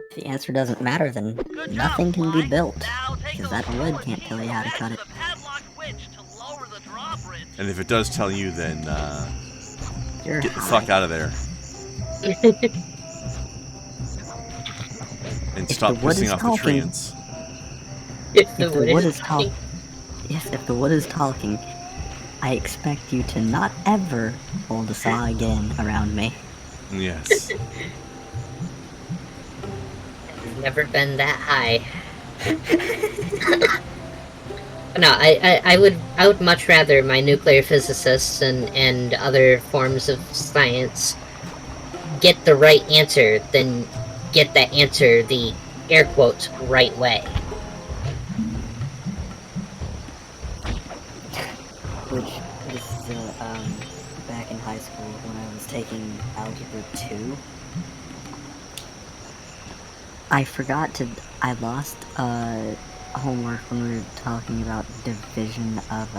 If the answer doesn't matter, then nothing can be built, because that wood can't tell you how to cut it. And if it does tell you, then You're get the high. fuck out of there. And If stop the wood pissing is off the talking- treants. If the wood is talking, if the wood is talking, I expect you to not ever hold a saw again around me. Yes. I've never been that high. No, I would much rather my nuclear physicists and other forms of science get the right answer than get that answer the air quotes right way. Which, this is, back in high school when I was taking Algebra 2. I lost, homework when we were talking about division of,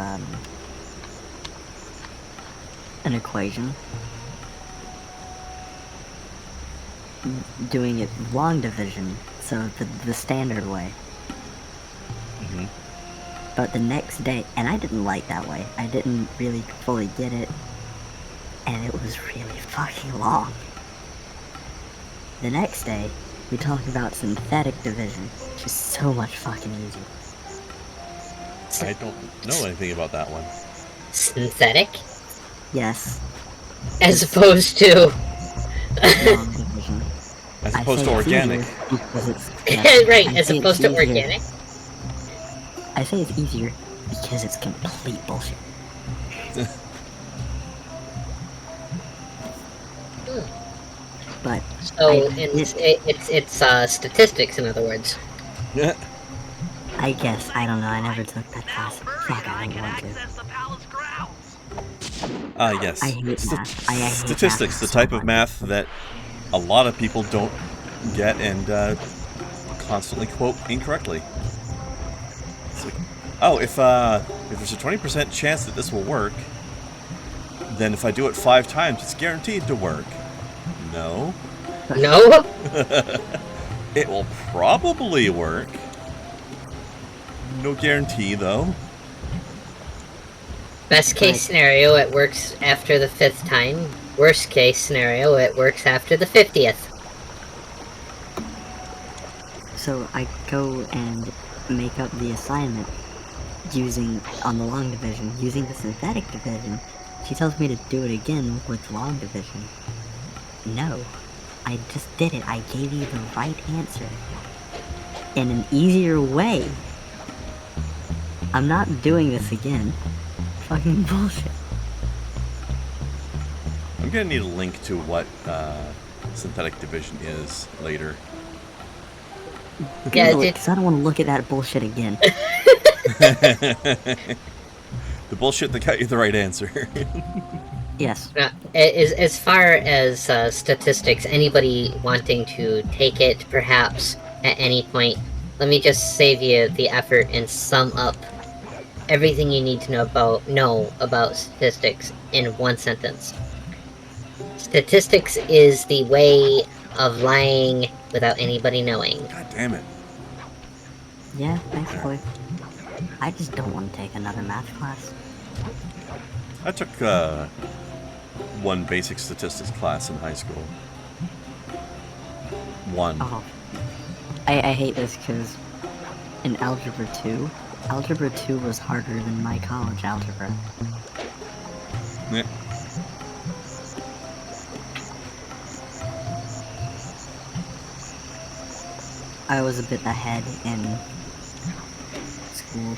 an equation. Doing it long division, so the standard way. Mm-hmm. But the next day, and I didn't like that way, I didn't really fully get it, and it was really fucking long. The next day, we talked about synthetic division, which is so much fucking easier. I don't know anything about that one. Synthetic? Yes. As opposed to... Long division. As opposed to organic. Right, as opposed to organic? I say it's easier because it's complete bullshit. But so it's statistics, in other words. Yeah. I guess, I don't know, I never took that class. Fuck, I don't want to. Yes. I hate math. I hate Statistics, math the so type of much. math that a lot of people don't get and constantly quote incorrectly. It's like, oh, if there's a 20% chance that this will work, then if I do it 5 times, it's guaranteed to work. No. No? It will probably work. No guarantee, though. Best case scenario, it works after the 5th time. Worst case scenario, it works after the 50th. So I go and make up the assignment on the long division, using the synthetic division. She tells me to do it again with long division. No. I just did it. I gave you the right answer. In an easier way. I'm not doing this again. Fucking bullshit. I'm gonna need a link to what synthetic division is later. Yeah, because I don't want to look at that bullshit again. The bullshit that got you the right answer. Yes. As far as statistics, anybody wanting to take it, perhaps, at any point, let me just save you the effort and sum up everything you need to know about statistics in one sentence. Statistics is the way of lying without anybody knowing. God damn it. Yeah, basically. I just don't want to take another math class. I took one basic statistics class in high school. One. Oh. I hate this because in Algebra 2 was harder than my college algebra. Yeah. I was a bit ahead in school.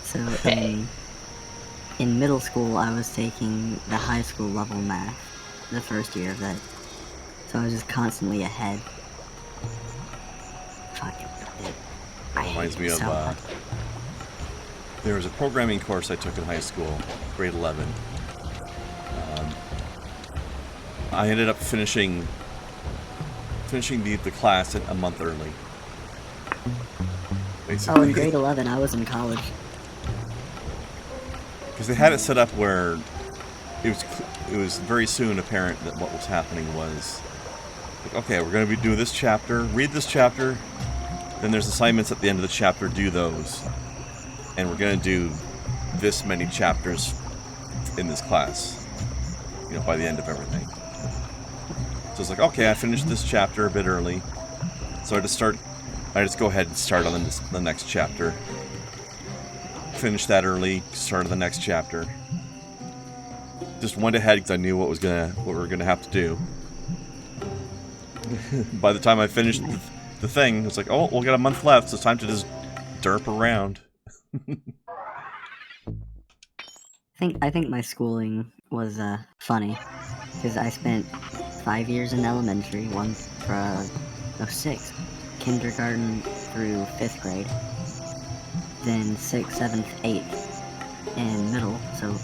So in middle school I was taking the high school level math, the first year of that. So I was just constantly ahead. Fucking That reminds me of, there was a programming course I took in high school, grade 11. I ended up finishing the class a month early. Basically. Oh, in grade 11, I was in college. Because they had it set up where it was very soon apparent that what was happening was, like, okay, we're going to be doing this chapter, read this chapter, then there's assignments at the end of the chapter, do those. And we're going to do this many chapters in this class, by the end of everything. So it's like, okay, I finished this chapter a bit early, so I just go ahead and start on the next chapter. Finish that early, start on the next chapter. Just went ahead because I knew what we were gonna have to do. By the time I finished the thing, it's like, oh, we'll get a month left, so it's time to just derp around. I think my schooling was funny because I spent 5 years in elementary, one for no 6, kindergarten through 5th grade, then 6th, 7th, 8th in middle. So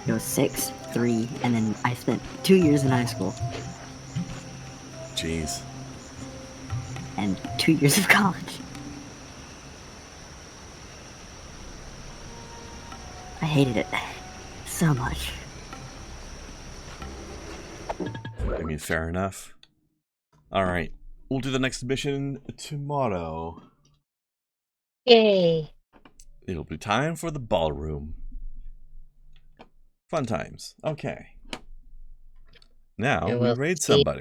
it was 6, 3, and then I spent 2 years in high school Jeez. and 2 years of college. I hated it so much. I mean, fair enough. Alright. We'll do the next mission tomorrow. Yay! It'll be time for the ballroom. Fun times. Okay. Now And we we'll raid see somebody.